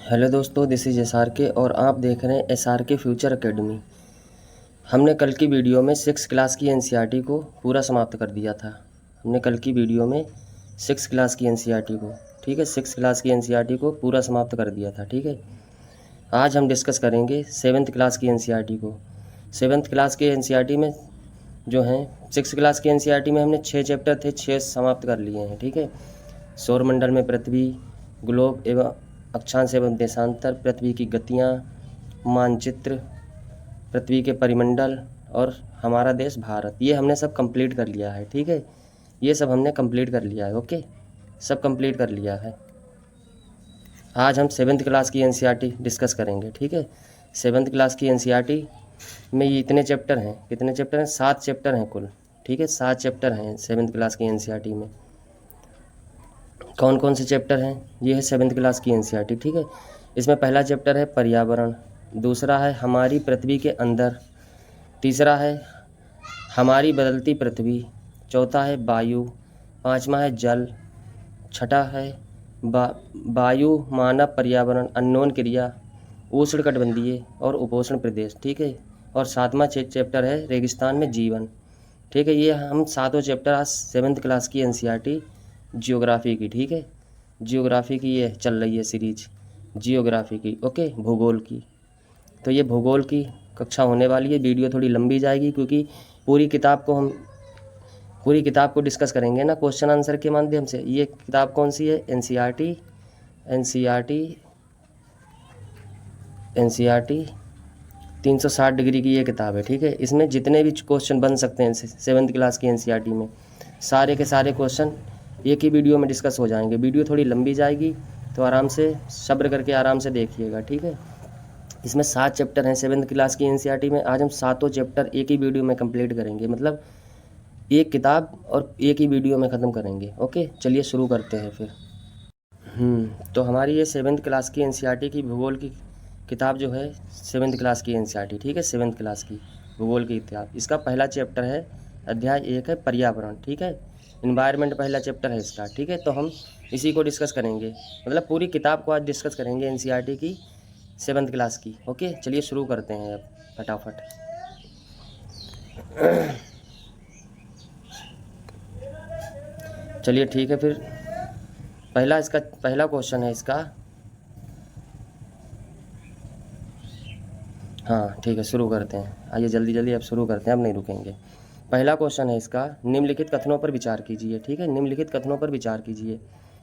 Hello दोस्तों, this is SRK और आप देख रहे हैं SRK फ्यूचर एकेडमी। हमने कल की वीडियो में 6 क्लास की NCERT को पूरा समाप्त कर दिया था। हमने कल की वीडियो में 6 क्लास की NCERT को, ठीक है, 6 क्लास की NCERT को पूरा समाप्त कर दिया था, ठीक है। आज हम डिस्कस करेंगे 7th क्लास की NCERT को। 7th क्लास के NCERT में जो हैं 6 क्लास की NCERT में हमने 6 चैप्टर थे, 6 समाप्त कर लिए हैं, ठीक है। सौरमंडल में पृथ्वी, ग्लोब एवं अक्षांश एवं देशांतर, पृथ्वी की गतियाँ, मानचित्र, पृथ्वी के परिमंडल और हमारा देश भारत, ये हमने सब कंप्लीट कर लिया है, ठीक है। ये सब हमने कंप्लीट कर लिया है, ओके, सब कंप्लीट कर लिया है। आज हम 7th क्लास की NCERT डिस्कस करेंगे, ठीक है। 7th क्लास की NCERT में ये इतने चैप्टर हैं, कितने चैप्टर हैं? 7 चैप्टर हैं कुल, ठीक है। 7 चैप्टर हैं 7th क्लास की NCERT में। कौन कौन से चैप्टर हैं? ये है 7th क्लास की NCERT, ठीक है। इसमें पहला चैप्टर है पर्यावरण, दूसरा है हमारी पृथ्वी के अंदर, तीसरा है हमारी बदलती पृथ्वी, चौथा है वायु, पांचवा है जल, छठा है वायु मानव पर्यावरण अननोन क्रिया, उष्णकटिबंधीय और उपोष्ण प्रदेश, ठीक है। और सातवां चैप्टर है रेगिस्तान में जीवन, ठीक है। ये हम सातों चैप्टर आज 7th क्लास की NCERT जियोग्राफी की, ठीक है। जियोग्राफी की ये चल रही है सीरीज, जियोग्राफी की, ओके, भूगोल की। तो ये भूगोल की कक्षा होने वाली है। वीडियो थोड़ी लंबी जाएगी क्योंकि पूरी किताब को हम पूरी किताब को डिस्कस करेंगे ना क्वेश्चन आंसर के माध्यम से। ये किताब कौन सी है? एनसीईआरटी 360 डिग्री की ये किताब है, ठीक है। इसमें जितने भी क्वेश्चन बन सकते हैं 7th क्लास की NCERT में, सारे के सारे क्वेश्चन एक ही वीडियो में डिस्कस हो जाएंगे। वीडियो थोड़ी लंबी जाएगी तो आराम से सब्र करके आराम से देखिएगा, ठीक है। इसमें 7 चैप्टर हैं 7th क्लास की NCERT में। आज हम सातों चैप्टर एक ही वीडियो में कंप्लीट करेंगे, मतलब एक किताब और एक ही वीडियो में ख़त्म करेंगे, ओके। चलिए शुरू करते हैं फिर। तो हमारी ये 7th क्लास की NCERT की भूगोल की किताब जो है 7th क्लास की NCERT, ठीक है, 7th क्लास की भूगोल की किताब। इसका पहला चैप्टर है, अध्याय 1 है पर्यावरण, ठीक है। इन्वायरमेंट पहला चैप्टर है इसका, ठीक है। तो हम इसी को डिस्कस करेंगे, मतलब पूरी किताब को आज डिस्कस करेंगे NCERT की 7th क्लास की, ओके। चलिए शुरू करते हैं अब फटाफट। चलिए ठीक है फिर। पहला क्वेश्चन है इसका, हाँ ठीक है, शुरू करते हैं। आइए जल्दी जल्दी अब शुरू करते हैं, अब नहीं रुकेंगे। पहला क्वेश्चन है इसका, निम्नलिखित कथनों पर विचार कीजिए, ठीक है। निम्नलिखित कथनों पर विचार कीजिए।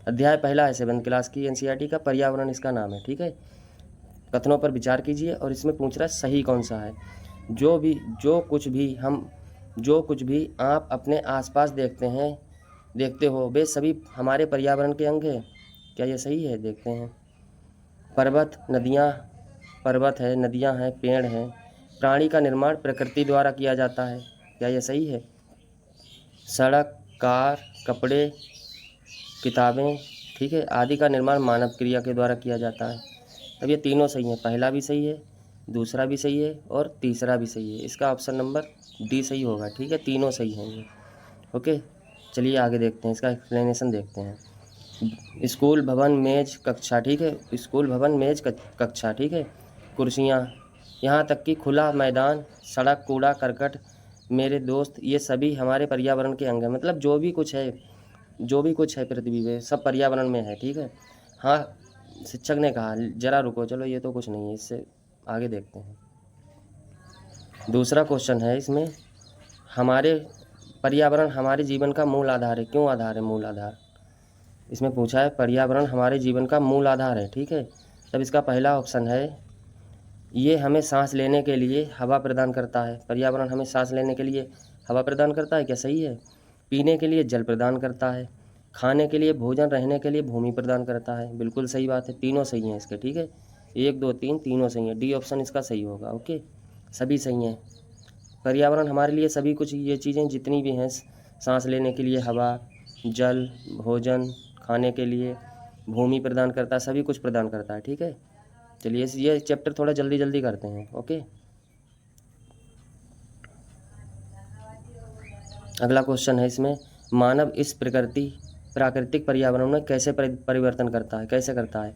अध्याय पहला है 7th क्लास की NCERT का, पर्यावरण इसका नाम है, ठीक है। कथनों पर विचार कीजिए और इसमें पूछ रहा है सही कौन सा है। जो कुछ भी आप अपने आसपास देखते हो वे सभी हमारे पर्यावरण के अंग हैं। क्या ये सही है? देखते हैं। पर्वत है, नदियाँ हैं, पेड़ हैं। प्राणी का निर्माण प्रकृति द्वारा किया जाता है। क्या ये सही है? सड़क, कार, कपड़े, किताबें, ठीक है, आदि का निर्माण मानव क्रिया के द्वारा किया जाता है। अब ये तीनों सही हैं, पहला भी सही है, दूसरा भी सही है और तीसरा भी सही है। इसका ऑप्शन नंबर डी सही होगा, ठीक है, तीनों सही हैं ये, ओके। चलिए आगे देखते हैं, इसका एक्सप्लेनेशन देखते हैं। स्कूल भवन मेज कक्षा, ठीक है, स्कूल भवन मेज कक्षा, ठीक है, कुर्सियाँ, यहाँ तक कि खुला मैदान, सड़क, कूड़ा करकट, मेरे दोस्त, ये सभी हमारे पर्यावरण के अंग हैं। मतलब जो भी कुछ है पृथ्वी पे सब पर्यावरण में है, ठीक है। हाँ, शिक्षक ने कहा जरा रुको, चलो ये तो कुछ नहीं है, इससे आगे देखते हैं। दूसरा क्वेश्चन है इसमें, हमारे पर्यावरण हमारे जीवन का मूल आधार है। क्यों आधार है? मूल आधार इसमें पूछा है, पर्यावरण हमारे जीवन का मूल आधार है, ठीक है। तब इसका पहला ऑप्शन है, ये हमें सांस लेने के लिए हवा प्रदान करता है। पर्यावरण हमें सांस लेने के लिए हवा प्रदान करता है, क्या सही है? पीने के लिए जल प्रदान करता है, खाने के लिए भोजन, रहने के लिए भूमि प्रदान करता है। बिल्कुल सही बात है, तीनों सही हैं इसके, ठीक है। 1 2 3 तीनों सही हैं, डी ऑप्शन इसका सही होगा, ओके, सभी सही हैं। पर्यावरण हमारे लिए सभी कुछ ये चीज़ें जितनी भी हैं, सांस लेने के लिए हवा, जल, भोजन, खाने के लिए भूमि प्रदान करता है, सभी कुछ प्रदान करता है, ठीक है। चलिए ये चैप्टर थोड़ा जल्दी जल्दी करते हैं, ओके। अगला क्वेश्चन है इसमें, मानव इस प्राकृतिक पर्यावरण में कैसे परिवर्तन करता है, कैसे करता है?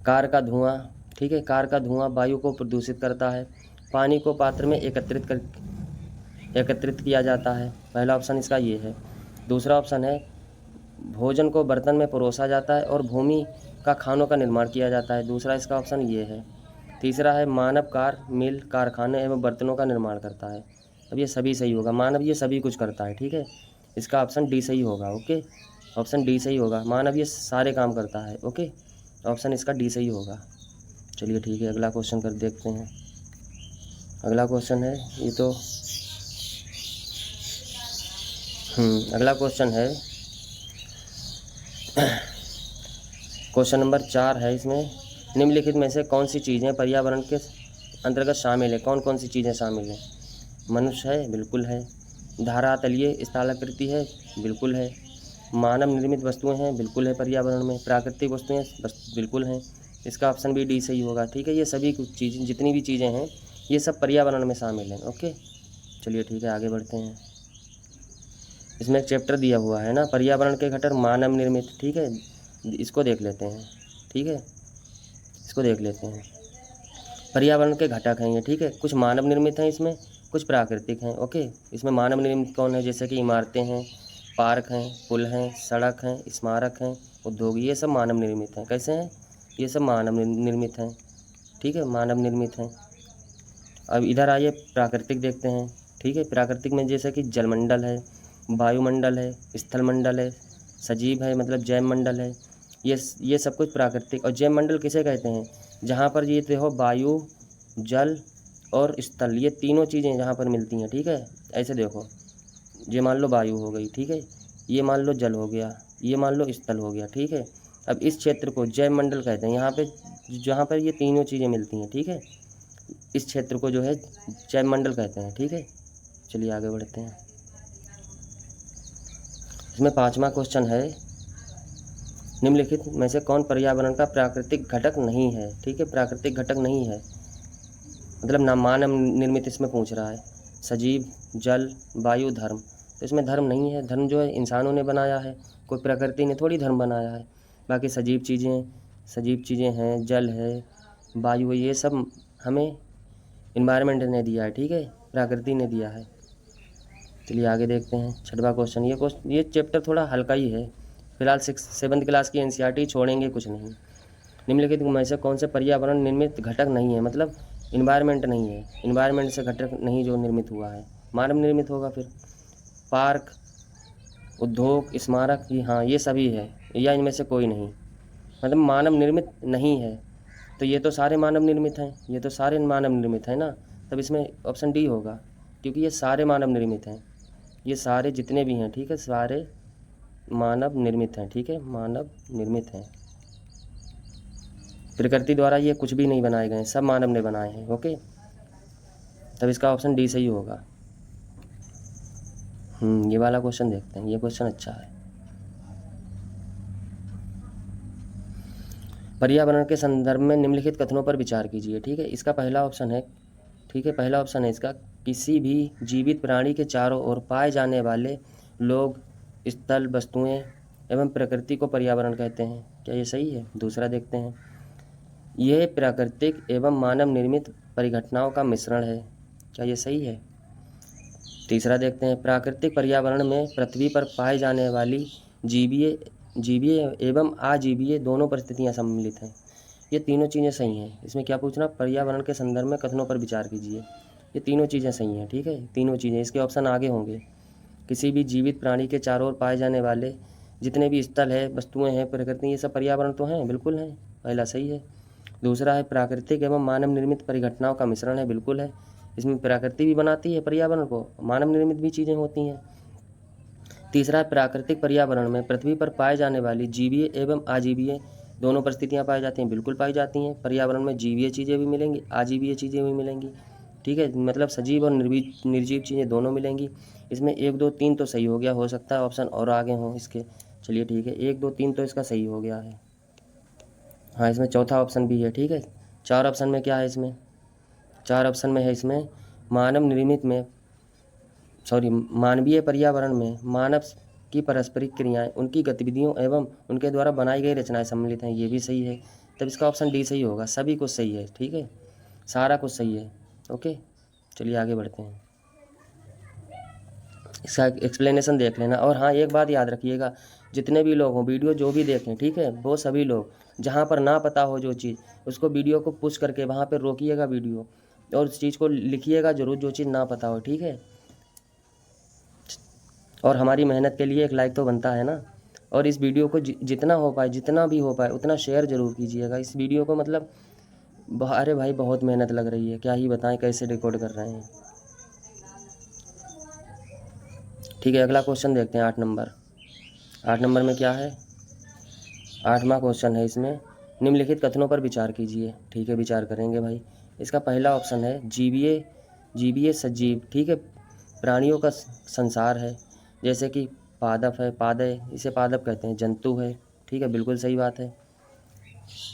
कार का धुआं, ठीक है, कार का धुआं वायु को प्रदूषित करता है। पानी को पात्र में एकत्रित किया जाता है। पहला ऑप्शन इसका ये है। दूसरा ऑप्शन है भोजन को बर्तन में परोसा जाता है और भूमि का खानों का निर्माण किया जाता है। दूसरा इसका ऑप्शन ये है। तीसरा है मानव कार, मिल, कारखाने एवं बर्तनों का निर्माण करता है। अब ये सभी सही होगा। मानव ये सभी कुछ करता है, ठीक है। इसका ऑप्शन डी सही होगा। ओके, ऑप्शन डी सही होगा। मानव ये सारे काम करता है। ओके, ऑप्शन इसका डी सही होगा। चलिए ठीक है, अगला क्वेश्चन कर देखते हैं। अगला क्वेश्चन है ये तो अगला क्वेश्चन है क्वेश्चन नंबर 4 है। इसमें निम्नलिखित में से कौन सी चीज़ें पर्यावरण के अंतर्गत शामिल है? कौन कौन सी चीज़ें शामिल हैं? मनुष्य है, बिल्कुल है। धरातलीय स्थलाकृति है, बिल्कुल है। मानव निर्मित वस्तुएं हैं, बिल्कुल है पर्यावरण में। प्राकृतिक वस्तुएं बिल्कुल हैं। इसका ऑप्शन भी डी सही होगा, ठीक है। ये सभी कुछ चीज़ें, जितनी भी चीज़ें हैं, ये सब पर्यावरण में शामिल हैं। ओके, चलिए ठीक है, आगे बढ़ते हैं। इसमें एक चैप्टर दिया हुआ है ना, पर्यावरण के घटक मानव निर्मित, ठीक है। इसको देख लेते हैं, ठीक है, इसको देख लेते हैं। पर्यावरण के घटक हैं ये, ठीक है। कुछ मानव निर्मित हैं इसमें, कुछ प्राकृतिक हैं। ओके, इसमें मानव निर्मित कौन है? जैसे कि इमारतें हैं, पार्क हैं, पुल हैं, सड़क हैं, स्मारक हैं, उद्योग, ये सब मानव निर्मित हैं। कैसे हैं? ये सब मानव निर्मित हैं, ठीक है, मानव निर्मित हैं। अब इधर आइए, प्राकृतिक देखते हैं, ठीक है। प्राकृतिक में जैसे कि जलमंडल है, वायुमंडल है, स्थलमंडल है, सजीव है, मतलब जैव मंडल है। ये सब कुछ प्राकृतिक। और जैव मंडल किसे कहते हैं? जहाँ पर ये देखो वायु, जल और स्थल, ये तीनों चीज़ें जहाँ पर मिलती हैं, ठीक है। ऐसे देखो, ये मान लो वायु हो गई, ठीक है, ये मान लो जल हो गया, ये मान लो स्थल हो गया, ठीक है। अब इस क्षेत्र को जैव मंडल कहते हैं, यहाँ पे जहाँ पर ये तीनों चीज़ें मिलती हैं, ठीक है। इस क्षेत्र को जो है जैव मंडल कहते हैं, ठीक है। चलिए आगे बढ़ते हैं। इसमें 5वां क्वेश्चन है, निम्नलिखित में से कौन पर्यावरण का प्राकृतिक घटक नहीं है? ठीक है, प्राकृतिक घटक नहीं है, मतलब ना मानव निर्मित इसमें पूछ रहा है। सजीव, जल, वायु, धर्म। तो इसमें धर्म नहीं है। धर्म जो है इंसानों ने बनाया है, कोई प्रकृति ने थोड़ी धर्म बनाया है। बाकी सजीव चीज़ें हैं, जल है, वायु है, ये सब हमें इन्वायरमेंट ने दिया है, ठीक है, प्रकृति ने दिया है। चलिए आगे देखते हैं 6वां क्वेश्चन। ये चैप्टर थोड़ा हल्का ही है। फिलहाल 7th क्लास की एनसीईआरटी छोड़ेंगे कुछ नहीं। निम्नलिखित में से कौन से पर्यावरण निर्मित घटक नहीं है? मतलब इन्वायरमेंट नहीं है, इन्वायरमेंट से घटक नहीं जो निर्मित हुआ है, मानव निर्मित होगा। फिर पार्क, उद्योग, स्मारक, हाँ ये सभी है, या इनमें से कोई नहीं, मतलब मानव निर्मित नहीं है। तो ये तो सारे मानव निर्मित हैं, ये तो सारे मानव निर्मित हैं ना, तब इसमें ऑप्शन डी होगा, क्योंकि ये सारे मानव निर्मित हैं। ये सारे जितने भी हैं, ठीक है, सारे मानव निर्मित हैं, ठीक है, मानव निर्मित हैं। प्रकृति द्वारा ये कुछ भी नहीं बनाए गए, सब मानव ने बनाए हैं। ओके, तब इसका ऑप्शन डी सही होगा। ये वाला क्वेश्चन देखते हैं, ये क्वेश्चन अच्छा है। पर्यावरण के संदर्भ में निम्नलिखित कथनों पर विचार कीजिए, ठीक है। इसका पहला ऑप्शन है, ठीक है, पहला ऑप्शन है इसका, किसी भी जीवित प्राणी के चारों ओर पाए जाने वाले लोग, स्थल, वस्तुएं एवं प्रकृति को पर्यावरण कहते हैं। क्या ये सही है? दूसरा देखते हैं, यह प्राकृतिक एवं मानव निर्मित परिघटनाओं का मिश्रण है। क्या ये सही है? तीसरा देखते हैं, प्राकृतिक पर्यावरण में पृथ्वी पर पाए जाने वाली जीवीय एवं अजीवीय दोनों परिस्थितियां सम्मिलित हैं। ये तीनों चीज़ें सही हैं। इसमें क्या पूछना? पर्यावरण के संदर्भ में कथनों पर विचार कीजिए। ये तीनों चीज़ें सही हैं, ठीक है, तीनों चीज़ें। इसके ऑप्शन आगे होंगे। किसी भी जीवित प्राणी के चारों ओर पाए जाने वाले जितने भी स्थल है, वस्तुएं हैं, प्रकृति, ये सब पर्यावरण तो हैं, बिल्कुल हैं, पहला सही है। दूसरा है प्राकृतिक एवं मानव निर्मित परिघटनाओं का मिश्रण है, बिल्कुल है। इसमें प्रकृति भी बनाती है पर्यावरण को, मानव निर्मित भी चीज़ें होती हैं। तीसरा है प्राकृतिक पर्यावरण में पृथ्वी पर पाए जाने वाली जीवीय एवं अजीवीय दोनों परिस्थितियां पाई जाती हैं, बिल्कुल पाई जाती हैं। पर्यावरण में जीवीय चीज़ें भी मिलेंगी, अजीवीय चीज़ें भी मिलेंगी, ठीक है, मतलब सजीव और निर्जीव चीज़ें दोनों मिलेंगी। इसमें 1, 2, 3 तो सही हो गया, हो सकता है ऑप्शन और आगे हों इसके। चलिए ठीक है, 1, 2, 3 तो इसका सही हो गया है। हाँ, इसमें चौथा ऑप्शन भी है, ठीक है। 4 ऑप्शन में क्या है? इसमें 4 ऑप्शन में है, इसमें मानवीय पर्यावरण में मानव की पारस्परिक क्रियाएं, उनकी गतिविधियों एवं उनके द्वारा बनाई गई रचनाएं सम्मिलित हैं। ये भी सही है। तब इसका ऑप्शन डी सही होगा। सभी कुछ सही है, ठीक है, सारा कुछ सही है। ओके, चलिए आगे बढ़ते हैं। इसका एक्सप्लेनेशन देख लेना। और हाँ, एक बात याद रखिएगा, जितने भी लोग हों वीडियो जो भी देखें, ठीक है, वो सभी लोग जहाँ पर ना पता हो जो चीज़, उसको वीडियो को पुश करके वहाँ पर रोकिएगा वीडियो, और उस चीज़ को लिखिएगा ज़रूर जो चीज़ ना पता हो, ठीक है। और हमारी मेहनत के लिए एक लाइक तो बनता है ना। और इस वीडियो को जितना हो पाए, जितना भी हो पाए उतना शेयर ज़रूर कीजिएगा इस वीडियो को। मतलब अरे भाई बहुत मेहनत लग रही है, क्या ही बताएं कैसे रिकॉर्ड कर रहे हैं। ठीक है, अगला क्वेश्चन देखते हैं 8 नंबर। 8 नंबर में क्या है, 8वां क्वेश्चन है। इसमें निम्नलिखित कथनों पर विचार कीजिए। ठीक है, विचार करेंगे भाई। इसका पहला ऑप्शन है जीवीय, जीवीय सजीव, ठीक है, प्राणियों का संसार है, जैसे कि पादप है, पादय, इसे पादप कहते हैं, जंतु है, ठीक है, बिल्कुल सही बात है।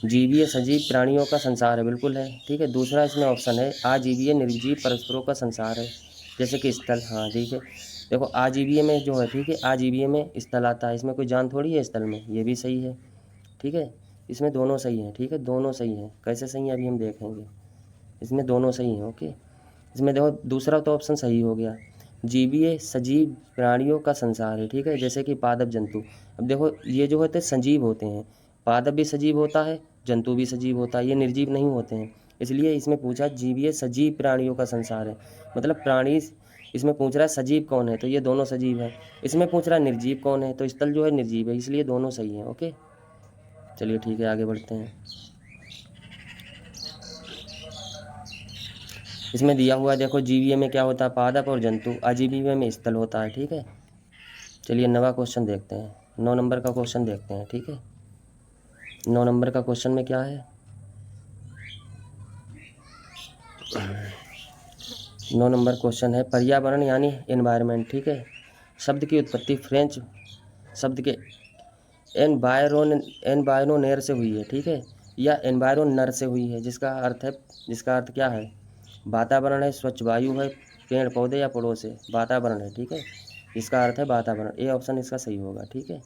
जीवीय सजीव प्राणियों का संसार है, बिल्कुल है, ठीक है। दूसरा इसमें ऑप्शन है आजीवीय निर्जीव परस्परों का संसार है, जैसे कि स्थल, हाँ ठीक है। देखो आजीवीय में जो है, ठीक है, आजीवीय में स्थल आता है, इसमें कोई जान थोड़ी है स्थल में, ये भी सही है, ठीक है। इसमें दोनों सही हैं, ठीक है, दोनों सही हैं। कैसे सही हैं अभी हम देखेंगे। इसमें दोनों सही हैं, ओके। इसमें देखो दूसरा तो ऑप्शन सही हो गया, जीवीय सजीव प्राणियों का संसार है, ठीक है, जैसे कि पादप जंतु। अब देखो ये जो होते हैं सजीव होते हैं, पादप भी सजीव होता है, जंतु भी सजीव होता है, ये निर्जीव नहीं होते हैं। इसलिए इसमें पूछा जीवीय सजीव प्राणियों का संसार है, मतलब प्राणी। इसमें पूछ रहा है सजीव कौन है, तो ये दोनों सजीव है। इसमें पूछ रहा है निर्जीव कौन है, तो स्थल जो है निर्जीव है, इसलिए दोनों सही हैं, ओके। चलिए ठीक है, आगे बढ़ते हैं। इसमें दिया हुआ देखो जीवीय में क्या होता है, पादप और जंतु, अजीवीय में स्थल होता है, ठीक है। चलिए 9वां क्वेश्चन देखते हैं, 9 नंबर का क्वेश्चन देखते हैं, ठीक है। 9 नंबर का क्वेश्चन में क्या है, 9 नंबर क्वेश्चन है पर्यावरण यानी एनवायरनमेंट, ठीक है। शब्द की उत्पत्ति फ्रेंच शब्द के एनवायरोनेर से हुई है, ठीक है, या एनवायरोनर से हुई है, जिसका अर्थ क्या है, वातावरण है, स्वच्छ वायु है, पेड़ पौधे या पड़ोस है। वातावरण है, ठीक है, इसका अर्थ है वातावरण, ये ऑप्शन इसका सही होगा, ठीक है।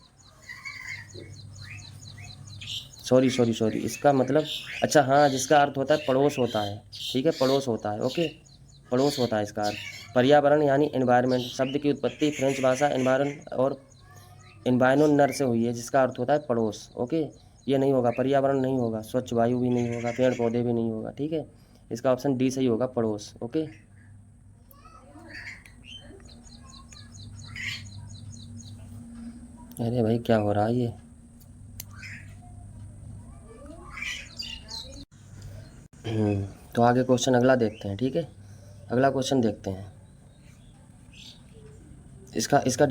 सॉरी, इसका मतलब, अच्छा हाँ, जिसका अर्थ होता है पड़ोस होता है, ठीक है, पड़ोस होता है, ओके, पड़ोस होता है इसका अर्थ। पर्यावरण यानी एनवायरनमेंट शब्द की उत्पत्ति फ्रेंच भाषा एनवायरोनर से हुई है, जिसका अर्थ होता है पड़ोस, ओके। ये नहीं होगा, पर्यावरण नहीं होगा, स्वच्छ वायु भी नहीं होगा, पेड़ पौधे भी नहीं होगा, ठीक है। इसका ऑप्शन डी सही होगा, पड़ोस, ओके। अरे भाई क्या हो रहा है ये, तो आगे क्वेश्चन अगला देखते हैं, ठीक है। अगला क्वेश्चन देखते हैं, इसका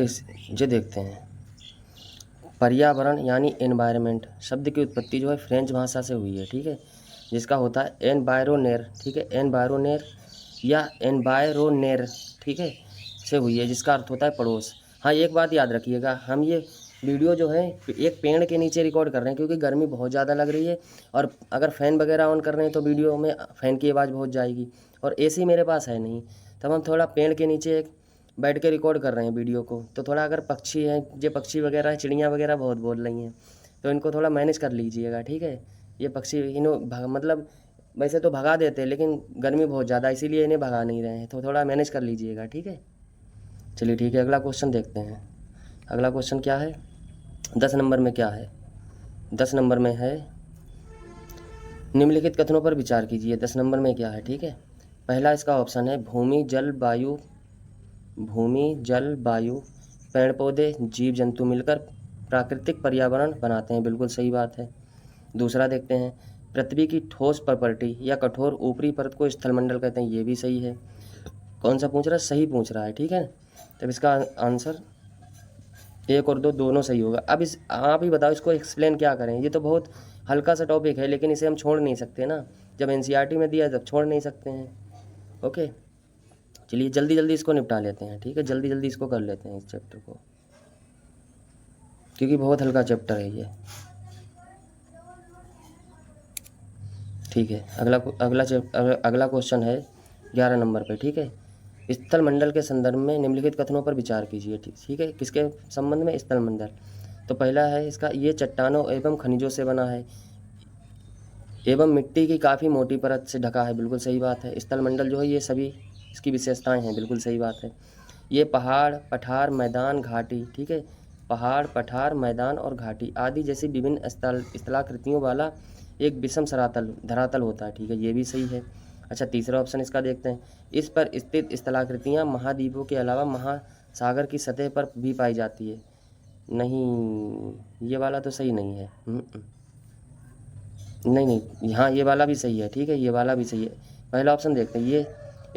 ये देखते हैं। पर्यावरण यानी एनवायरनमेंट शब्द की उत्पत्ति जो है फ्रेंच भाषा से हुई है, ठीक है, जिसका होता है एनवायरोनेर, ठीक है, एनवायरोनेर या एनवायरोनेर, ठीक है, से हुई है, जिसका अर्थ होता है पड़ोस। हाँ, एक बात याद रखिएगा, हम ये वीडियो जो है एक पेड़ के नीचे रिकॉर्ड कर रहे हैं, क्योंकि गर्मी बहुत ज़्यादा लग रही है, और अगर फ़ैन वगैरह ऑन कर रहे हैं तो वीडियो में फ़ैन की आवाज़ बहुत जाएगी, और एसी मेरे पास है नहीं, तब हम थोड़ा पेड़ के नीचे बैठ के रिकॉर्ड कर रहे हैं वीडियो को। तो थोड़ा अगर पक्षी हैं, जो पक्षी वगैरह हैं, चिड़ियाँ वगैरह बहुत बोल रही हैं, तो इनको थोड़ा मैनेज कर लीजिएगा, ठीक है। ये पक्षी मतलब वैसे तो भगा देते हैं, लेकिन गर्मी बहुत ज़्यादा, इसीलिए इन्हें भगा नहीं रहे हैं, तो थोड़ा मैनेज कर लीजिएगा, ठीक है। चलिए ठीक है, अगला क्वेश्चन देखते हैं। अगला क्वेश्चन क्या है, 10 नंबर में क्या है, 10 नंबर में है निम्नलिखित कथनों पर विचार कीजिए। 10 नंबर में क्या है, ठीक है। पहला इसका ऑप्शन है भूमि जल वायु पेड़ पौधे जीव जंतु मिलकर प्राकृतिक पर्यावरण बनाते हैं, बिल्कुल सही बात है। दूसरा देखते हैं, पृथ्वी की ठोस प्रॉपर्टी या कठोर ऊपरी परत को स्थलमंडल कहते हैं, ये भी सही है। कौन सा पूछ रहा है, सही पूछ रहा है, ठीक है। तब इसका आंसर 1 और 2 दोनों सही होगा। अब आप ही बताओ इसको एक्सप्लेन क्या करें, ये तो बहुत हल्का सा टॉपिक है, लेकिन इसे हम छोड़ नहीं सकते ना, जब एनसीईआरटी में दिया जब छोड़ नहीं सकते हैं, ओके। चलिए जल्दी जल्दी इसको निपटा लेते हैं, ठीक है, जल्दी जल्दी इसको कर लेते हैं इस चैप्टर को, क्योंकि बहुत हल्का चैप्टर है ये, ठीक है। अगला क्वेश्चन है 11 नंबर पे, ठीक है। स्थल मंडल के संदर्भ में निम्नलिखित कथनों पर विचार कीजिए, ठीक है, किसके संबंध में, स्थल मंडल। तो पहला है इसका, ये चट्टानों एवं खनिजों से बना है, एवं मिट्टी की काफ़ी मोटी परत से ढका है, बिल्कुल सही बात है। स्थलमंडल जो है ये सभी इसकी विशेषताएं हैं, बिल्कुल सही बात है। ये पहाड़, पठार, मैदान, घाटी, ठीक है, पहाड़, पठार, मैदान और घाटी आदि जैसी विभिन्न स्थलाकृतियों वाला एक विषम सरातल धरातल होता है, ठीक है, ये भी सही है। अच्छा, तीसरा ऑप्शन इसका देखते हैं। इस पर स्थित स्थलाकृतियाँ महाद्वीपों के अलावा महासागर की सतह पर भी पाई जाती है। नहीं, ये वाला तो सही नहीं है। नहीं नहीं, हाँ ये वाला भी सही है, ठीक है, ये वाला भी सही है। पहला ऑप्शन देखते हैं। ये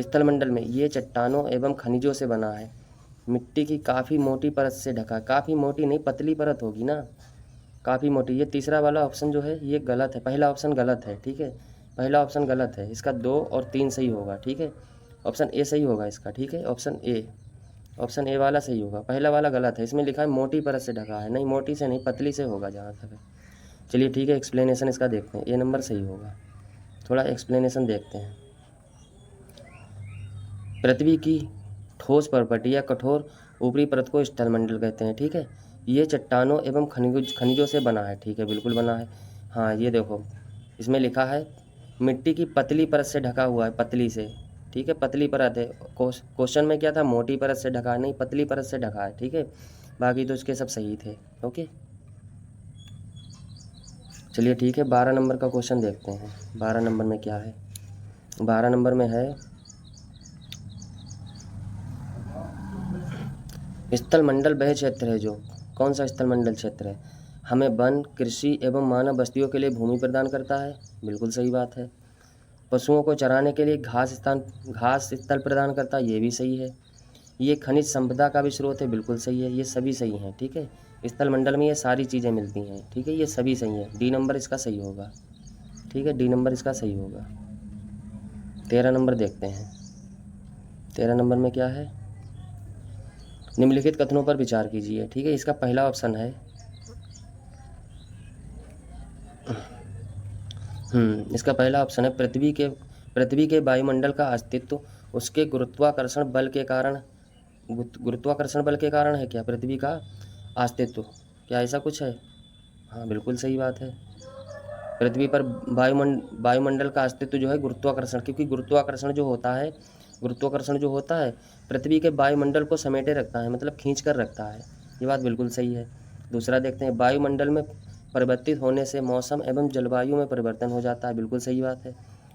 स्थलमंडल में ये चट्टानों एवं खनिजों से बना है, मिट्टी की काफ़ी मोटी परत से ढका। काफ़ी मोटी नहीं, पतली परत होगी ना, काफ़ी मोटी। ये तीसरा वाला ऑप्शन जो है ये गलत है, पहला ऑप्शन गलत है, ठीक है, पहला ऑप्शन गलत है। इसका 2 और 3 सही होगा, ठीक है, ऑप्शन ए सही होगा इसका, ठीक है, ऑप्शन ए वाला सही होगा, पहला वाला गलत है। इसमें लिखा है मोटी परत से ढका है, नहीं मोटी से नहीं, पतली से होगा जहाँ तक है। चलिए ठीक है, एक्सप्लेनेशन इसका देखते हैं। ए नंबर सही होगा। थोड़ा एक्सप्लेनेशन देखते हैं। पृथ्वी की ठोस प्रॉपर्टी या कठोर ऊपरी परत को स्थलमंडल कहते हैं, ठीक है। ये चट्टानों एवं खनिजों से बना है, ठीक है, बिल्कुल बना है। हाँ ये देखो, इसमें लिखा है मिट्टी की पतली परत से ढका हुआ है, पतली से, ठीक है, पतली परत है। क्वेश्चन में क्या था, मोटी परत से ढका है, नहीं पतली परत से ढका है, ठीक है। बाकी तो उसके सब सही थे। ओके, चलिए ठीक है, 12 नंबर का क्वेश्चन देखते हैं। 12 नंबर में क्या है, 12 नंबर में है स्थलमंडल वह क्षेत्र है जो, कौन सा स्थलमंडल क्षेत्र है, हमें वन, कृषि एवं मानव बस्तियों के लिए भूमि प्रदान करता है, बिल्कुल सही बात है। पशुओं को चराने के लिए घास स्थल प्रदान करता है, ये भी सही है। ये खनिज संपदा का भी स्रोत है, बिल्कुल सही है, ये सभी सही हैं, ठीक है। स्थलमंडल में ये सारी चीज़ें मिलती हैं, ठीक है, ये सभी सही हैं। डी नंबर इसका सही होगा, ठीक है, डी नंबर इसका सही होगा। 13 नंबर देखते हैं। 13 नंबर में क्या है, निम्नलिखित कथनों पर विचार कीजिए, ठीक है। इसका पहला ऑप्शन है इसका पहला ऑप्शन है पृथ्वी के वायुमंडल का अस्तित्व उसके गुरुत्वाकर्षण बल के कारण है क्या, पृथ्वी का अस्तित्व, क्या ऐसा कुछ है। हाँ बिल्कुल सही बात है। पृथ्वी पर वायुमंडल का अस्तित्व जो है गुरुत्वाकर्षण, क्योंकि गुरुत्वाकर्षण जो होता है पृथ्वी के वायुमंडल को समेटे रखता है, मतलब खींच कर रखता है, ये बात बिल्कुल सही है। दूसरा देखते हैं, वायुमंडल में परिवर्तित होने से मौसम एवं जलवायु में परिवर्तन हो जाता है, बिल्कुल सही बात है।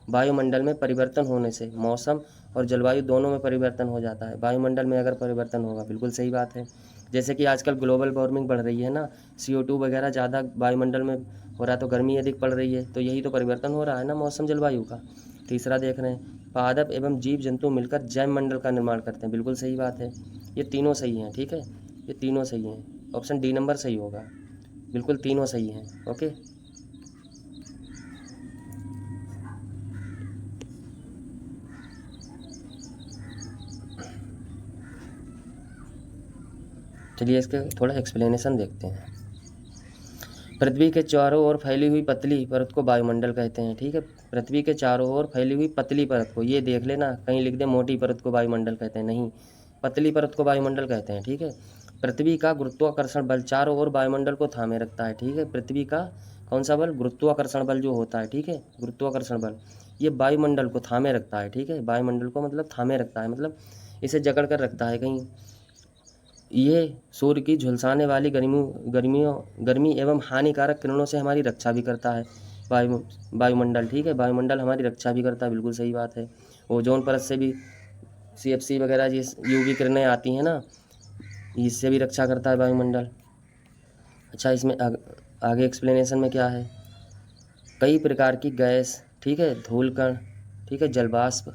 वायुमंडल में परिवर्तन होने से मौसम और जलवायु दोनों में परिवर्तन हो जाता है, वायुमंडल में अगर परिवर्तन होगा, बिल्कुल सही बात है। जैसे कि आजकल ग्लोबल वार्मिंग बढ़ रही है ना, CO2 वगैरह ज़्यादा वायुमंडल में हो रहा है, तो गर्मी अधिक पड़ रही है, तो यही तो परिवर्तन हो रहा है ना मौसम जलवायु का। तीसरा देख रहे हैं, पादप एवं जीव जंतु मिलकर जैव मंडल का निर्माण करते हैं, बिल्कुल सही बात है। ये तीनों सही हैं, ठीक है, ये तीनों सही हैं। ऑप्शन डी नंबर सही होगा, बिल्कुल तीनों सही हैं। ओके, चलिए इसके थोड़ा एक्सप्लेनेशन देखते हैं। पृथ्वी के चारों ओर फैली हुई पतली परत को वायुमंडल कहते हैं, ठीक है। पृथ्वी के चारों ओर फैली हुई पतली परत को, ये देख लेना, कहीं लिख दे मोटी परत को वायुमंडल कहते हैं, नहीं, पतली परत को वायुमंडल कहते हैं, ठीक है। पृथ्वी का गुरुत्वाकर्षण बल चारों ओर वायुमंडल को थामे रखता है, ठीक है। पृथ्वी का कौन सा बल, गुरुत्वाकर्षण बल जो होता है, ठीक है, गुरुत्वाकर्षण बल ये वायुमंडल को थामे रखता है, ठीक है। वायुमंडल को मतलब थामे रखता है, मतलब इसे जकड़ कर रखता है कहीं। ये सूर्य की झुलसाने वाली गर्मी एवं हानिकारक किरणों से हमारी रक्षा भी करता है, वायुमंडल, ठीक है, वायुमंडल हमारी रक्षा भी करता है, बिल्कुल सही बात है। ओजोन परत से भी CFC वगैरह जिस UV किरणें आती हैं ना, इससे भी रक्षा करता है वायुमंडल। अच्छा, इसमें आगे एक्सप्लेनेशन में क्या है, कई प्रकार की गैस, ठीक है, धूलकण, ठीक है, जलवाष्प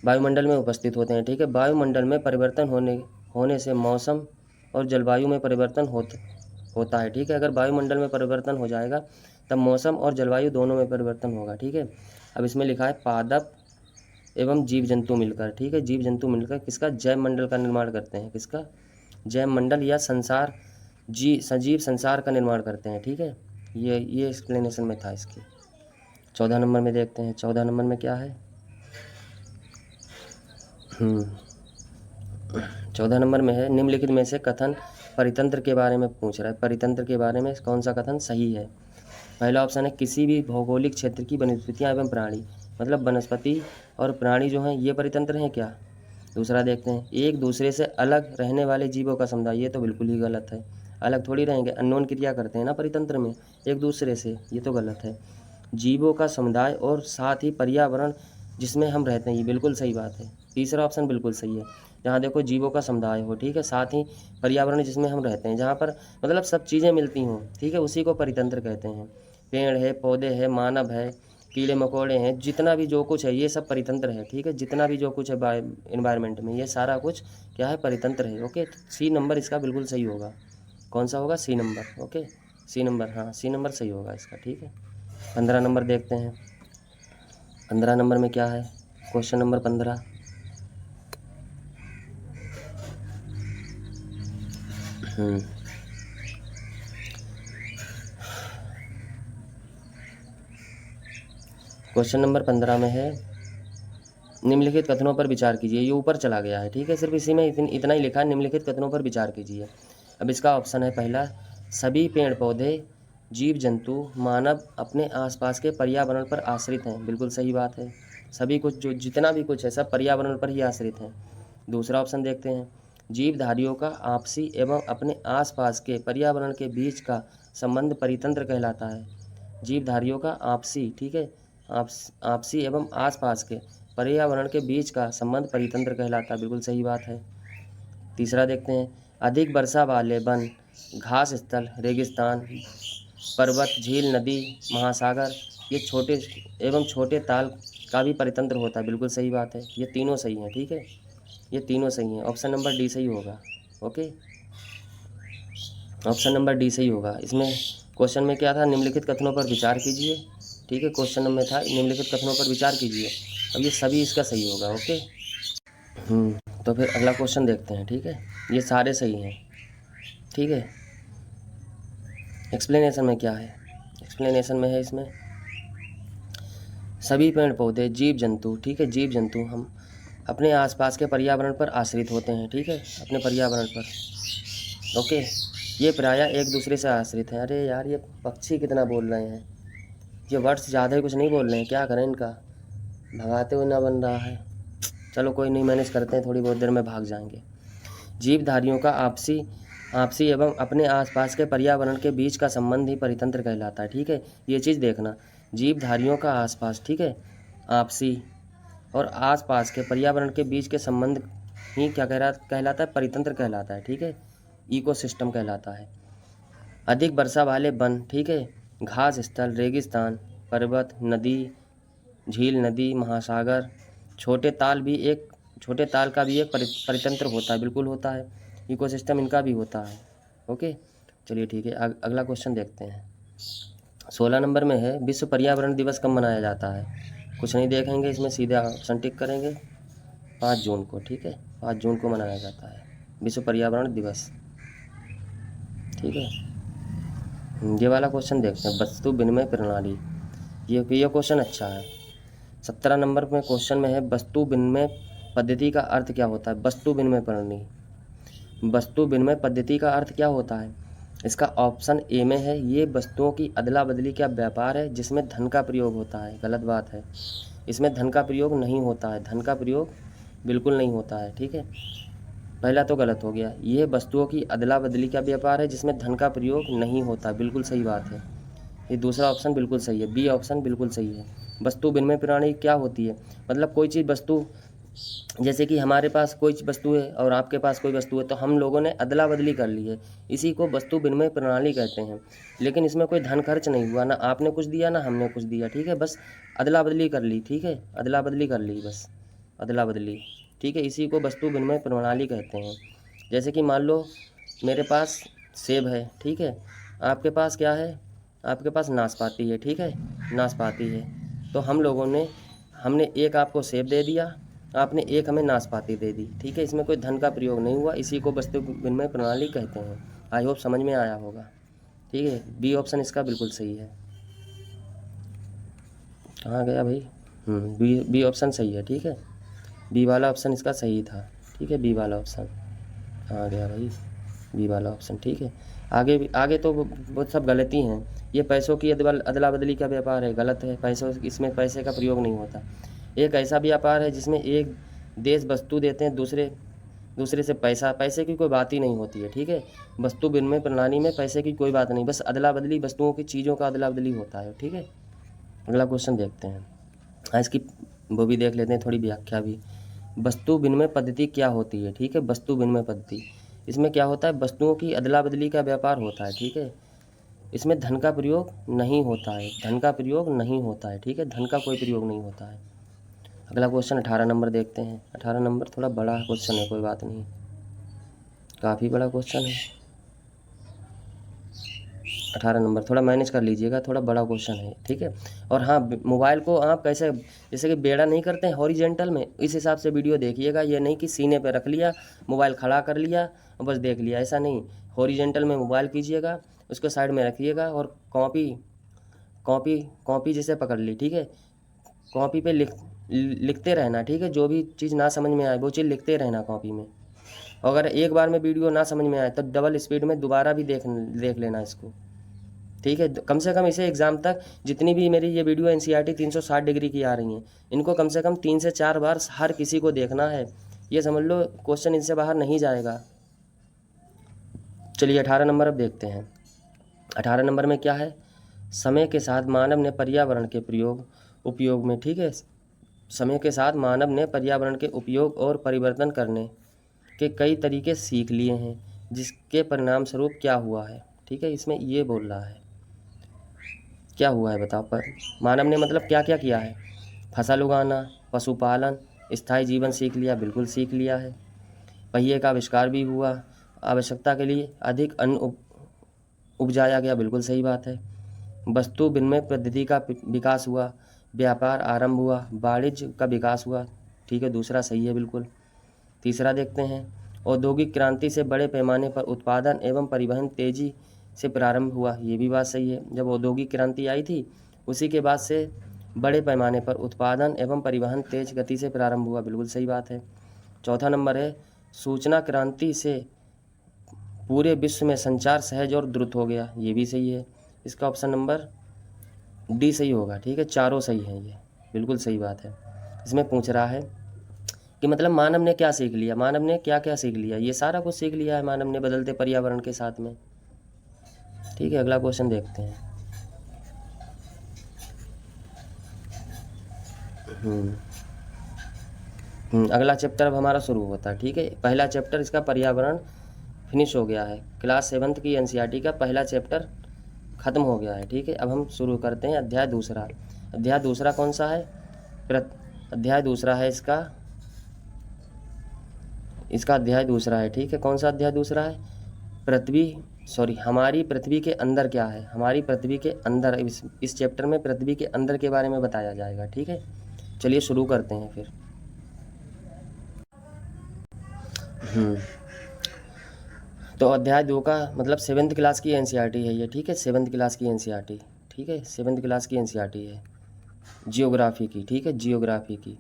वायुमंडल में उपस्थित होते हैं, ठीक है। वायुमंडल में परिवर्तन होने से मौसम और जलवायु में परिवर्तन होता है, ठीक है। अगर वायुमंडल में परिवर्तन हो जाएगा तब मौसम और जलवायु दोनों में परिवर्तन होगा, ठीक है। अब इसमें लिखा है पादप एवं जीव जंतु मिलकर, ठीक है, जीव जंतु मिलकर किसका, जैव मंडल का निर्माण करते हैं, किसका, जैव मंडल या सजीव संसार का निर्माण करते हैं, ठीक है। ये एक्सप्लेनेशन में था इसकी। 14 नंबर में देखते हैं। 14 नंबर में क्या है, 14 नंबर में है, निम्नलिखित में से कथन परितंत्र के बारे में पूछ रहा है, परितंत्र के बारे में कौन सा कथन सही है। पहला ऑप्शन है किसी भी भौगोलिक क्षेत्र की वनस्पतियाँ एवं प्राणी, मतलब वनस्पति और प्राणी जो हैं ये परितंत्र हैं क्या। दूसरा देखते हैं, एक दूसरे से अलग रहने वाले जीवों का समुदाय, ये तो बिल्कुल ही गलत है, अलग थोड़ी रहेंगे, अननोन क्रिया करते हैं ना परितंत्र में एक दूसरे से, ये तो गलत है। जीवों का समुदाय और साथ ही पर्यावरण जिसमें हम रहते हैं, ये बिल्कुल सही बात है, तीसरा ऑप्शन बिल्कुल सही है। जहाँ देखो जीवों का समुदाय हो, ठीक है, साथ ही पर्यावरण जिसमें हम रहते हैं, जहाँ पर मतलब सब चीज़ें मिलती हों, ठीक है, उसी को परितंत्र कहते हैं। पेड़ है, पौधे है, मानव है, कीड़े मकोड़े हैं, जितना भी जो कुछ है ये सब परितंत्र है, ठीक है, जितना भी जो कुछ है इन्वायरमेंट में ये सारा कुछ क्या है, परितंत्र है। ओके, सी नंबर इसका बिल्कुल सही होगा। कौन सा होगा, C number. Okay, C number, हाँ सी नंबर सही होगा इसका, ठीक है। 15 नंबर देखते हैं, 15 नंबर में क्या है, क्वेश्चन नंबर 15। क्वेश्चन नंबर 15 में है, निम्नलिखित कथनों पर विचार कीजिए। ये ऊपर चला गया है, ठीक है, सिर्फ इसी में इतना ही लिखा है, निम्नलिखित कथनों पर विचार कीजिए। अब इसका ऑप्शन है पहला, सभी पेड़ पौधे जीव जंतु मानव अपने आसपास के पर्यावरण पर आश्रित हैं, बिल्कुल सही बात है। सभी कुछ जो जितना भी कुछ है सब पर्यावरण पर ही आश्रित हैं। दूसरा ऑप्शन देखते हैं, जीवधारियों का आपसी एवं अपने आसपास के पर्यावरण के बीच का संबंध परितंत्र कहलाता है। जीवधारियों का आपसी, ठीक है, आपसी एवं आसपास के पर्यावरण के बीच का संबंध परितंत्र कहलाता है, बिल्कुल सही बात है। तीसरा देखते हैं, अधिक वर्षा वाले वन, घास स्थल, रेगिस्तान, पर्वत, झील, नदी, महासागर, ये छोटे एवं छोटे ताल का भी परितंत्र होता है, बिल्कुल सही बात है। ये तीनों सही हैं, ठीक है, ये तीनों सही हैं, ऑप्शन नंबर डी सही होगा। ओके, ऑप्शन नंबर डी सही होगा। इसमें क्वेश्चन में क्या था, निम्नलिखित कथनों पर विचार कीजिए, ठीक है, क्वेश्चन में था निम्नलिखित कथनों पर विचार कीजिए। अब ये सभी इसका सही होगा। ओके, तो फिर अगला क्वेश्चन देखते हैं, ठीक है, ये सारे सही हैं, ठीक है। एक्सप्लेनेशन में क्या है, एक्सप्लेनेशन में है इसमें, सभी पेड़ पौधे जीव जंतु, ठीक है, जीव जंतु हम अपने आसपास के पर्यावरण पर आश्रित होते हैं, ठीक है, अपने पर्यावरण पर। ओके, ये प्रायः एक दूसरे से आश्रित हैं। अरे यार ये पक्षी कितना बोल रहे हैं, ये वर्ड्स ज़्यादा ही कुछ नहीं बोल रहे हैं, क्या करें इनका, भगाते हुए ना बन रहा है। चलो कोई नहीं, मैनेज करते हैं, थोड़ी बहुत देर में भाग जाएंगे। जीवधारियों का आपसी एवं अपने आसपास के पर्यावरण के बीच का संबंध ही परितंत्र कहलाता है, ठीक है, ये चीज़ देखना, जीवधारियों का आसपास, ठीक है, आपसी और आसपास के पर्यावरण के बीच के संबंध ही क्या कहलाता है, परितंत्र कहलाता है, ठीक है, इकोसिस्टम कहलाता है। अधिक वर्षा वाले वन, ठीक है, घास स्थल, रेगिस्तान, पर्वत, नदी, झील, नदी, महासागर, छोटे ताल का भी एक परितंत्र होता है, बिल्कुल होता है, इकोसिस्टम इनका भी होता है। ओके, चलिए ठीक है, अगला क्वेश्चन देखते हैं। 16 नंबर में है, विश्व पर्यावरण दिवस कब मनाया जाता है। कुछ नहीं देखेंगे इसमें, सीधे ऑप्शन टिक करेंगे, 5 जून को, ठीक है, 5 जून को मनाया जाता है विश्व पर्यावरण दिवस, ठीक है। ये वाला क्वेश्चन देखते हैं, वस्तु विनिमय प्रणाली, ये क्वेश्चन अच्छा है। 17 नंबर में क्वेश्चन में है, वस्तु विनिमय पद्धति का अर्थ क्या होता है। वस्तु विनिमय प्रणाली, वस्तु विनिमय पद्धति का अर्थ क्या होता है। इसका ऑप्शन ए में है, ये वस्तुओं की अदला बदली का व्यापार है जिसमें धन का प्रयोग होता है। गलत बात है, इसमें धन का प्रयोग नहीं होता है, धन का प्रयोग बिल्कुल नहीं होता है, ठीक है, पहला तो गलत हो गया। ये वस्तुओं की अदला बदली का व्यापार है जिसमें धन का प्रयोग नहीं होता, बिल्कुल सही बात है। ये दूसरा ऑप्शन बिल्कुल सही है, बी ऑप्शन बिल्कुल सही है। वस्तु विनिमय प्रणाली क्या होती है, मतलब कोई चीज़ वस्तु, जैसे कि हमारे पास कोई वस्तु है और आपके पास कोई वस्तु है, तो हम लोगों ने अदला बदली कर ली है, इसी को वस्तु विनिमय प्रणाली कहते हैं। लेकिन इसमें कोई धन खर्च नहीं हुआ, ना आपने कुछ दिया ना हमने कुछ दिया, ठीक है, बस अदला बदली कर ली, ठीक है, अदला बदली कर ली, बस अदला बदली, ठीक है, इसी को वस्तु विनिमय प्रणाली कहते हैं। जैसे कि मान लो मेरे पास सेब है, ठीक है, आपके पास क्या है, आपके पास नाशपाती है, ठीक है, नाशपाती है, तो हमने एक आपको सेब दे दिया, आपने एक हमें नाशपाती दे दी, ठीक है, इसमें कोई धन का प्रयोग नहीं हुआ, इसी को वस्तु विनिमय प्रणाली कहते हैं। आई होप समझ में आया होगा, ठीक है, बी ऑप्शन इसका बिल्कुल सही है। कहाँ गया भाई, बी ऑप्शन सही है, ठीक है, बी वाला ऑप्शन इसका सही था, ठीक है, बी वाला ऑप्शन कहाँ गया भाई, बी वाला ऑप्शन, ठीक है। आगे तो वो सब गलती हैं। ये पैसों की अदला बदली का व्यापार है, गलत है। इसमें पैसे का प्रयोग नहीं होता। एक ऐसा व्यापार है जिसमें एक देश वस्तु देते हैं, दूसरे से पैसे की कोई बात ही नहीं होती है, ठीक है। वस्तु विनिमय प्रणाली में पैसे की कोई बात नहीं, बस अदला बदली, वस्तुओं की चीज़ों का अदला बदली होता है, ठीक है। अगला क्वेश्चन देखते हैं। इसकी वो भी देख लेते हैं, थोड़ी व्याख्या भी। वस्तु विनिमय पद्धति क्या होती है, ठीक है। वस्तु विनिमय पद्धति, इसमें क्या होता है, वस्तुओं की अदला बदली का व्यापार होता है, ठीक है। इसमें धन का प्रयोग नहीं होता है, धन का प्रयोग नहीं होता है, ठीक है। धन का कोई प्रयोग नहीं होता है। अगला क्वेश्चन 18 नंबर देखते हैं। 18 नंबर थोड़ा बड़ा क्वेश्चन है, कोई बात नहीं, काफ़ी बड़ा क्वेश्चन है। 18 नंबर थोड़ा मैनेज कर लीजिएगा, थोड़ा बड़ा क्वेश्चन है, ठीक है। और हाँ, मोबाइल को आप कैसे, जैसे कि बेड़ा नहीं करते हैं हॉरिजेंटल में, इस हिसाब से वीडियो देखिएगा। ये नहीं कि सीने पे रख लिया, मोबाइल खड़ा कर लिया और बस देख लिया, ऐसा नहीं। हॉरिजेंटल में मोबाइल कीजिएगा, उसको साइड में रखिएगा और कॉपी जैसे पकड़ ली, ठीक है। कॉपी पे लिखते रहना, ठीक है। जो भी चीज़ ना समझ में आए वो चीज़ लिखते रहना कॉपी में। अगर एक बार में वीडियो ना समझ में आए तो डबल स्पीड में दोबारा भी देख लेना इसको, ठीक है। कम से कम इसे एग्ज़ाम तक, जितनी भी मेरी ये वीडियो एनसीईआरटी 360 डिग्री की आ रही हैं, इनको कम से कम 3 से 4 बार हर किसी को देखना है। ये समझ लो क्वेश्चन इनसे बाहर नहीं जाएगा। चलिए 18 नंबर अब देखते हैं। 18 नंबर में क्या है, समय के साथ मानव ने पर्यावरण के उपयोग में, ठीक है। समय के साथ मानव ने पर्यावरण के उपयोग और परिवर्तन करने के कई तरीके सीख लिए हैं, जिसके परिणाम स्वरूप क्या हुआ है, ठीक है। इसमें ये बोल रहा है क्या हुआ है बताओ। पर मानव ने मतलब क्या क्या किया है, फसल उगाना, पशुपालन, स्थायी जीवन सीख लिया, बिल्कुल सीख लिया है। पहिए का आविष्कार भी हुआ, आवश्यकता के लिए अधिक अन्न उपजाया गया, बिल्कुल सही बात है। वस्तु विनिमय पद्धति का विकास हुआ, व्यापार आरंभ हुआ, वाणिज्य का विकास हुआ, ठीक है, दूसरा सही है बिल्कुल। तीसरा देखते हैं, औद्योगिक क्रांति से बड़े पैमाने पर उत्पादन एवं परिवहन तेजी से प्रारंभ हुआ, ये भी बात सही है। जब औद्योगिक क्रांति आई थी उसी के बाद से बड़े पैमाने पर उत्पादन एवं परिवहन तेज गति से प्रारंभ हुआ, बिल्कुल सही बात है। चौथा नंबर है, सूचना क्रांति से पूरे विश्व में संचार सहज और द्रुत हो गया, ये भी सही है। इसका ऑप्शन नंबर डी सही होगा, ठीक है। चारों सही हैं, ये बिल्कुल सही बात है। इसमें पूछ रहा है कि मतलब मानव ने क्या सीख लिया, मानव ने क्या क्या सीख लिया, ये सारा कुछ सीख लिया है मानव ने बदलते पर्यावरण के साथ में, ठीक है। अगला क्वेश्चन देखते हैं। अगला चैप्टर अब हमारा शुरू होता है, ठीक है। पहला चैप्टर इसका पर्यावरण फिनिश हो गया है। क्लास 7th की एनसीईआरटी का पहला चैप्टर ख़त्म हो गया है, ठीक है। अब हम शुरू करते हैं अध्याय दूसरा। अध्याय दूसरा कौन सा है, अध्याय दूसरा है इसका अध्याय दूसरा है, ठीक है। कौन सा अध्याय दूसरा है, हमारी पृथ्वी के अंदर क्या है, हमारी पृथ्वी के अंदर, इस चैप्टर में पृथ्वी के अंदर के बारे में बताया जाएगा, ठीक है। चलिए शुरू करते हैं फिर। तो अध्याय 2 का मतलब 7th क्लास की एनसीईआरटी है ये, ठीक है। 7th क्लास की एनसीईआरटी, ठीक है। 7th क्लास की एनसीईआरटी है जियोग्राफी की, ठीक है, जियोग्राफी की।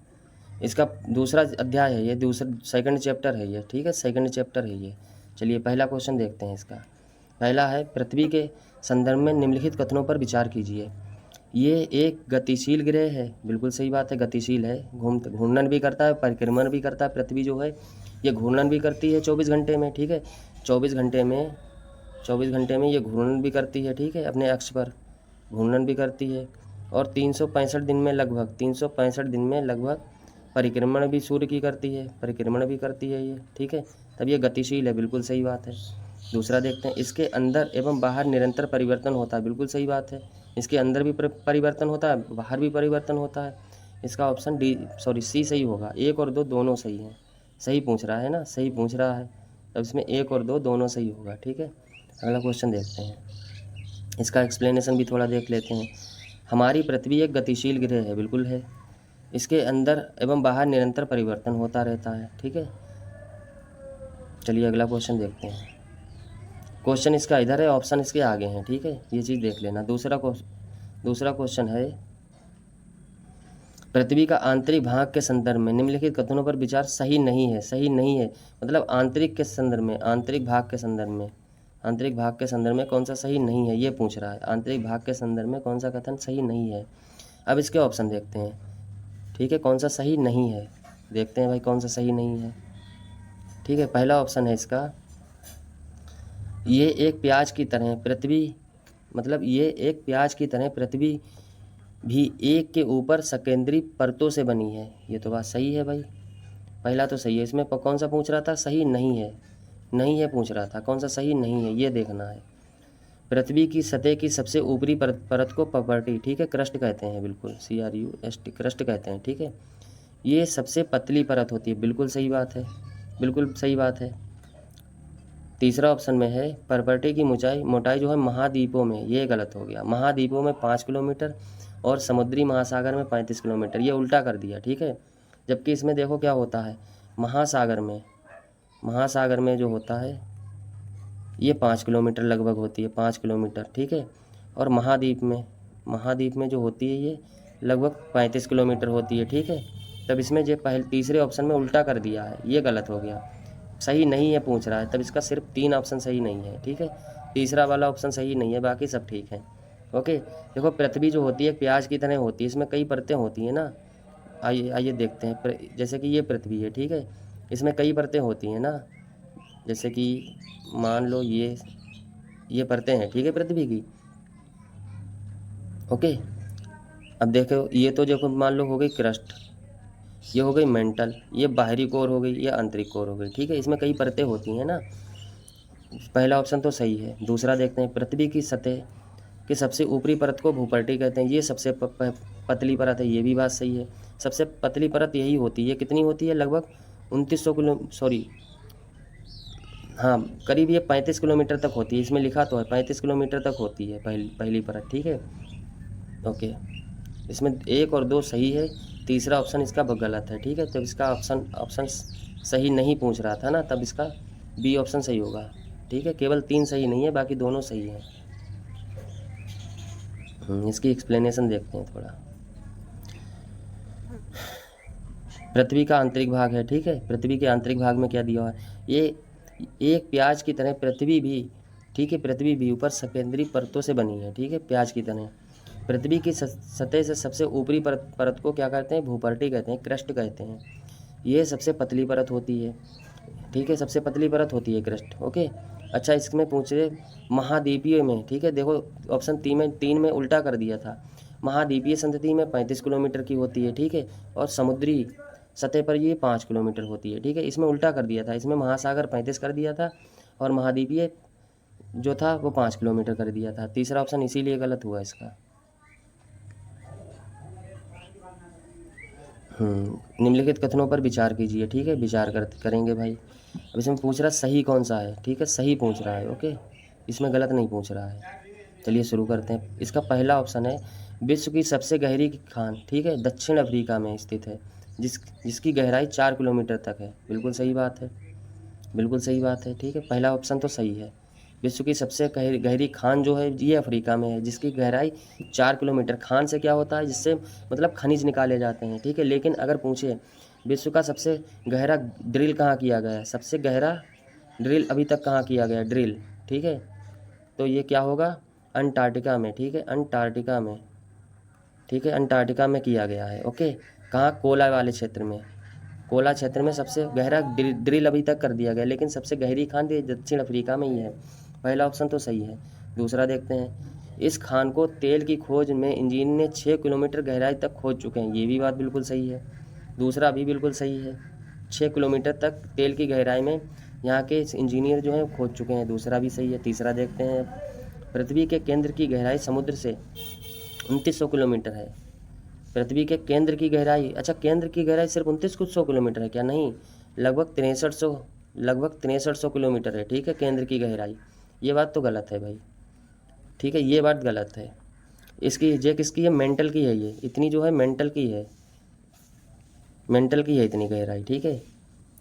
इसका दूसरा अध्याय है ये, सेकंड चैप्टर है ये, ठीक है, सेकंड चैप्टर है ये। चलिए पहला क्वेश्चन देखते हैं इसका। पहला है, पृथ्वी के संदर्भ में निम्नलिखित कथनों पर विचार कीजिए। ये एक गतिशील ग्रह है, बिल्कुल सही बात है, गतिशील है, घूर्णन भी करता है, परिक्रमण भी करता है। पृथ्वी जो है ये घूर्णन भी करती है 24 घंटे में, ठीक है। 24 घंटे में ये घूर्णन भी करती है, ठीक है, अपने अक्ष पर घूर्णन भी करती है। और 365 दिन में लगभग परिक्रमण भी सूर्य की करती है, परिक्रमण भी करती है ये, ठीक है। तब ये गतिशील है, बिल्कुल सही बात है। दूसरा देखते हैं, इसके अंदर एवं बाहर निरंतर परिवर्तन होता है, बिल्कुल सही बात है। इसके अंदर भी परिवर्तन होता है, बाहर भी परिवर्तन होता है। इसका ऑप्शन सी सही होगा। 1 और 2 दोनों सही हैं, सही पूछ रहा है ना, सही पूछ रहा है, तब इसमें 1 और 2 दोनों सही होगा, ठीक है। अगला क्वेश्चन देखते हैं, इसका एक्सप्लेनेशन भी थोड़ा देख लेते हैं। हमारी पृथ्वी एक गतिशील ग्रह है, बिल्कुल है। इसके अंदर एवं बाहर निरंतर परिवर्तन होता रहता है, ठीक है। चलिए अगला क्वेश्चन देखते हैं। क्वेश्चन इसका इधर है, ऑप्शन इसके आगे हैं, ठीक है, ये चीज़ देख लेना। दूसरा क्वेश्चन है, पृथ्वी का आंतरिक भाग के संदर्भ में निम्नलिखित कथनों पर विचार सही नहीं है, सही नहीं है मतलब आंतरिक के संदर्भ में, आंतरिक भाग के संदर्भ में, आंतरिक भाग के संदर्भ में कौन सा सही नहीं है, ये पूछ रहा है। आंतरिक भाग के संदर्भ में कौन सा कथन सही नहीं है। अब इसके ऑप्शन देखते हैं, ठीक है, कौन सा सही नहीं है, देखते हैं भाई कौन सा सही नहीं है। ठीक है, पहला ऑप्शन है इसका, ये एक प्याज की तरह पृथ्वी, मतलब ये एक प्याज की तरह पृथ्वी भी एक के ऊपर सकेंद्री परतों से बनी है। ये तो बात सही है भाई, पहला तो सही है। इसमें कौन सा पूछ रहा था, सही नहीं है, नहीं है पूछ रहा था, कौन सा सही नहीं है ये देखना है। पृथ्वी की सतह की सबसे ऊपरी परत को प्रॉपर्टी, ठीक है, क्रस्ट कहते हैं, बिल्कुल CRUST क्रस्ट कहते हैं, ठीक है। ये सबसे पतली परत होती है, बिल्कुल सही बात है, बिल्कुल सही बात है। तीसरा ऑप्शन में है प्रॉपर्टी की मोटाई जो है महाद्वीपों में, ये गलत हो गया। महाद्वीपों में 5 किलोमीटर और समुद्री महासागर में 35 किलोमीटर, ये उल्टा कर दिया, ठीक है। जबकि इसमें देखो क्या होता है, महासागर में जो होता है ये 5 किलोमीटर लगभग होती है, 5 किलोमीटर, ठीक है। और महाद्वीप में जो होती है ये लगभग 35 किलोमीटर होती है, ठीक है। तब इसमें जो तीसरे ऑप्शन में उल्टा कर दिया है, ये गलत हो गया, सही नहीं है पूछ रहा है, तब इसका सिर्फ 3 ऑप्शन सही नहीं है, ठीक है। तीसरा वाला ऑप्शन सही नहीं है, बाकी सब ठीक है। ओके, देखो पृथ्वी जो होती है प्याज की तरह होती है, इसमें कई परतें होती हैं ना। आइए देखते हैं, जैसे कि ये पृथ्वी है, ठीक है, इसमें कई परतें होती हैं ना। जैसे कि मान लो ये परतें हैं, ठीक है, पृथ्वी की। ओके, अब देखो ये तो देखो मान लो हो गई क्रस्ट, ये हो गई मेंटल, ये बाहरी कोर हो गई, ये आंतरिक कोर हो गई, ठीक है। इसमें कई परतें होती हैं ना, पहला ऑप्शन तो सही है। दूसरा देखते हैं, पृथ्वी की सतह की सबसे ऊपरी परत को भूपर्टी कहते हैं, ये सबसे पतली परत है, ये भी बात सही है। सबसे पतली परत यही होती है, कितनी होती है, लगभग 2900 हाँ करीब ये 35 किलोमीटर तक होती है, इसमें लिखा तो है 35 किलोमीटर तक होती है पहली परत, ठीक है। ओके, इसमें 1 और 2 सही है, तीसरा ऑप्शन इसका गलत है, ठीक है। जब इसका ऑप्शन सही नहीं पूछ रहा था ना, तब इसका बी ऑप्शन सही होगा, ठीक है। केवल 3 सही नहीं है, बाकी दोनों सही हैं। इसकी एक्सप्लेनेशन देखते हैं थोड़ा। पृथ्वी का आंतरिक भाग है, ठीक है। पृथ्वी के आंतरिक भाग में क्या दिया हुआ है, ये एक प्याज की तरह पृथ्वी भी, ठीक है, पृथ्वी भी ऊपर सकेंद्री परतों से बनी है, ठीक है, प्याज की तरह। पृथ्वी की सतह से सबसे ऊपरी परत को क्या कहते हैं, भूपर्टी कहते हैं, क्रस्ट कहते हैं। ये सबसे पतली परत होती है, ठीक है, सबसे पतली परत होती है क्रस्ट। ओके, अच्छा इसमें पूछ रहे महाद्वीपीय में, ठीक है, देखो ऑप्शन 3 में उल्टा कर दिया था। महाद्वीपीय संतति में 35 किलोमीटर की होती है, ठीक है, और समुद्री सतह पर ये 5 किलोमीटर होती है, ठीक है। इसमें उल्टा कर दिया था, इसमें महासागर 35 कर दिया था और महाद्वीपीय जो था वो 5 किलोमीटर कर दिया था। तीसरा ऑप्शन इसीलिए गलत हुआ इसका। निम्नलिखित कथनों पर विचार कीजिए, ठीक है, विचार करेंगे भाई। अब इसमें पूछ रहा सही कौन सा है, ठीक है, सही पूछ रहा है, ओके, इसमें गलत नहीं पूछ रहा है। चलिए शुरू करते हैं। इसका पहला ऑप्शन है विश्व की सबसे गहरी खान, ठीक है, दक्षिण अफ्रीका में स्थित है, जिसकी गहराई 4 किलोमीटर तक है, बिल्कुल सही बात है, बिल्कुल सही बात है, ठीक है, पहला ऑप्शन तो सही है। विश्व की सबसे गहरी खान जो है ये अफ्रीका में है, जिसकी गहराई 4 किलोमीटर। खान से क्या होता है, जिससे मतलब खनिज निकाले जाते हैं, ठीक है। लेकिन अगर पूछे विश्व का सबसे गहरा ड्रिल कहाँ किया गया है, सबसे गहरा ड्रिल अभी तक कहाँ किया गया ड्रिल, ठीक है, तो ये क्या होगा, अंटार्कटिका में, ठीक है, अंटार्कटिका में, ठीक है, अंटार्कटिका में किया गया है। ओके, कहाँ, कोला वाले क्षेत्र में, कोला क्षेत्र में सबसे गहरा ड्रिल अभी तक कर दिया गया, लेकिन सबसे गहरी खान दक्षिण अफ्रीका में ही है। पहला ऑप्शन तो सही है। दूसरा देखते हैं, इस खान को तेल की खोज में इंजीनियर ने 6 किलोमीटर गहराई तक खोज चुके हैं, ये भी बात बिल्कुल सही है। दूसरा भी बिल्कुल सही है, 6 किलोमीटर तक तेल की गहराई में यहाँ के इंजीनियर जो हैं खोज चुके हैं, दूसरा भी सही है। तीसरा देखते हैं, पृथ्वी के केंद्र की गहराई समुद्र से 2900 किलोमीटर है। पृथ्वी के केंद्र की गहराई, अच्छा केंद्र की गहराई सिर्फ 2900 किलोमीटर है क्या, नहीं, लगभग 6300 किलोमीटर है, ठीक है, केंद्र की गहराई। ये बात तो गलत है भाई, ठीक है, ये बात गलत है। इसकी ये किसकी है, मेंटल की है, ये इतनी जो है मेंटल की है, मेंटल की है इतनी गहराई, ठीक है।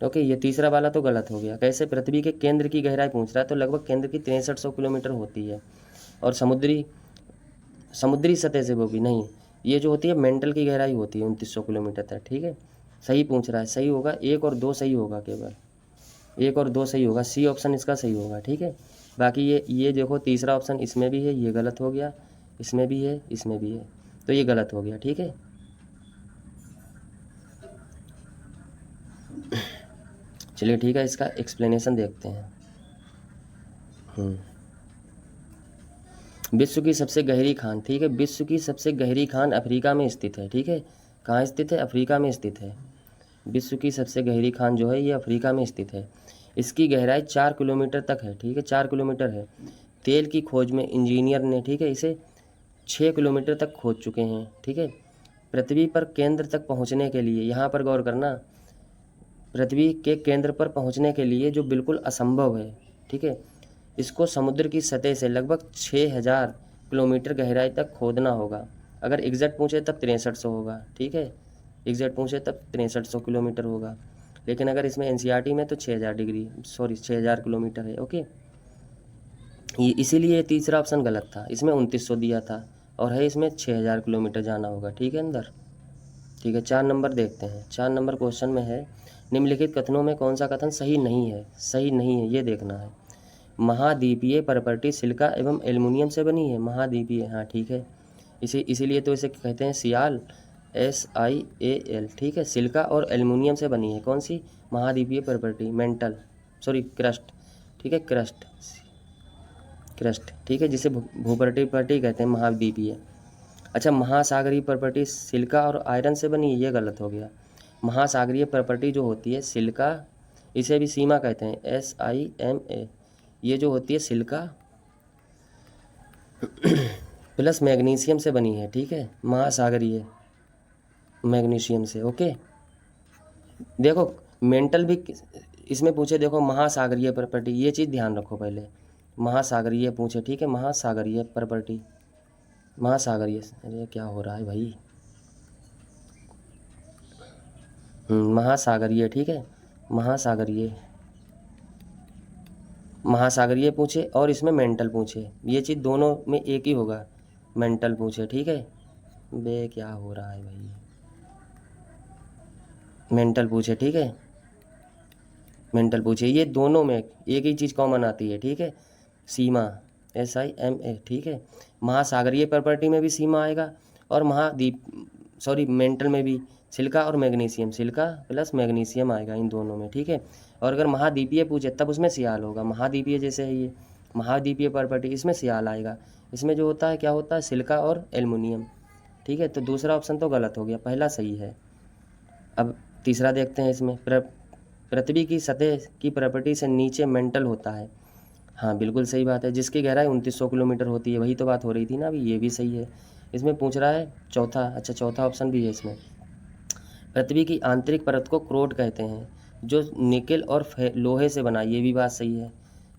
ओके, ये तीसरा वाला तो गलत हो गया। कैसे, पृथ्वी के केंद्र की गहराई पूछ रहा है, तो लगभग केंद्र की 6300 किलोमीटर होती है, और समुद्री सतह से वो भी नहीं, ये जो होती है मेंटल की गहराई होती है 2900 किलोमीटर तक, ठीक है। सही पूछ रहा है, सही होगा 1 और 2 सही होगा, केवल 1 और 2 सही होगा, सी ऑप्शन इसका सही होगा, ठीक है। बाकी ये देखो तीसरा ऑप्शन इसमें भी है, ये गलत हो गया, इसमें भी है, इसमें भी है, तो ये गलत हो गया। ठीक है, चलिए ठीक है, इसका एक्सप्लेनेशन देखते हैं। विश्व की सबसे गहरी खान, ठीक है, विश्व की सबसे गहरी खान अफ्रीका में स्थित है। ठीक है, कहाँ स्थित है? अफ्रीका में स्थित है। विश्व की सबसे गहरी खान जो है ये अफ्रीका में स्थित है। इसकी गहराई 4 किलोमीटर तक है। ठीक है, 4 किलोमीटर है। तेल की खोज में इंजीनियर ने, ठीक है, इसे 6 किलोमीटर तक खोज चुके हैं। ठीक है, पृथ्वी पर केंद्र तक पहुंचने के लिए, यहाँ पर गौर करना, पृथ्वी के केंद्र पर पहुंचने के लिए जो बिल्कुल असंभव है। ठीक है, इसको समुद्र की सतह से लगभग 6000 किलोमीटर गहराई तक खोदना होगा। अगर एग्जैक्ट पूछे तब 6300 होगा। ठीक है, एग्जैक्ट पूछे तब 6300 किलोमीटर होगा, लेकिन अगर इसमें एनसीईआरटी में तो 6000 किलोमीटर है। ओके, ये इसीलिए तीसरा ऑप्शन गलत था, इसमें 2900 दिया था और है इसमें 6000 किलोमीटर जाना होगा। ठीक है अंदर। ठीक है, 4 नंबर देखते हैं। 4 नंबर क्वेश्चन में है, निम्नलिखित कथनों में कौन सा कथन सही नहीं है? सही नहीं है ये देखना है। महाद्वीपीय प्रॉपर्टी सिलिका एवं एल्युमिनियम से बनी है। महाद्वीपीय, हाँ ठीक है, इसीलिए तो इसे कहते हैं सियाल, SIAL। ठीक है, सिलिका और एल्युमिनियम से बनी है। कौन सी? महाद्वीपीय प्रॉपर्टी, क्रस्ट। ठीक है, क्रस्ट। ठीक है, जिसे भूप्रॉपर्टी कहते हैं, महाद्वीपीय। अच्छा, महासागरीय प्रॉपर्टी सिलिका और आयरन से बनी है, ये गलत हो गया। महासागरीय प्रॉपर्टी जो होती है सिलिका, इसे भी सीमा कहते हैं, SIMA। ये जो होती है सिलिका प्लस मैग्नीशियम से बनी है। ठीक है, महासागरीय मैग्नीशियम से। ओके, देखो मेंटल भी इसमें पूछे, देखो महासागरीय प्रॉपर्टी, ये चीज़ ध्यान रखो पहले। महासागरीय पूछे, ठीक है, महासागरीय प्रॉपर्टी, महासागरीय, अरे क्या हो रहा है भाई, महासागरीय। ठीक है, महासागरीय पूछे और इसमें मेंटल पूछे, ये चीज़ दोनों में एक ही होगा। मेंटल पूछे, ठीक है, बे क्या हो रहा है भाई, मेंटल पूछे। ठीक है, मेंटल पूछे, ये दोनों में एक ही चीज़ कॉमन आती है। ठीक है, सीमा, SIMA। ठीक है, महासागरीय प्रॉपर्टी में भी सीमा आएगा और मेंटल में भी सिलिका और मैग्नीशियम, सिलिका प्लस मैग्नीशियम आएगा इन दोनों में। ठीक है, और अगर महाद्वीपीय पूछे तब उसमें सियाल होगा। महाद्वीपीय जैसे है ये महाद्वीपीय प्रॉपर्टी, इसमें सियाल आएगा। इसमें जो होता है क्या होता है, सिलिका और एल्युमिनियम। ठीक है, तो दूसरा ऑप्शन तो गलत हो गया, पहला सही है। अब तीसरा देखते हैं। इसमें पृथ्वी की सतह की प्रॉपर्टी से नीचे मेंटल होता है। हाँ बिल्कुल सही बात है, जिसकी गहराई 2900 किलोमीटर होती है, वही तो बात हो रही थी ना अभी, ये भी सही है। इसमें पूछ रहा है चौथा, अच्छा चौथा ऑप्शन भी है इसमें। पृथ्वी की आंतरिक परत को क्रोड कहते हैं, जो निकेल और लोहे से बना, ये भी बात सही है।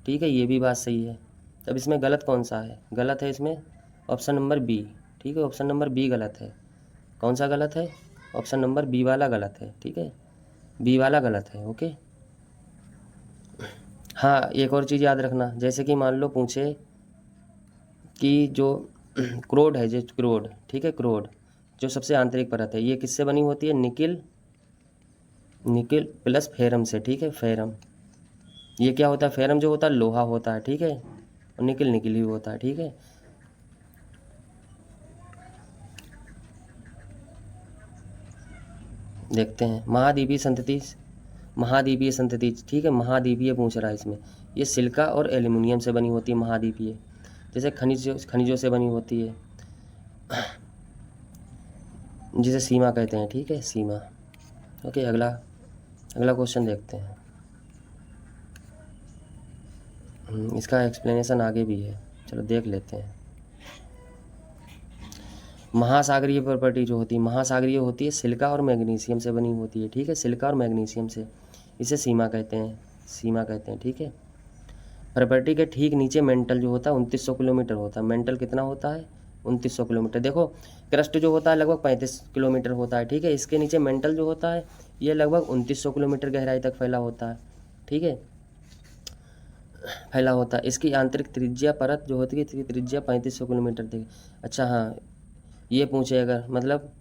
ठीक है, ये भी बात सही है। तब इसमें गलत कौन सा है? गलत है इसमें ऑप्शन नंबर बी। ठीक है, ऑप्शन नंबर बी गलत है। कौन सा गलत है? ऑप्शन नंबर बी वाला गलत है। ठीक है, बी वाला गलत है। ओके, हाँ एक और चीज़ याद रखना, जैसे कि मान लो पूछे कि जो क्रोड है, जो क्रोड, ठीक है, क्रोड जो सबसे आंतरिक परत है, ये किससे बनी होती है? निकिल प्लस फेरम से। ठीक है, फेरम, ये क्या होता है? फेरम जो होता है लोहा होता है। ठीक है, और निकिल ही होता है। ठीक है, देखते हैं महाद्वीपीय संतति। ठीक है, महाद्वीपीय पूछ रहा है इसमें, ये सिलिका और एल्युमिनियम से बनी होती है महाद्वीपीय, जैसे खनिजों से बनी होती है, जिसे सीमा कहते हैं। ठीक है, सीमा। ओके, अगला क्वेश्चन देखते हैं। इसका एक्सप्लेनेशन आगे भी है, चलो देख लेते हैं। महासागरीय प्रॉपर्टी जो होती है, महासागरीय होती है सिलिका और मैग्नीशियम से बनी होती है। ठीक है, सिलिका और मैग्नीशियम से, इसे सीमा कहते हैं। ठीक है, प्रॉपर्टी के ठीक नीचे मेंटल जो होता है 2900 किलोमीटर होता है। मेंटल कितना होता है? 2900 किलोमीटर। देखो क्रस्ट जो होता है लगभग 35 किलोमीटर होता है। ठीक है, इसके नीचे मेंटल जो होता है ये लगभग 2900 किलोमीटर गहराई तक फैला होता है। ठीक है, फैला होता है। इसकी आंतरिक त्रिज्या परत जो होती है, इसकी त्रिज्या 3500 किलोमीटर तक। अच्छा हाँ, ये पूछे अगर, मतलब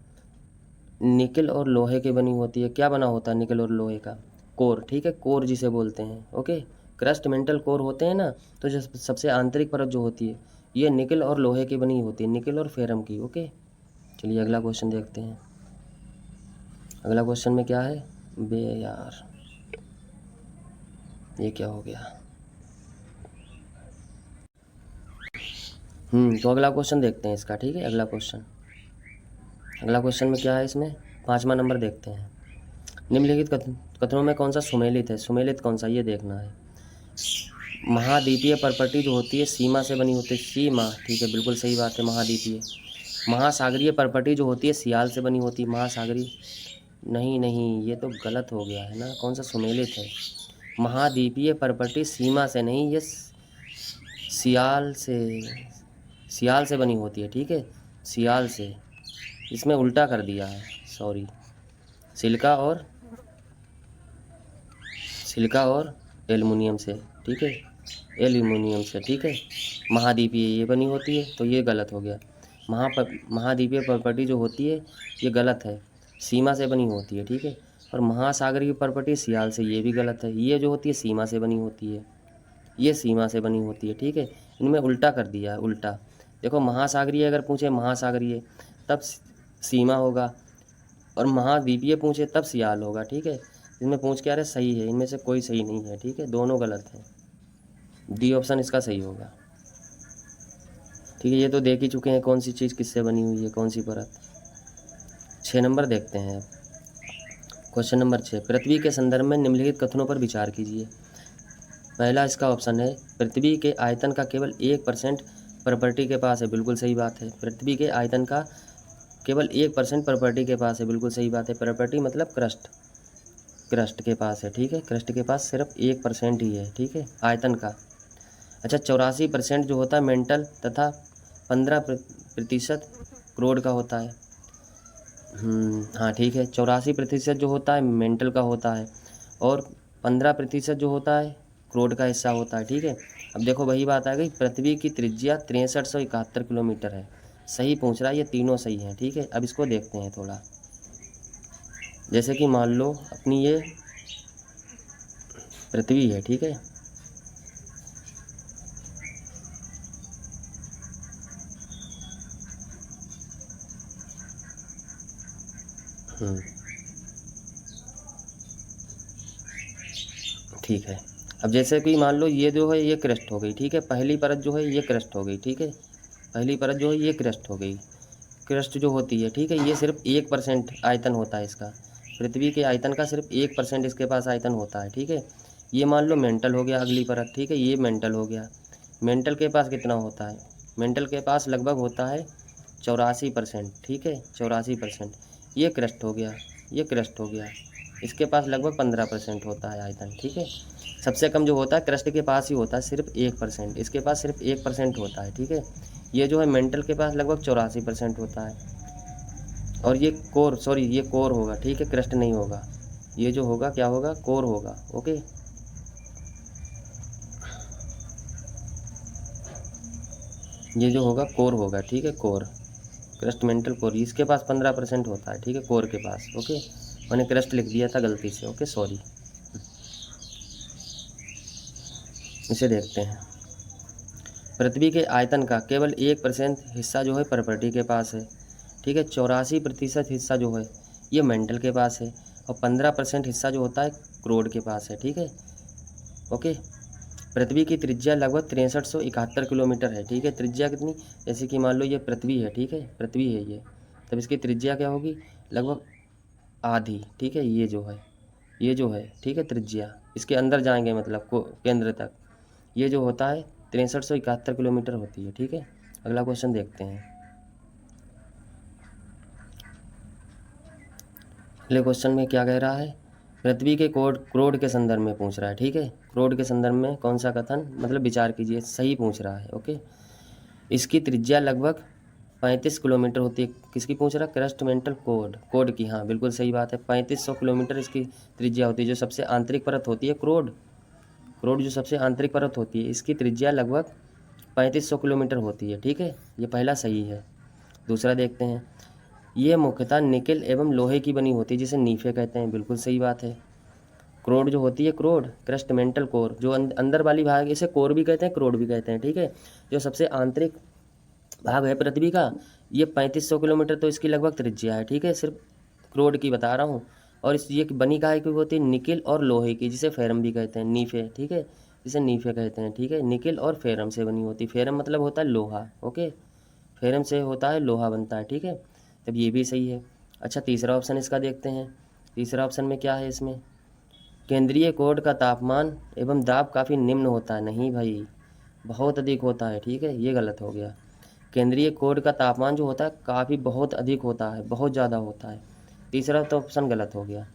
निकल और लोहे की बनी होती है, क्या बना होता है निकल और लोहे का? कोर। ठीक है, कोर जिसे बोलते हैं। ओके, क्रस्ट मेंटल कोर होते हैं ना, तो जो सबसे आंतरिक परत जो होती है ये निकल और लोहे की बनी होती है, निकल और फेरम की। ओके, चलिए अगला क्वेश्चन देखते हैं। अगला क्वेश्चन में क्या है, बे यार ये क्या हो गया। तो अगला क्वेश्चन देखते हैं इसका, ठीक है। अगला क्वेश्चन में क्या है, इसमें 5वां नंबर देखते हैं। निम्नलिखित कथनों में कौन सा सुमेलित है, सुमेलित कौन सा ये देखना है। महाद्वीपीय परपटी जो होती है सीमा से बनी होती है, सीमा, ठीक है बिल्कुल सही बात है, महाद्वीपीय। महासागरीय परपटी जो होती है सियाल से बनी होती है, महासागरीय, नहीं नहीं ये तो गलत हो गया है ना, कौन सा सुमेलित है। महाद्वीपीय परपटी सीमा से नहीं, ये सियाल से बनी होती है, ठीक है, सियाल से। इसमें उल्टा कर दिया है, सॉरी। सिलिका और एल्युमिनियम से, ठीक है, एल्युमिनियम से, ठीक है। महाद्वीपीय ये बनी होती है, तो ये गलत हो गया। महाद्वीपीय प्रॉपर्टी जो होती है ये गलत है, सीमा से बनी होती है, ठीक है। और महासागरीय प्रॉपर्टी सियाल से, ये भी गलत है। ये जो होती है सीमा से बनी होती है, ये सीमा से बनी होती है, ठीक है। इनमें उल्टा कर दिया है, उल्टा। देखो महासागरीय अगर पूछे महासागरीय तब सीमा होगा, और महाद्वीपीय पूछे तब सियाल होगा, ठीक है। इनमें पूछ के आ रहे सही है, इनमें से कोई सही नहीं है, ठीक है, दोनों गलत है। डी ऑप्शन इसका सही होगा, ठीक है। ये तो देख ही चुके हैं कौन सी चीज़ किससे बनी हुई है, कौन सी परत। 6 नंबर देखते हैं अब। क्वेश्चन नंबर 6, पृथ्वी के संदर्भ में निम्नलिखित कथनों पर विचार कीजिए। पहला इसका ऑप्शन है, पृथ्वी के आयतन का केवल 1% प्रॉपर्टी के पास है, बिल्कुल सही बात है। पृथ्वी के आयतन का केवल 1% प्रॉपर्टी के पास है, बिल्कुल सही बात है। प्रॉपर्टी मतलब क्रस्ट के पास है, ठीक है। क्रस्ट के पास सिर्फ 1% ही है, ठीक है, आयतन का। अच्छा, 84% जो होता है मेंटल तथा 15% क्रोड का होता है। हाँ ठीक है, 84% जो होता है मेंटल का होता है, और 15% जो होता है क्रोड का हिस्सा होता है, ठीक है। अब देखो वही बात आ गई, पृथ्वी की त्रिज्या 6371 किलोमीटर है, सही पूछ रहा है, ये तीनों सही हैं, ठीक है। अब इसको देखते हैं थोड़ा। जैसे कि मान लो अपनी ये पृथ्वी है, ठीक है। ठीक है, अब जैसे कि मान लो ये जो है ये क्रस्ट हो गई, ठीक है। पहली परत जो है ये क्रस्ट हो गई, ठीक है। पहली परत जो है ये क्रस्ट हो गई। क्रस्ट जो होती है, ठीक है, ये सिर्फ 1% आयतन होता है इसका। पृथ्वी के आयतन का सिर्फ 1% इसके पास आयतन होता है, ठीक है। ये मान लो मेंटल हो गया अगली परत, ठीक है, ये मेंटल हो गया। मेंटल के पास कितना होता है, मेंटल के पास लगभग होता है 84%, ठीक है, 84%। ये क्रस्ट हो गया, ये क्रस्ट हो गया, इसके पास लगभग 15% होता है आयतन, ठीक है। सबसे कम जो होता है क्रस्ट के पास ही होता है, सिर्फ 1%, इसके पास सिर्फ 1% होता है, ठीक है। ये जो है मेंटल के पास लगभग 84% होता है। और ये कोर, सॉरी ये कोर होगा, ठीक है, क्रस्ट नहीं होगा। ये जो होगा क्या होगा, कोर होगा, ओके। ये जो होगा कोर होगा, ठीक है, कोर, क्रस्ट मेंटल कोर, इसके पास 15% होता है, ठीक है, कोर के पास, ओके। मैंने क्रस्ट लिख दिया था गलती से, ओके सॉरी। इसे देखते हैं। पृथ्वी के आयतन का केवल 1% हिस्सा जो है प्रॉपर्टी के पास है, ठीक है। 84% हिस्सा जो है ये मेंटल के पास है, और 15% हिस्सा जो होता है क्रोड के पास है, ठीक है, ओके। पृथ्वी की त्रिज्या लगभग 6371 किलोमीटर है, ठीक है। त्रिज्या कितनी, जैसे कि मान लो ये पृथ्वी है, ठीक है, पृथ्वी है ये, तब इसकी त्रिज्या क्या होगी, लगभग आधी, ठीक है। ये जो है, ठीक है, त्रिज्या इसके अंदर जाएंगे मतलब को केंद्र तक, ये जो होता है 6371 किलोमीटर होती है, ठीक है। अगला क्वेश्चन देखते हैं। अगले क्वेश्चन में क्या कह रहा है, पृथ्वी के क्रोड के संदर्भ में पूछ रहा है, ठीक है। क्रोड के संदर्भ में कौन सा कथन, मतलब विचार कीजिए, सही पूछ रहा है, ओके। इसकी त्रिज्या लगभग 35 किलोमीटर होती है, किसकी पूछ रहा है, क्रस्ट मेंटल कोड की, हाँ बिल्कुल सही बात है। 3500 किलोमीटर इसकी त्रिज्या होती है, जो सबसे आंतरिक परत होती है क्रोड जो सबसे आंतरिक परत होती है, इसकी त्रिज्या लगभग 3500 किलोमीटर होती है, ठीक है, ये पहला सही है। दूसरा देखते हैं, ये मुख्यतः निकेल एवं लोहे की बनी होती है, जिसे नीफे कहते हैं, बिल्कुल सही बात है। क्रोड जो होती है, क्रोड क्रस्ट मेंटल कोर, जो अंदर वाली भाग, इसे कोर भी कहते हैं, क्रोड भी कहते हैं, ठीक है। जो सबसे आंतरिक भाग है पृथ्वी का, ये 3500 किलोमीटर तो इसकी लगभग त्रिज्या है, ठीक है। सिर्फ क्रोड की बता रहा हूँ। और इस ये बनी काहे की होती है, निकिल और लोहे की, जिसे फेरम भी कहते हैं, नीफे, ठीक है, जिसे नीफे कहते हैं, ठीक है। निकिल और फेरम से बनी होती है। फेरम मतलब होता है लोहा, ओके, फेरम से होता है लोहा बनता है, ठीक है। तब ये भी सही है। अच्छा, तीसरा ऑप्शन इसका देखते हैं। तीसरा ऑप्शन में क्या है इसमें, केंद्रीय कोड का तापमान एवं दाब काफ़ी निम्न होता है। नहीं भाई, बहुत अधिक होता है, ठीक है, ये गलत हो गया। केंद्रीय कोड का तापमान जो होता है काफ़ी बहुत अधिक होता है, बहुत ज़्यादा होता है। तीसरा तो ऑप्शन गलत हो गया।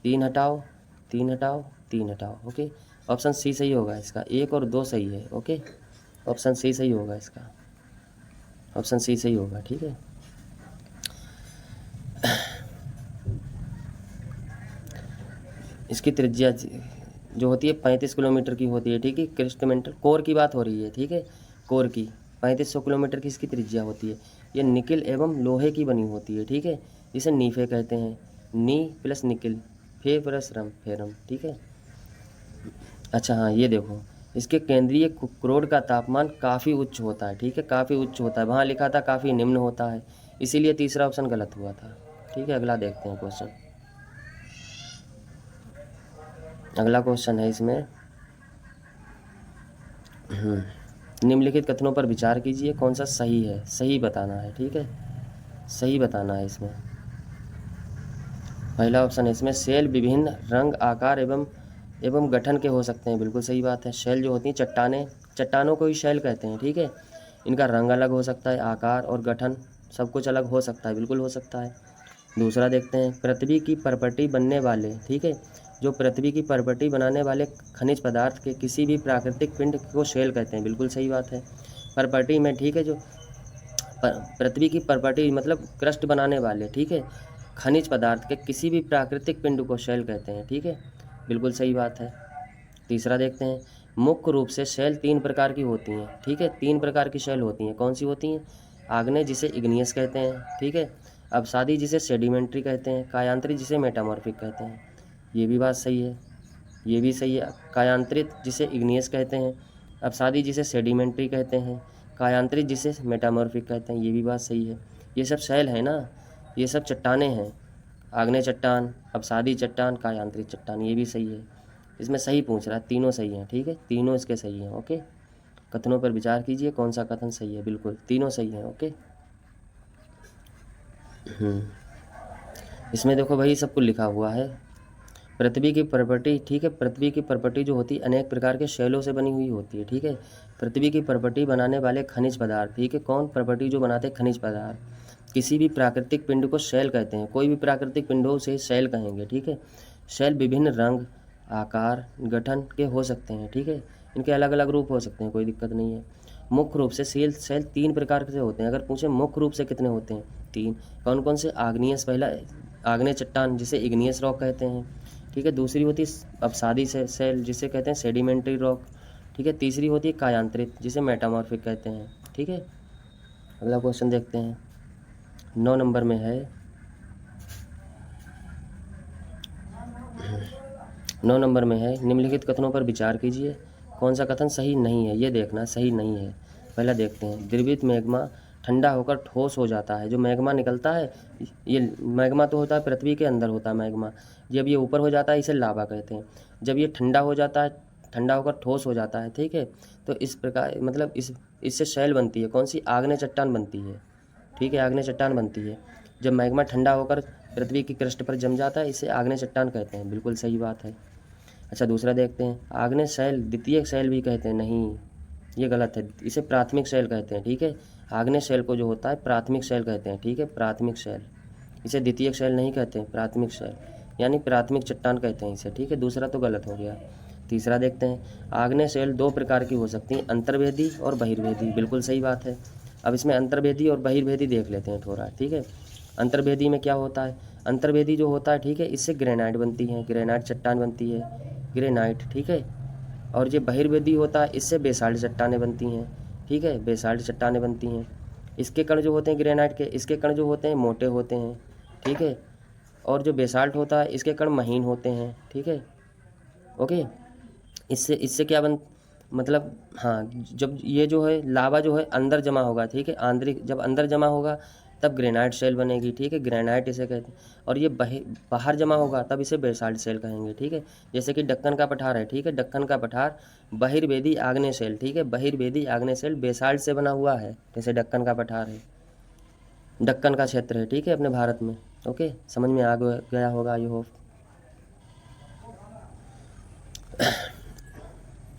3 हटाओ, 3 हटाओ, 3 हटाओ, ओके। ऑप्शन सी सही होगा इसका, 1 और 2 सही है, ओके। ऑप्शन सी सही होगा इसका, ऑप्शन सी सही होगा, ठीक है। इसकी त्रिज्या जो होती है 35 किलोमीटर की होती है, ठीक है। क्रिस्टमेंटल कोर की बात हो रही है, ठीक है, कोर की 3500 किलोमीटर की इसकी त्रिज्या होती है। ये निकिल एवं लोहे की बनी होती है, ठीक है, जिसे नीफे कहते हैं। नी प्लस निकिल, फे प्लस रम, फेरम, ठीक है। अच्छा हाँ, ये देखो, इसके केंद्रीय क्रोड का तापमान काफ़ी उच्च होता है, ठीक है, काफ़ी उच्च होता है। वहाँ लिखा था काफ़ी निम्न होता है, इसीलिए तीसरा ऑप्शन गलत हुआ था, ठीक है। अगला देखते हैं क्वेश्चन। अगला क्वेश्चन है इसमें, निम्नलिखित कथनों पर विचार कीजिए, कौन सा सही है, सही बताना है, ठीक है, सही बताना है इसमें। पहला ऑप्शन है इसमें, सेल विभिन्न रंग, आकार एवं गठन के हो सकते हैं। बिल्कुल सही बात है। सेल जो होती हैं, चट्टानों को ही सेल कहते हैं, ठीक है। इनका रंग अलग हो सकता है, आकार और गठन सब कुछ अलग हो सकता है, बिल्कुल हो सकता है। दूसरा देखते हैं, पृथ्वी की परपटी बनने वाले, ठीक है, जो पृथ्वी की परपटी बनाने वाले खनिज पदार्थ के किसी भी प्राकृतिक पिंड को शेल कहते हैं। बिल्कुल सही बात है। परपटी में, ठीक है, जो पृथ्वी की परपटी मतलब क्रस्ट बनाने वाले, ठीक है, खनिज पदार्थ के किसी भी प्राकृतिक पिंड को शेल कहते हैं, ठीक है, बिल्कुल सही बात है। तीसरा देखते हैं, मुख्य रूप से शेल 3 प्रकार की होती हैं, ठीक है, 3 प्रकार की शेल होती हैं। कौन सी होती हैं, आग्नेय जिसे इग्नियस कहते हैं, ठीक है, अवसादी जिसे सेडिमेंट्री कहते हैं, कायांतरित जिसे मेटामॉर्फिक कहते हैं। ये भी बात सही है, ये भी सही है। कायांतरित जिसे इग्नियस कहते हैं, अवसादी जिसे सेडिमेंट्री कहते हैं, कायांतरित जिसे मेटामॉर्फिक कहते हैं, ये भी बात सही है। ये सब शेल है ना, ये सब चट्टानें हैं, आग्नेय चट्टान, अवसादी चट्टान, कायांतरित चट्टान, ये भी सही है। इसमें सही पूछ रहा है, तीनों सही हैं, ठीक है, तीनों इसके सही हैं, ओके। कथनों पर विचार कीजिए, कौन सा कथन सही है, बिल्कुल तीनों सही हैं, ओके। इसमें देखो भाई, सब कुछ लिखा हुआ है। पृथ्वी की परपटी, ठीक है, पृथ्वी की परपटी जो होती है अनेक प्रकार के शैलों से बनी हुई होती है, ठीक है। पृथ्वी की परपटी बनाने वाले खनिज पदार्थ, ठीक है, कौन, परपटी जो बनाते हैं खनिज पदार्थ, किसी भी प्राकृतिक पिंड को शैल कहते हैं। कोई भी प्राकृतिक पिंडों से शैल कहेंगे, ठीक है। शैल विभिन्न रंग, आकार, गठन के हो सकते हैं, ठीक है, इनके अलग अलग रूप हो सकते हैं, कोई दिक्कत नहीं है। मुख्य रूप से शैल 3 प्रकार से होते हैं। अगर पूछे मुख्य रूप से कितने होते हैं, 3। कौन कौन से, आग्नेयस, पहला आग्नेय चट्टान जिसे इग्नियस रॉक कहते हैं, ठीक है। दूसरी होती है अवसादी सेल जिसे कहते हैं सेडिमेंट्री रॉक, ठीक है। तीसरी होती है कायांतरित जिसे मेटामॉर्फिक कहते हैं, ठीक है। अगला क्वेश्चन देखते हैं, 9 नंबर में है। 9 नंबर में है, निम्नलिखित कथनों पर विचार कीजिए, कौन सा कथन सही नहीं है, ये देखना सही नहीं है। पहला देखते हैं, द्रवित मैग्मा ठंडा होकर ठोस हो जाता है। जो मैग्मा निकलता है, ये मैग्मा तो होता है पृथ्वी के अंदर होता है मैग्मा, जब ये ऊपर हो जाता है इसे लावा कहते हैं। जब ये ठंडा हो जाता है, ठंडा होकर ठोस हो जाता है, ठीक है, तो इस प्रकार मतलब इससे शैल बनती है, कौन सी, आग्नेय चट्टान बनती है, ठीक है, आग्नेय चट्टान बनती है। जब मैग्मा ठंडा होकर पृथ्वी की क्रस्ट पर जम जाता है, इसे आग्नेय चट्टान कहते हैं, बिल्कुल सही बात है। अच्छा, दूसरा देखते हैं, आग्नेय शैल द्वितीय शैल भी कहते हैं। नहीं, ये गलत है, इसे प्राथमिक शैल कहते हैं, ठीक है। आग्नेय शैल को जो होता है प्राथमिक शैल कहते हैं, ठीक है, प्राथमिक शैल, इसे द्वितीय शैल नहीं कहते हैं, प्राथमिक शैल यानी प्राथमिक चट्टान कहते हैं इसे, ठीक है। दूसरा तो गलत हो गया। तीसरा देखते हैं, आग्नेय शैल 2 प्रकार की हो सकती हैं, अंतर्वेदी और बहिर्वेदी, बिल्कुल सही बात है। अब इसमें अंतर्वेदी और बहिर्वेदी देख लेते हैं थोड़ा, ठीक है। अंतर्वेदी में क्या होता है, अंतर्वेदी जो होता है, ठीक है, इससे ग्रेनाइट बनती है, ग्रेनाइट चट्टान बनती है, ग्रेनाइट, ठीक है। और ये बहिर्वेदी होता है, इससे बेसाल्ट चट्टानें बनती हैं, ठीक है, बेसाल्ट चट्टानें बनती हैं। इसके कण जो होते हैं ग्रेनाइट के, इसके कण जो होते हैं मोटे होते हैं, ठीक है, और जो बेसाल्ट होता है इसके कण महीन होते हैं, ठीक है। ओके। इससे इससे क्या मतलब हाँ, जब ये जो है लावा जो है अंदर जमा होगा, ठीक है, आंतरिक जब अंदर जमा होगा तब ग्रेनाइट शेल बनेगी, ठीक है, ग्रेनाइट इसे कहते हैं। और ये बाहर जमा होगा तब इसे बेसाल्ट शेल कहेंगे, ठीक है। जैसे कि दक्कन का पठार है, ठीक है, दक्कन का पठार बहिर्वेदी आग्नेय शेल, ठीक है, बहिर्वेदी आग्नेय शेल बेसाल्ट से बना हुआ है, जैसे दक्कन का पठार है, दक्कन का क्षेत्र है, ठीक है, अपने भारत में। ओके, समझ में आ गया होगा आई होप।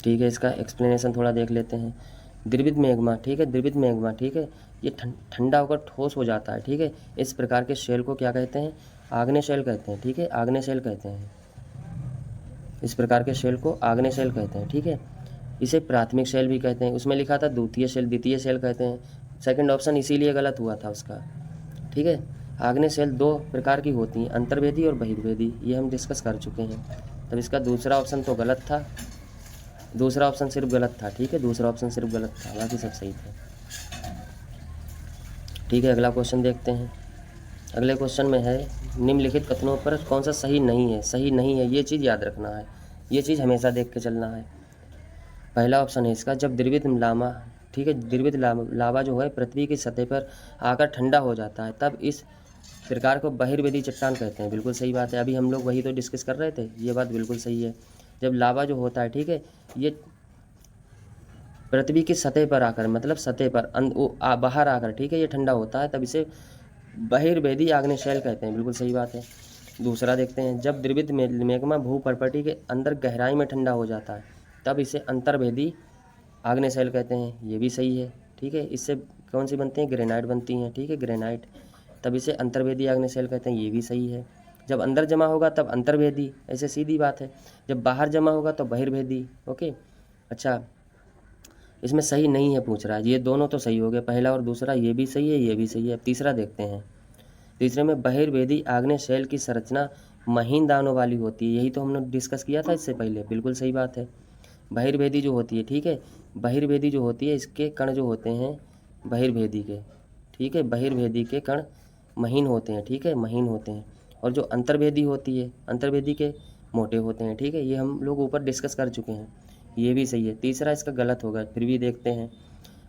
ठीक है, इसका एक्सप्लेनेशन थोड़ा देख लेते हैं। द्रवित मैग्मा, ठीक है, द्रवित मैग्मा, ठीक है, ये ठंडा होकर ठोस हो जाता है, ठीक है। इस प्रकार के शेल को क्या कहते हैं? आग्नेय शेल कहते हैं, ठीक है, आग्नेय शेल कहते हैं। इस प्रकार के शेल को आग्नेय शेल कहते हैं, ठीक है। इसे प्राथमिक शेल भी कहते हैं। उसमें लिखा था द्वितीय शेल, द्वितीय शेल कहते हैं। सेकंड ऑप्शन इसीलिए गलत हुआ था उसका, ठीक है। आग्नेय शेल दो प्रकार की होती हैं, अंतर्वेदी और बहिर्वेदी, ये हम डिस्कस कर चुके हैं। तब इसका दूसरा ऑप्शन तो गलत था, दूसरा ऑप्शन सिर्फ गलत था, ठीक है, दूसरा ऑप्शन सिर्फ गलत था, बाकी सब सही थे। ठीक है, अगला क्वेश्चन देखते हैं। अगले क्वेश्चन में है निम्नलिखित कथनों पर कौन सा सही नहीं है? सही नहीं है, ये चीज़ याद रखना है, ये चीज़ हमेशा देख के चलना है। पहला ऑप्शन है इसका, जब द्रवित लावा, ठीक है, द्रवित लावा जो है पृथ्वी की सतह पर आकर ठंडा हो जाता है तब इस प्रकार को बहिर्वेदी चट्टान कहते हैं। बिल्कुल सही बात है, अभी हम लोग वही तो डिस्कस कर रहे थे, ये बात बिल्कुल सही है। जब लावा जो होता है, ठीक है, ये पृथ्वी की सतह पर आकर, मतलब सतह पर बाहर आकर, ठीक है, ये ठंडा होता है तब इसे बहिर्वेदी आग्नेय शेल कहते हैं। बिल्कुल सही बात है। दूसरा देखते हैं, जब द्रवित मैग्मा भूपर्पटी के अंदर गहराई में ठंडा हो जाता है तब इसे अंतर्वेदी आग्नेय शेल कहते हैं। ये भी सही है, ठीक है। इससे कौन सी बनती हैं? ग्रेनाइट बनती हैं, ठीक है, ग्रेनाइट, तब इसे अंतर्वेदी आग्नेय शेल कहते हैं। ये भी सही है। जब अंदर जमा होगा तब अंतर्वेदी, ऐसे सीधी बात है। जब बाहर जमा होगा तो बहिर्वेदी। ओके, अच्छा, इसमें सही नहीं है पूछ रहा है, ये दोनों तो सही हो गए, पहला और दूसरा, ये भी सही है, ये भी सही है। अब तीसरा देखते हैं। तीसरे में बहिर्वेदी आग्नेय शेल की संरचना महीन दानों वाली होती है, यही तो हमने डिस्कस किया था इससे पहले। बिल्कुल सही बात है। बहिर्वेदी जो होती है, ठीक है, बहिर्वेदी जो होती है इसके कण जो होते हैं बहिर्वेदी के, ठीक है, बहिर्वेदी के कण महीन होते हैं, ठीक है, महीन होते हैं। और जो अंतर्वेदी होती है, अंतर्वेदी के मोटे होते हैं, ठीक है, ये हम लोग ऊपर डिस्कस कर चुके हैं। ये भी सही है। तीसरा इसका गलत होगा, फिर भी देखते हैं।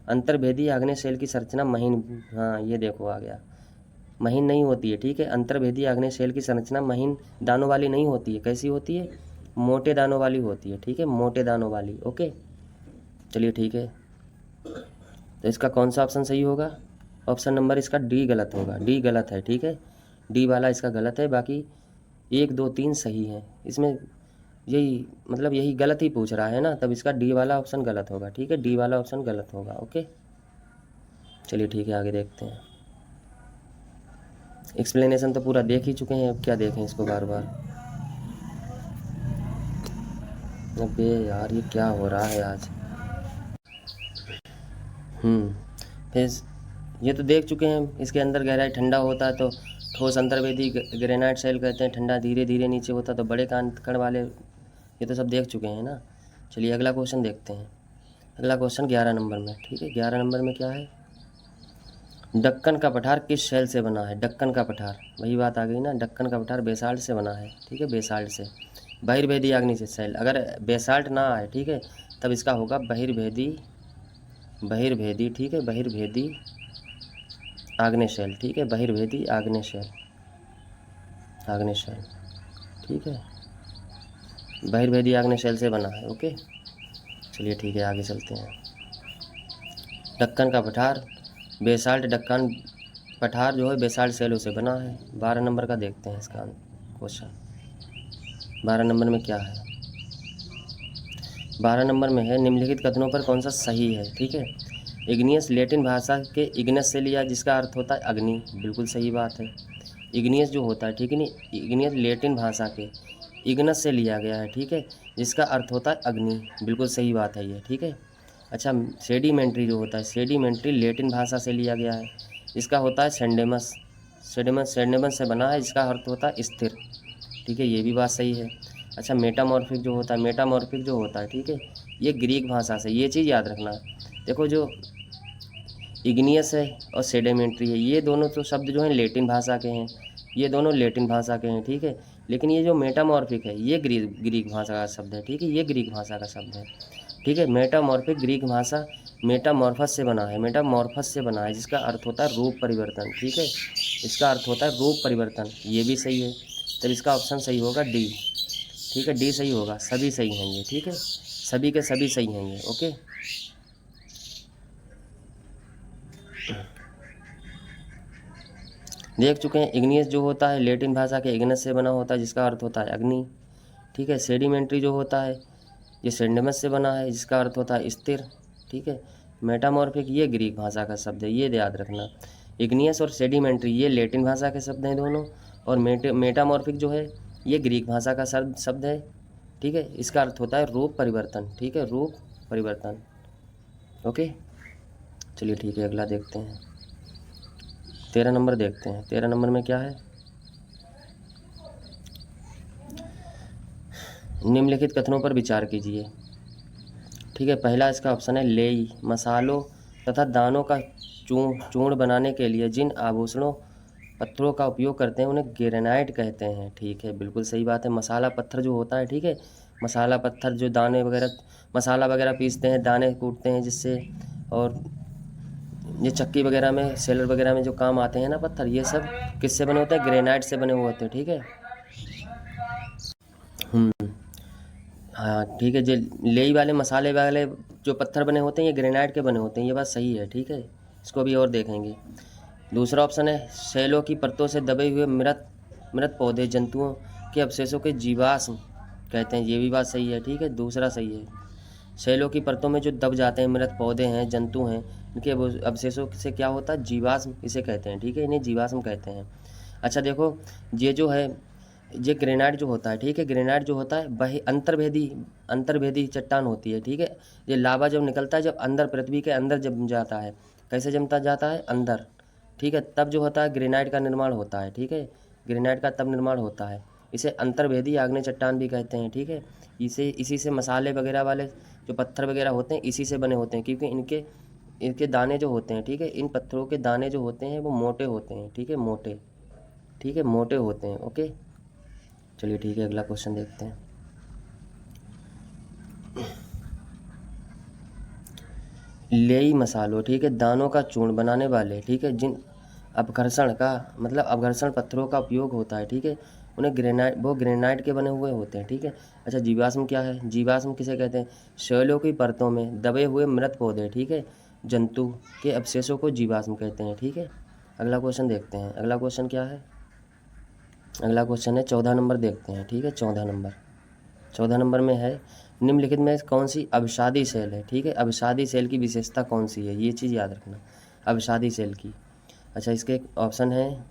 अंतर्वेदी आग्नेय शेल की संरचना महीन, हाँ ये देखो आ गया, महीन नहीं होती है, ठीक है। अंतर्वेदी आग्नेय शेल की संरचना महीन दानों वाली नहीं होती है, कैसी होती है? मोटे दानों वाली होती है, ठीक है, मोटे दानों वाली। ओके, चलिए ठीक है। तो इसका कौन सा ऑप्शन सही होगा? ऑप्शन नंबर इसका डी गलत होगा, डी गलत है, ठीक है, डी वाला इसका गलत है। बाकी 1 2 3 सही है। इसमें यही मतलब यही गलत ही पूछ रहा है ना, तब इसका डी वाला ऑप्शन गलत होगा, ठीक है, डी वाला ऑप्शन गलत होगा। ओके, चलिए ठीक है, आगे देखते हैं। एक्सप्लेनेशन तो पूरा देख ही चुके हैं, अब क्या देखें इसको बार बार। अबे यार ये क्या हो रहा है आज। फिर ये तो देख चुके हैं, इसके अंदर गहराई ठंडा होता है तो ठोस अंतर्वेदी ग्रेनाइट शेल कहते हैं, ठंडा धीरे धीरे नीचे होता तो बड़े कण वाले, ये तो सब देख चुके हैं ना। चलिए अगला क्वेश्चन देखते हैं। अगला क्वेश्चन 11 नंबर में, ठीक है, 11 नंबर में क्या है? दक्कन का पठार किस शेल से बना है? दक्कन का पठार, वही बात आ गई ना, दक्कन का पठार बेसाल्ट से बना है, ठीक है, बेसाल्ट से। बहिर्वेदी आग्नेय शेल, अगर बेसाल्ट ना आए, ठीक है, तब इसका होगा बहिर्वेदी, बहिर्वेदी, ठीक है, बहिर्वेदी आग्नेय शेल, ठीक है, बहिर्वेदी आग्नेय शेल, आग्नेय शेल, ठीक है, बहिर्वेदी आग्नेय शेल से बना है। ओके, चलिए ठीक है, आगे चलते हैं। दक्कन का पठार बेसाल्ट, दक्कन पठार जो है बेसाल्ट शेलों से बना है। 12 नंबर का देखते हैं इसका क्वेश्चन। 12 नंबर में क्या है? 12 नंबर में है निम्नलिखित कथनों पर कौन सा सही है? ठीक है, इग्नियस लैटिन भाषा के इग्नस से लिया, जिसका अर्थ होता है अग्नि। बिल्कुल सही बात है। इग्नियस जो होता है, ठीक है, नहीं, इग्नियस लैटिन भाषा के इग्नस से लिया गया है, ठीक है, जिसका अर्थ होता है अग्नि। बिल्कुल सही बात है ये, ठीक है। अच्छा, सेडिमेंट्री जो होता है, सेडिमेंट्री लैटिन भाषा से लिया गया है, इसका होता है सेंडेमस, सेडिमस, सेंडेमस से बना है, इसका अर्थ होता है स्थिर, ठीक है, ये भी बात सही है। अच्छा, मेटामॉर्फिक जो होता है, मेटामॉर्फिक जो होता है, ठीक है, ये ग्रीक भाषा से, ये चीज़ याद रखना। देखो, जो इग्नियस है और सेडिमेंट्री है, ये दोनों तो शब्द जो हैं लैटिन भाषा के हैं, ये दोनों लैटिन भाषा के हैं, ठीक है। लेकिन ये जो मेटामॉर्फिक है ये ग्रीक भाषा का शब्द है, ठीक है, ये ग्रीक भाषा का शब्द है, ठीक है। मेटामॉर्फिक ग्रीक भाषा मेटामॉर्फस से बना है, मेटामॉर्फस से बना है, जिसका अर्थ होता है रूप परिवर्तन, ठीक है। इसका अर्थ होता है रूप परिवर्तन, ये भी सही है। तब इसका ऑप्शन सही होगा डी, ठीक है, डी सही होगा। सभी सही हैं ये, ठीक है, सभी के सभी सही हैं ये, ओके। देख चुके हैं इग्नियस जो होता है लैटिन भाषा के इग्नस से बना होता है, जिसका अर्थ होता है अग्नि, ठीक है। सेडिमेंट्री जो होता है ये सेडिमस से बना है, जिसका अर्थ होता है स्थिर, ठीक है। मेटामॉर्फिक ये ग्रीक भाषा का शब्द है, ये याद रखना। इग्नियस और सेडिमेंट्री ये लैटिन भाषा के शब्द हैं दोनों, और मेटामॉर्फिक जो है ये ग्रीक भाषा का शब्द है, ठीक है। इसका अर्थ होता है रूप परिवर्तन, ठीक है, रूप परिवर्तन, ओके। चलिए ठीक है, अगला देखते हैं। 13 नंबर देखते हैं। 13 नंबर में क्या है, निम्नलिखित कथनों पर विचार कीजिए, ठीक है। पहला इसका ऑप्शन है लेई मसालों तथा दानों का चूर्ण बनाने के लिए जिन आभूषणों पत्थरों का उपयोग करते हैं उन्हें ग्रेनाइट कहते हैं, ठीक है, बिल्कुल सही बात है। मसाला पत्थर जो होता है, ठीक है, मसाला पत्थर जो दाने वगैरह मसाला वगैरह पीसते हैं, दाने कूटते हैं जिससे, और ये चक्की वगैरह में सेलर वगैरह में जो काम आते हैं ना पत्थर, ये सब किससे बने होते हैं, ग्रेनाइट से बने हुए होते हैं, ठीक है। हाँ ठीक है, जो लेई वाले मसाले वाले जो पत्थर बने होते हैं ये ग्रेनाइट के बने होते हैं, ये बात सही है, ठीक है। इसको भी और देखेंगे। दूसरा ऑप्शन है शैलों की परतों से दबे हुए मृत पौधे जंतुओं के अवशेषों के जीवाश्म कहते हैं, ये भी बात सही है, ठीक है, दूसरा सही है। शैलों की परतों में जो दब जाते हैं मृत पौधे हैं, जंतु हैं, इनके अवशेषों से क्या होता है, जीवाश्म इसे कहते हैं, ठीक है, इन्हें जीवाश्म कहते हैं। अच्छा देखो, ये जो है ये ग्रेनाइट जो होता है, ठीक है, ग्रेनाइट जो होता है वह अंतर्भेदी चट्टान होती है, ठीक है। ये लावा जब निकलता है, जब अंदर पृथ्वी के अंदर जम जाता है, कैसे जमता जाता है, अंदर, ठीक है, तब जो होता है ग्रेनाइट का निर्माण होता है, ठीक है, ग्रेनाइट का तब निर्माण होता है। इसे अंतर्भेदी आग्नेय चट्टान भी कहते हैं, ठीक है। इसी से मसाले वगैरह वाले जो पत्थर वगैरह होते हैं इसी से बने होते हैं, क्योंकि इनके दाने जो होते हैं, ठीक है, इन पत्थरों के दाने जो होते हैं वो मोटे होते हैं, ठीक है, मोटे, ठीक है, मोटे होते हैं, ओके। चलिए ठीक है, अगला क्वेश्चन देखते हैं। लेई मसालों, ठीक है, दानों का चूर्ण बनाने वाले, ठीक है, जिन अपघर्षण पत्थरों का उपयोग होता है, ठीक है, उन्हें ग्रेनाइट के बने हुए होते हैं, ठीक है। अच्छा जीवाश्म क्या है, जीवाश्म किसे कहते हैं, शैलों की परतों में दबे हुए मृत पौधे, ठीक है, जंतु के अवशेषों को जीवाश्म कहते हैं, ठीक है। अगला क्वेश्चन देखते हैं। अगला क्वेश्चन क्या है, अगला क्वेश्चन है 14 नंबर देखते हैं, ठीक है। 14 नंबर में है निम्नलिखित में कौन सी अवसादी सेल है, ठीक है, अवसादी सेल की विशेषता कौन सी है, ये चीज़ याद रखना, अवसादी सेल की। अच्छा इसके ऑप्शन है,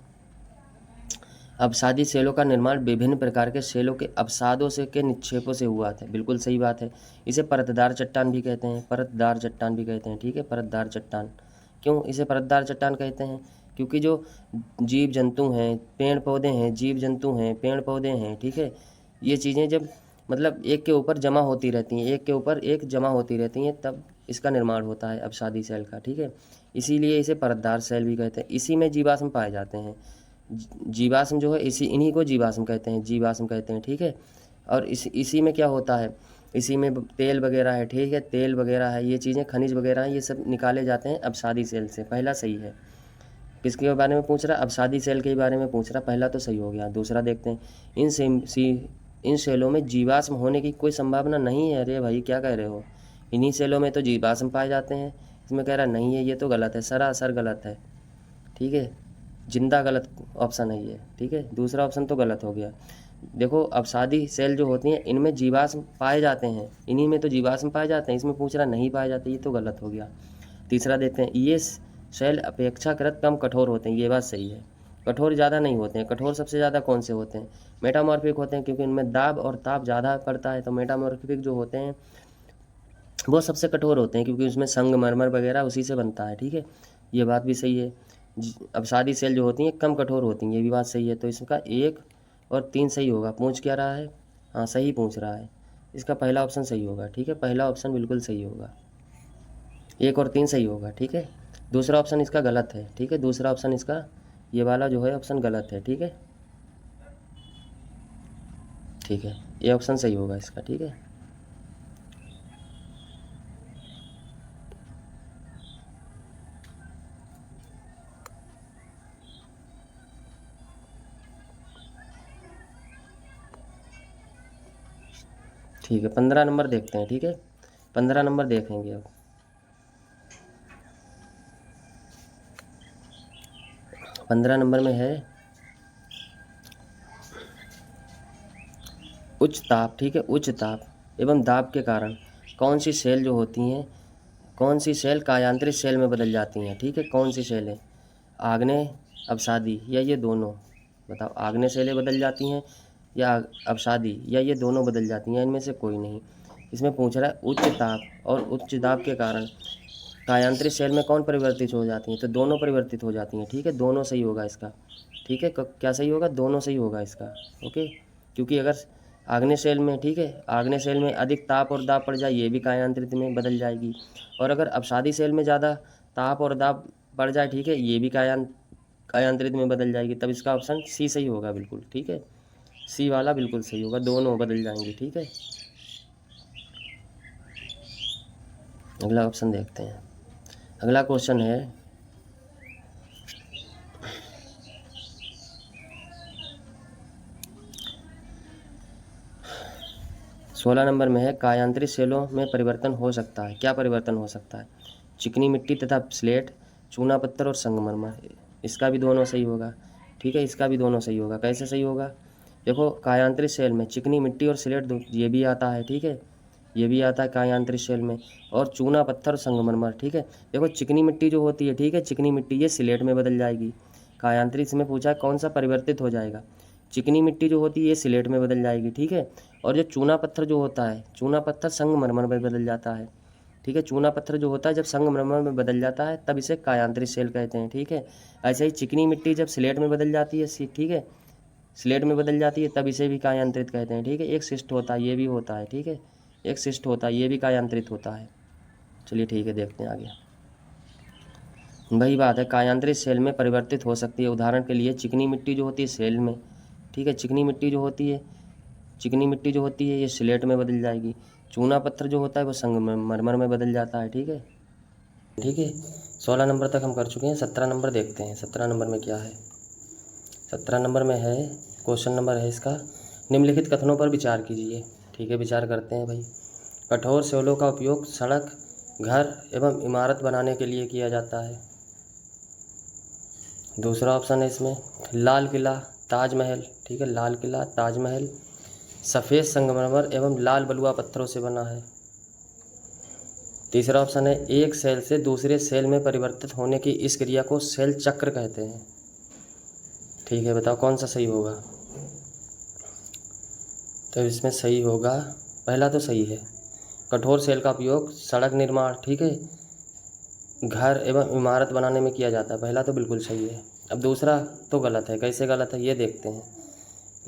अवसादी सेलों का निर्माण विभिन्न प्रकार के सेलों के अवसादों से के निक्षेपों से हुआ था, बिल्कुल सही बात है। इसे परतदार चट्टान भी कहते हैं, परतदार चट्टान भी कहते हैं, ठीक है, परतदार चट्टान। क्यों इसे परतदार चट्टान कहते हैं, क्योंकि जो जीव जंतु हैं, पेड़ पौधे हैं, जीव जंतु हैं, पेड़ पौधे हैं, ठीक है, ये चीज़ें जब मतलब एक के ऊपर जमा होती रहती हैं, एक के ऊपर एक जमा होती रहती हैं, तब इसका निर्माण होता है अवसादी सेल का, ठीक है। इसीलिए इसे परतदार सेल भी कहते हैं। इसी में जीवाश्म पाए जाते हैं, जीवाश्म जो है इन्हीं को जीवाश्म कहते हैं, जीवाश्म कहते हैं, ठीक है। और इसी में क्या होता है, इसी में तेल वगैरह है, ठीक है, तेल वगैरह है, ये चीज़ें खनिज वगैरह हैं, ये सब निकाले जाते हैं अवसादी सेल से। पहला सही है। किसके बारे में पूछ रहा, अवसादी सेल के बारे में पूछ रहा, पहला तो सही हो गया। दूसरा देखते हैं, इन सेलों में जीवाश्म होने की कोई संभावना नहीं है। अरे भाई क्या कह रहे हो, इन्हीं सेलों में तो जीवाश्म पाए जाते हैं, इसमें कह रहा नहीं है, ये तो गलत है, सरासर गलत है, ठीक है, जिंदा गलत ऑप्शन है ये, ठीक है, दूसरा ऑप्शन तो गलत हो गया। देखो अवसादी सेल जो होती हैं इनमें जीवाश्म पाए जाते हैं, इन्हीं में तो जीवाश्म पाए जाते हैं, इसमें पूछ रहा नहीं पाए जाते, ये तो गलत हो गया। तीसरा देखते हैं, ये सेल अपेक्षाकृत कम कठोर होते हैं, ये बात सही है, कठोर ज़्यादा नहीं होते हैं। कठोर सबसे ज़्यादा कौन से होते हैं, मेटामॉर्फिक होते हैं, क्योंकि इनमें दाब और ताप ज़्यादा पड़ता है, तो मेटामॉर्फिक जो होते हैं वो सबसे कठोर होते हैं, क्योंकि उसमें संगमरमर वगैरह उसी से बनता है, ठीक है, ये बात भी सही है। अवसादी सेल जो होती हैं कम कठोर होती हैं, ये भी बात सही है। तो इसका 1 और 3 सही होगा। पूछ क्या रहा है, हाँ सही पूछ रहा है, इसका पहला ऑप्शन सही होगा, ठीक है, पहला ऑप्शन बिल्कुल सही होगा, 1 और 3 सही होगा, ठीक है। दूसरा ऑप्शन इसका गलत है, ठीक है, दूसरा ऑप्शन इसका ये वाला जो है ऑप्शन गलत है, ठीक है। ठीक है, ये ऑप्शन सही होगा इसका। ठीक है, ठीक है 15 नंबर देखते हैं। ठीक है, 15 नंबर देखेंगे अब। 15 नंबर में है उच्च ताप। ठीक है, उच्च ताप एवं दाब के कारण कौन सी सेल जो होती हैं, कौन सी सेल कायांतरित सेल में बदल जाती हैं। ठीक है, कौन सी सेलें, आग्नेय, अवसादी या ये दोनों। बताओ, आग्नेय सेलें बदल जाती हैं या अवसादी या ये दोनों बदल जाती हैं, इनमें से कोई नहीं। इसमें पूछ रहा है उच्च ताप और उच्च दाब के कारण कायांतरित सेल में कौन परिवर्तित हो जाती हैं, तो दोनों परिवर्तित हो जाती हैं। ठीक है, दोनों सही होगा इसका। ठीक है, क्या सही होगा, दोनों सही होगा इसका। ओके, क्योंकि अगर आग्नेय सेल में, ठीक है, आग्नेय सेल में अधिक ताप और दाब पड़ जाए, ये भी कायांतरित में बदल जाएगी। और अगर अवसादी सेल में ज़्यादा ताप और दाब पड़ जाए, ठीक है, ये भी कायांतरित में बदल जाएगी। तब इसका ऑप्शन सी सही होगा बिल्कुल। ठीक है, सी वाला बिल्कुल सही होगा, दोनों बदल जाएंगे। ठीक है, अगला ऑप्शन देखते हैं। अगला क्वेश्चन है 16 नंबर में है कायांतरित सेलों में परिवर्तन हो सकता है। क्या परिवर्तन हो सकता है, चिकनी मिट्टी तथा स्लेट, चूना पत्थर और संगमरमर। इसका भी दोनों सही होगा। ठीक है, इसका भी दोनों सही होगा। कैसे सही होगा, देखो कायांतरित सेल में चिकनी मिट्टी और स्लेट ये भी आता है। ठीक है, ये भी आता है कायांतरित सेल में, और चूना पत्थर और संगमरमर। ठीक है, देखो चिकनी मिट्टी जो होती है, ठीक है, चिकनी मिट्टी ये स्लेट में बदल जाएगी। कायांतरित में पूछा है कौन सा परिवर्तित हो जाएगा, चिकनी मिट्टी जो होती है ये स्लेट में बदल जाएगी। ठीक है, और जो चूना पत्थर जो होता है, चूना पत्थर संगमरमर में बदल जाता है। ठीक है, चूना पत्थर जो होता है जब संगमरमर में बदल जाता है तब इसे कायांतरित सेल कहते हैं। ठीक है, ऐसे ही चिकनी मिट्टी जब स्लेट में बदल जाती है, ठीक है, स्लेट में बदल जाती है तब इसे भी कायांतरित कहते हैं। ठीक है, एक शिष्ट होता है, ये भी होता है। ठीक है, एक शिष्ट होता है, ये भी कायांतरित होता है। चलिए ठीक है, देखते हैं आगे। वही बात है, कायांतरित सेल में परिवर्तित हो सकती है। उदाहरण के लिए चिकनी मिट्टी जो होती है सेल में, ठीक है, चिकनी मिट्टी जो होती है, चिकनी मिट्टी जो होती है ये स्लेट में बदल जाएगी। चूना पत्थर जो होता है वो संगमरमर में बदल जाता है। ठीक है, ठीक है, 16 नंबर तक हम कर चुके हैं। 17 नंबर देखते हैं। 17 नंबर में क्या है, 17 नंबर में है, क्वेश्चन नंबर है इसका, निम्नलिखित कथनों पर विचार कीजिए। ठीक है, विचार करते हैं भाई। कठोर शैलों का उपयोग सड़क, घर एवं इमारत बनाने के लिए किया जाता है। दूसरा ऑप्शन है इसमें लाल किला, ताजमहल। ठीक है, लाल किला, ताजमहल सफ़ेद संगमरमर एवं लाल बलुआ पत्थरों से बना है। तीसरा ऑप्शन है एक सेल से दूसरे सेल में परिवर्तित होने की इस क्रिया को सेल चक्र कहते हैं। ठीक है, बताओ कौन सा सही होगा, तो इसमें सही होगा पहला तो सही है, कठोर सेल का उपयोग सड़क निर्माण, ठीक है, घर एवं इमारत बनाने में किया जाता है। पहला तो बिल्कुल सही है। अब दूसरा तो गलत है। कैसे गलत है ये देखते हैं।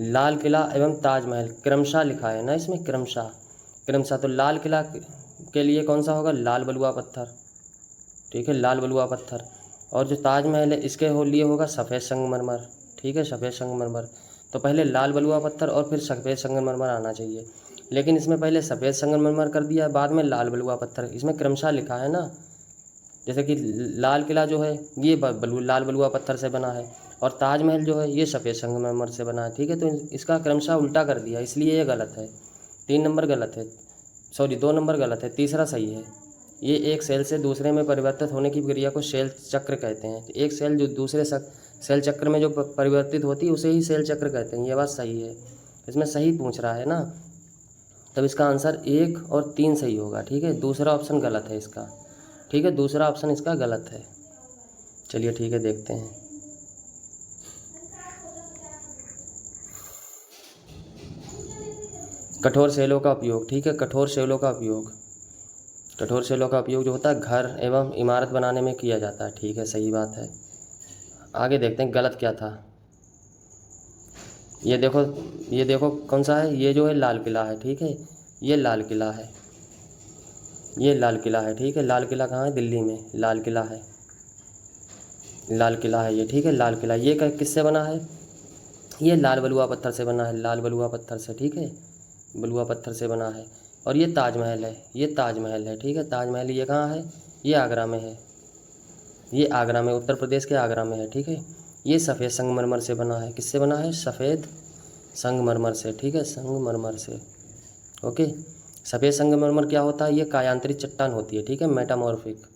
लाल किला एवं ताजमहल क्रमशः लिखा है ना इसमें, क्रमशः, क्रमशः, तो लाल किला के लिए कौन सा होगा, लाल बलुआ पत्थर। ठीक है, लाल बलुआ पत्थर। और जो ताजमहल है इसके लिए होगा सफ़ेद संगमरमर। ठीक है, सफ़ेद संगमरमर। तो पहले लाल बलुआ पत्थर और फिर सफ़ेद संगमरमर आना चाहिए, लेकिन इसमें पहले सफ़ेद संगमरमर कर दिया, बाद में लाल बलुआ पत्थर। इसमें क्रमशः लिखा है ना, जैसे कि लाल किला जो है ये लाल बलुआ पत्थर से बना है, और ताजमहल जो है ये सफ़ेद संगमरमर से बना है। ठीक है, तो इसका क्रमशः उल्टा कर दिया, इसलिए ये गलत है। 3 नंबर गलत है, सॉरी 2 नंबर गलत है, तीसरा सही है। ये एक सेल से दूसरे में परिवर्तित होने की प्रक्रिया को सेल चक्र कहते हैं। एक सेल जो दूसरे सेल चक्र में जो परिवर्तित होती है उसे ही सेल चक्र कहते हैं। ये बात सही है, इसमें सही पूछ रहा है ना, तब इसका आंसर 1 और 3 सही होगा। ठीक है, दूसरा ऑप्शन गलत है इसका। ठीक है, दूसरा ऑप्शन इसका गलत है। चलिए ठीक है, देखते हैं। कठोर सेलों का उपयोग। ठीक है, कठोर सेलों का उपयोग, कठोर सेलों का उपयोग जो होता है घर एवं इमारत बनाने में किया जाता है। ठीक है, सही बात है। आगे देखते हैं गलत क्या था। ये देखो, ये देखो कौन सा है, ये जो है लाल किला है। ठीक है, ये लाल किला है, ये लाल किला है। ठीक है, लाल किला कहाँ है, दिल्ली में लाल किला है, लाल किला है ये। ठीक है, लाल किला ये किससे बना है, ये लाल बलुआ पत्थर से बना है, लाल बलुआ पत्थर से, ठीक है, बलुआ पत्थर से बना है। और ये ताजमहल है, ये ताजमहल है, ठीक है। ताजमहल ये कहाँ है? ये आगरा में है, ये आगरा में, उत्तर प्रदेश के आगरा में है, ठीक है। ये सफ़ेद संगमरमर से बना है, किससे बना है? सफ़ेद संगमरमर से, ठीक है, संगमरमर से, ओके। सफ़ेद संगमरमर क्या होता है? ये कायांतरित चट्टान होती है, ठीक है, मेटामॉर्फिक।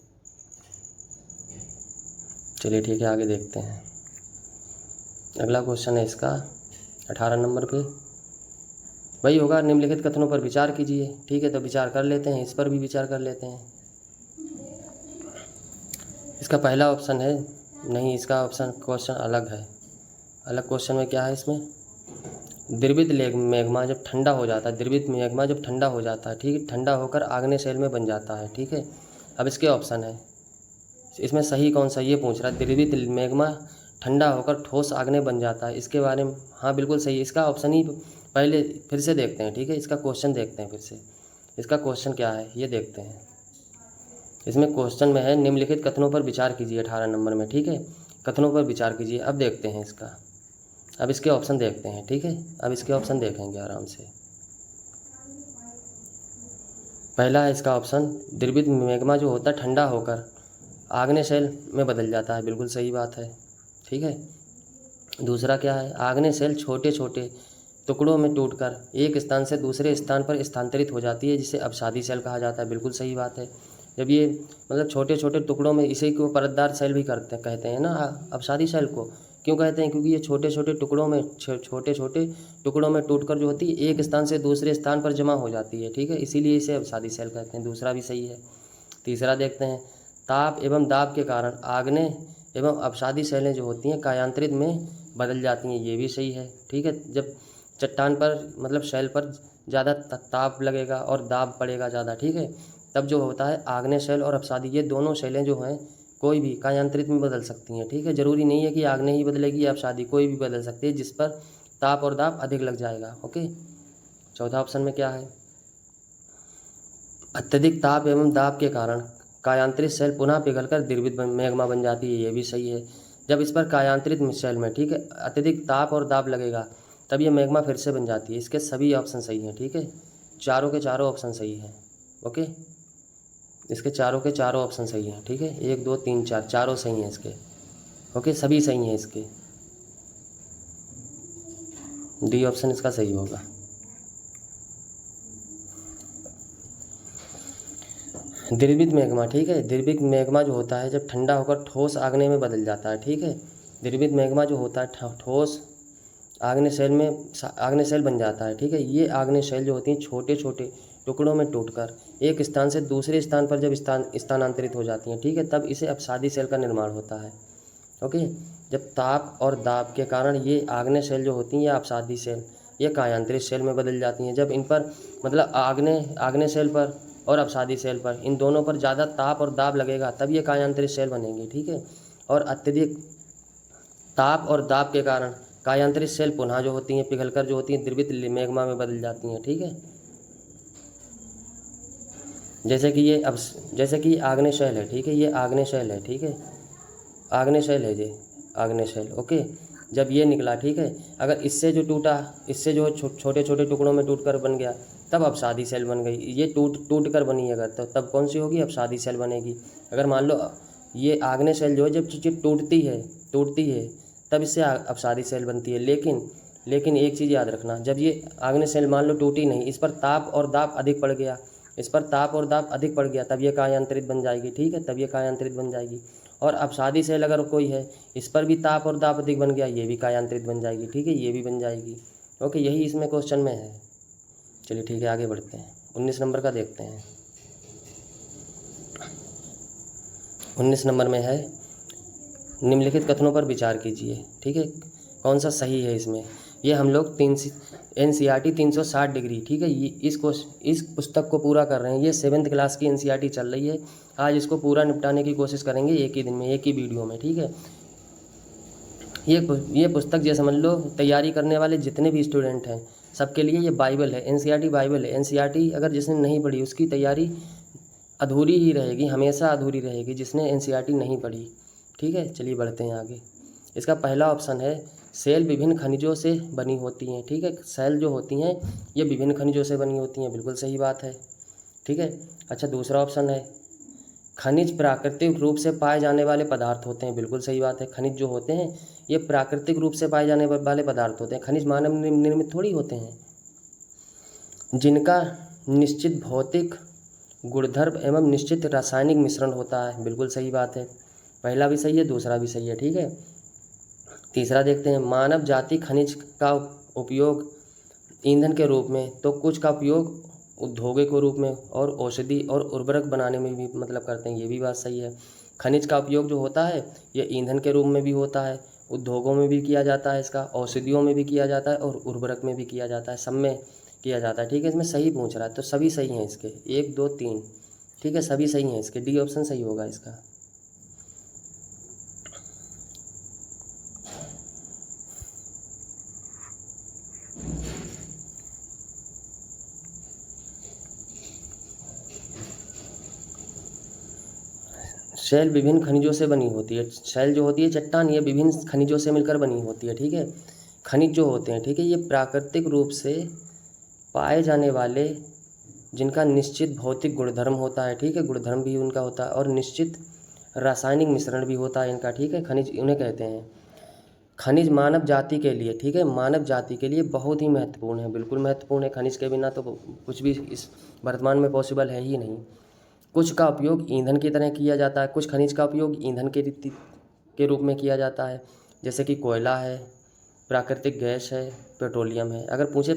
चलिए ठीक है, आगे देखते हैं। अगला क्वेश्चन है इसका 18 नंबर पे, वही होगा, निम्नलिखित कथनों पर विचार कीजिए, ठीक है। तो विचार कर लेते हैं, इस पर भी विचार कर लेते हैं। इसका पहला ऑप्शन है, नहीं, इसका ऑप्शन क्वेश्चन अलग है। अलग क्वेश्चन में क्या है इसमें? द्रवित मैग्मा जब ठंडा हो जाता है, द्रवित मैग्मा जब ठंडा हो जाता है, ठीक है, ठंडा होकर आग्नेय शैल में बन जाता है, ठीक है। अब इसके ऑप्शन है, इसमें सही कौन सा ये पूछ रहा है, द्रवित मैग्मा ठंडा होकर ठोस आग्नेय बन जाता है, इसके बारे में हाँ बिल्कुल सही। इसका ऑप्शन ही पहले फिर से देखते हैं, ठीक है, इसका क्वेश्चन देखते हैं फिर से। इसका क्वेश्चन क्या है ये देखते हैं। इसमें क्वेश्चन में है, निम्नलिखित कथनों पर विचार कीजिए, 18 नंबर में, ठीक है, कथनों पर विचार कीजिए। अब देखते हैं इसका, अब इसके ऑप्शन देखते हैं, ठीक है, अब इसके ऑप्शन देखेंगे आराम से। पहला है इसका ऑप्शन, द्रवित मैग्मा जो होता है ठंडा होकर आग्नेय शैल में बदल जाता है, बिल्कुल सही बात है, ठीक है। दूसरा क्या है, आग्नेय शैल छोटे छोटे टुकड़ों में टूटकर एक स्थान से दूसरे स्थान पर स्थानांतरित हो जाती है, जिसे अपसादी शैल कहा जाता है, बिल्कुल सही बात है। जब ये मतलब छोटे छोटे टुकड़ों में, इसी को परतदार शैल भी कहते हैं ना, अपसादी शैल को क्यों कहते हैं? क्योंकि ये छोटे छोटे टुकड़ों में, छोटे छोटे टुकड़ों में टूटकर जो होती है एक स्थान से दूसरे स्थान पर जमा हो जाती है, ठीक है, इसीलिए इसे अपसादी शैल कहते हैं। दूसरा भी सही है। तीसरा देखते हैं, ताप एवं दाब के कारण आग्नेय एवं अपसादी शैलें जो होती हैं कायांतरित में बदल जाती हैं, ये भी सही है, ठीक है। जब चट्टान पर मतलब शैल पर ज़्यादा ताप लगेगा और दाब पड़ेगा ज़्यादा, ठीक है, तब जो होता है आग्नेय शैल और अपसादी, ये दोनों शैलें जो हैं कोई भी कायांतरित में बदल सकती हैं, ठीक है। ज़रूरी नहीं है कि आग्नेय ही बदलेगी या अपसादी, कोई भी बदल सकती है जिस पर ताप और दाब अधिक लग जाएगा, ओके। चौथा ऑप्शन में क्या है, अत्यधिक ताप एवं दाब के कारण कायांतरित शैल पुनः पिघलकर द्रवित मैग्मा बन जाती है, ये भी सही है। जब इस पर कायांतरित शैल में, ठीक है, अत्यधिक ताप और दाब लगेगा तब ये मैग्मा फिर से बन जाती है। इसके सभी ऑप्शन सही हैं, ठीक है, चारों के चारों ऑप्शन सही हैं, ओके। इसके चारों के चारों ऑप्शन सही हैं, ठीक है, 1 2 3 4 चारों सही हैं इसके, ओके, सभी सही हैं इसके। डी ऑप्शन इसका सही होगा। द्रवित मैग्मा, ठीक है, द्रवित मैग्मा जो होता है जब ठंडा होकर ठोस आग्नेय में बदल जाता है, ठीक है। द्रवित मैग्मा जो होता है ठोस आग्नेय शैल में, आग्नेय शैल बन जाता है, ठीक है। ये आग्नेय शैल जो होती हैं छोटे छोटे टुकड़ों में टूटकर एक स्थान से दूसरे स्थान पर जब स्थानांतरित हो जाती हैं, ठीक है, तब इसे अपसादी शैल का निर्माण होता है, ओके। जब ताप और दाब के कारण ये आग्नेय शैल जो होती हैं या अपसादी शैल ये कायांतरित शैल में बदल जाती हैं। जब इन पर मतलब आग्नेय शैल पर और अपसादी शैल पर, इन दोनों पर ज़्यादा ताप और दाब लगेगा तब ये कायांतरित शैल बनेंगे, ठीक है। और अत्यधिक ताप और दाब के कारण कायांतरित शैल पुनः जो होती हैं पिघलकर जो होती हैं द्रवित मैग्मा में बदल जाती हैं, ठीक है। जैसे कि आग्नेय शैल है, ठीक है, ये आग्नेय शैल है, ठीक है, आग्नेय शैल है ये, आग्नेय शैल, ओके। जब ये निकला, ठीक है, अगर इससे जो टूटा, इससे जो छोटे छोटे टुकड़ों में टूटकर बन गया तब अपसादी शैल बन गई। ये टूट कर बनी अगर तो तब कौन सी होगी? अपसादी शैल बनेगी। अगर मान लो ये आग्नेय शैल जो है जब चीज़ टूटती है तब इससे अपसादी शैल बनती है। लेकिन एक चीज़ याद रखना, जब ये आग्नेय शैल मान लो टूटी नहीं, इस पर ताप और दाब अधिक पड़ गया, तब ये कायांतरित बन जाएगी, ठीक है, तब ये कायांतरित बन जाएगी। और अपसादी शैल अगर कोई है, इस पर भी ताप और दाब अधिक बन गया, ये भी कायांतरित बन जाएगी, ठीक है, ये भी बन जाएगी, ओके। यही इसमें क्वेश्चन में है। चलिए ठीक है, आगे बढ़ते हैं, 19 नंबर का देखते हैं। 19 नंबर में है, निम्नलिखित कथनों पर विचार कीजिए, ठीक है, कौन सा सही है इसमें। ये हम लोग NCERT 360 डिग्री, ठीक है, ये इस पुस्तक को पूरा कर रहे हैं। ये 7th क्लास की NCERT चल रही है। आज इसको पूरा निपटाने की कोशिश करेंगे एक ही दिन में, एक ही वीडियो में, ठीक है। ये पुस्तक जैसे समझ लो तैयारी करने वाले जितने भी स्टूडेंट हैं सबके लिए ये बाइबल है, NCERT बाइबल है। NCERT अगर जिसने नहीं पढ़ी उसकी तैयारी अधूरी ही रहेगी, हमेशा अधूरी रहेगी जिसने NCERT नहीं पढ़ी, ठीक है। चलिए बढ़ते हैं आगे। इसका पहला ऑप्शन है, सेल विभिन्न खनिजों से बनी होती हैं, ठीक है। सेल जो होती हैं ये विभिन्न खनिजों से बनी होती हैं, बिल्कुल सही बात है, ठीक है। अच्छा, दूसरा ऑप्शन है खनिज प्राकृतिक रूप से पाए जाने वाले पदार्थ होते हैं, बिल्कुल सही बात है। खनिज जो होते हैं ये प्राकृतिक रूप से पाए जाने वाले पदार्थ होते हैं, खनिज मानव निर्मित थोड़ी होते हैं, जिनका निश्चित भौतिक गुणधर्म एवं निश्चित रासायनिक मिश्रण होता है, बिल्कुल सही बात है। पहला भी सही है, दूसरा भी सही है, ठीक है। तीसरा देखते हैं, मानव जाति खनिज का उपयोग ईंधन के रूप में तो कुछ का उपयोग उद्योगों के रूप में और औषधि और उर्वरक बनाने में भी मतलब करते हैं, ये भी बात सही है। खनिज का उपयोग जो होता है ये ईंधन के रूप में भी होता है, उद्योगों में भी किया जाता है, इसका औषधियों में भी किया जाता है और उर्वरक में भी किया जाता है, सब में किया जाता है, ठीक है। इसमें सही पूछ रहा है तो सभी सही हैं इसके, 1 2 3, ठीक है, सभी सही हैं इसके, डी ऑप्शन सही होगा इसका। शैल विभिन्न खनिजों से बनी होती है, शैल जो होती है चट्टान, ये विभिन्न खनिजों से मिलकर बनी होती है, ठीक है। खनिज जो होते हैं, ठीक है, ये प्राकृतिक रूप से पाए जाने वाले जिनका निश्चित भौतिक गुणधर्म होता है, ठीक है, गुणधर्म भी उनका होता है और निश्चित रासायनिक मिश्रण भी होता है इनका, ठीक है। खनिज उन्हें कहते हैं। खनिज मानव जाति के लिए, ठीक है, मानव जाति के लिए बहुत ही महत्वपूर्ण है, बिल्कुल महत्वपूर्ण है। खनिज के बिना तो कुछ भी इस वर्तमान में पॉसिबल है ही नहीं। कुछ का उपयोग ईंधन की तरह किया जाता है, कुछ खनिज का उपयोग ईंधन के रूप में किया जाता है, जैसे कि कोयला है, प्राकृतिक गैस है, पेट्रोलियम है। अगर पूछे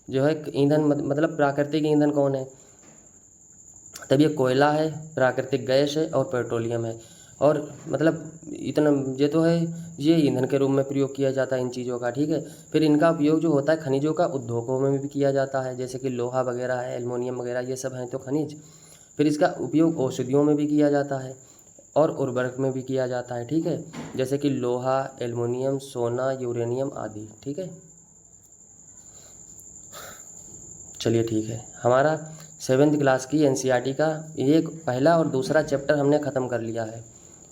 जो है ईंधन मतलब प्राकृतिक ईंधन कौन है, तब ये कोयला है, प्राकृतिक गैस है और पेट्रोलियम है। और मतलब इतना ये तो है, ये ईंधन के रूप में प्रयोग किया जाता है इन चीज़ों का, ठीक है। फिर इनका उपयोग जो होता है खनिजों का उद्योगों में भी किया जाता है, जैसे कि लोहा वगैरह है, एल्युमिनियम वगैरह, ये सब हैं तो खनिज। फिर इसका उपयोग औषधियों में भी किया जाता है और उर्वरक में भी किया जाता है, ठीक है, जैसे कि लोहा, एल्युमिनियम, सोना, यूरेनियम आदि, ठीक है। चलिए ठीक है, हमारा 7th क्लास की एनसीईआरटी का एक पहला और दूसरा चैप्टर हमने ख़त्म कर लिया है।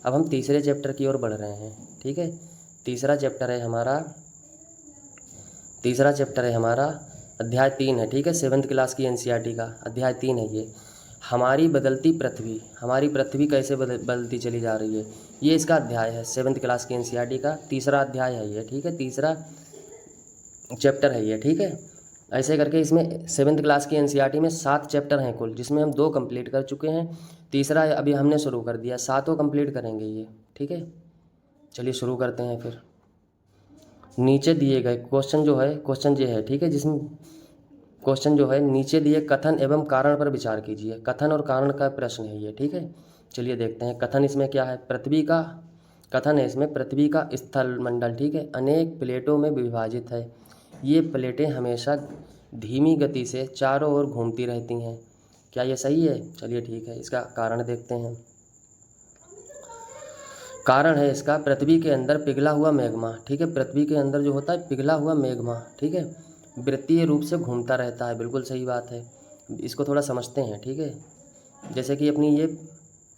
अब हम तीसरे चैप्टर की ओर बढ़ रहे हैं, ठीक है। तीसरा चैप्टर है हमारा अध्याय 3 है, ठीक है। 7th क्लास की एनसीईआरटी का अध्याय 3 है ये, हमारी बदलती पृथ्वी। हमारी पृथ्वी कैसे बदलती चली जा रही है, ये इसका अध्याय है। 7th क्लास की एनसीईआरटी का तीसरा अध्याय है ये, ठीक है, तीसरा चैप्टर है ये, ठीक है। ऐसे करके इसमें 7th क्लास की एनसीईआरटी में 7 चैप्टर हैं कुल, जिसमें हम 2 कंप्लीट कर चुके हैं, तीसरा अभी हमने शुरू कर दिया, 7 कंप्लीट करेंगे ये, ठीक है। चलिए शुरू करते हैं फिर। नीचे दिए गए क्वेश्चन जो है, क्वेश्चन ये है, ठीक है, जिसमें क्वेश्चन जो है नीचे दिए कथन एवं कारण पर विचार कीजिए। कथन और कारण का प्रश्न है ये, ठीक है। चलिए देखते हैं कथन इसमें क्या है। कथन है इसमें, पृथ्वी का स्थल मंडल, ठीक है, अनेक प्लेटों में विभाजित है। ये प्लेटें हमेशा धीमी गति से चारों ओर घूमती रहती हैं। क्या ये सही है? चलिए ठीक है, इसका कारण देखते हैं। कारण है इसका, पृथ्वी के अंदर पिघला हुआ मैग्मा, ठीक है, पृथ्वी के अंदर जो होता है पिघला हुआ मैग्मा, ठीक है, वृत्तीय रूप से घूमता रहता है, बिल्कुल सही बात है। इसको थोड़ा समझते हैं, ठीक है। जैसे कि अपनी ये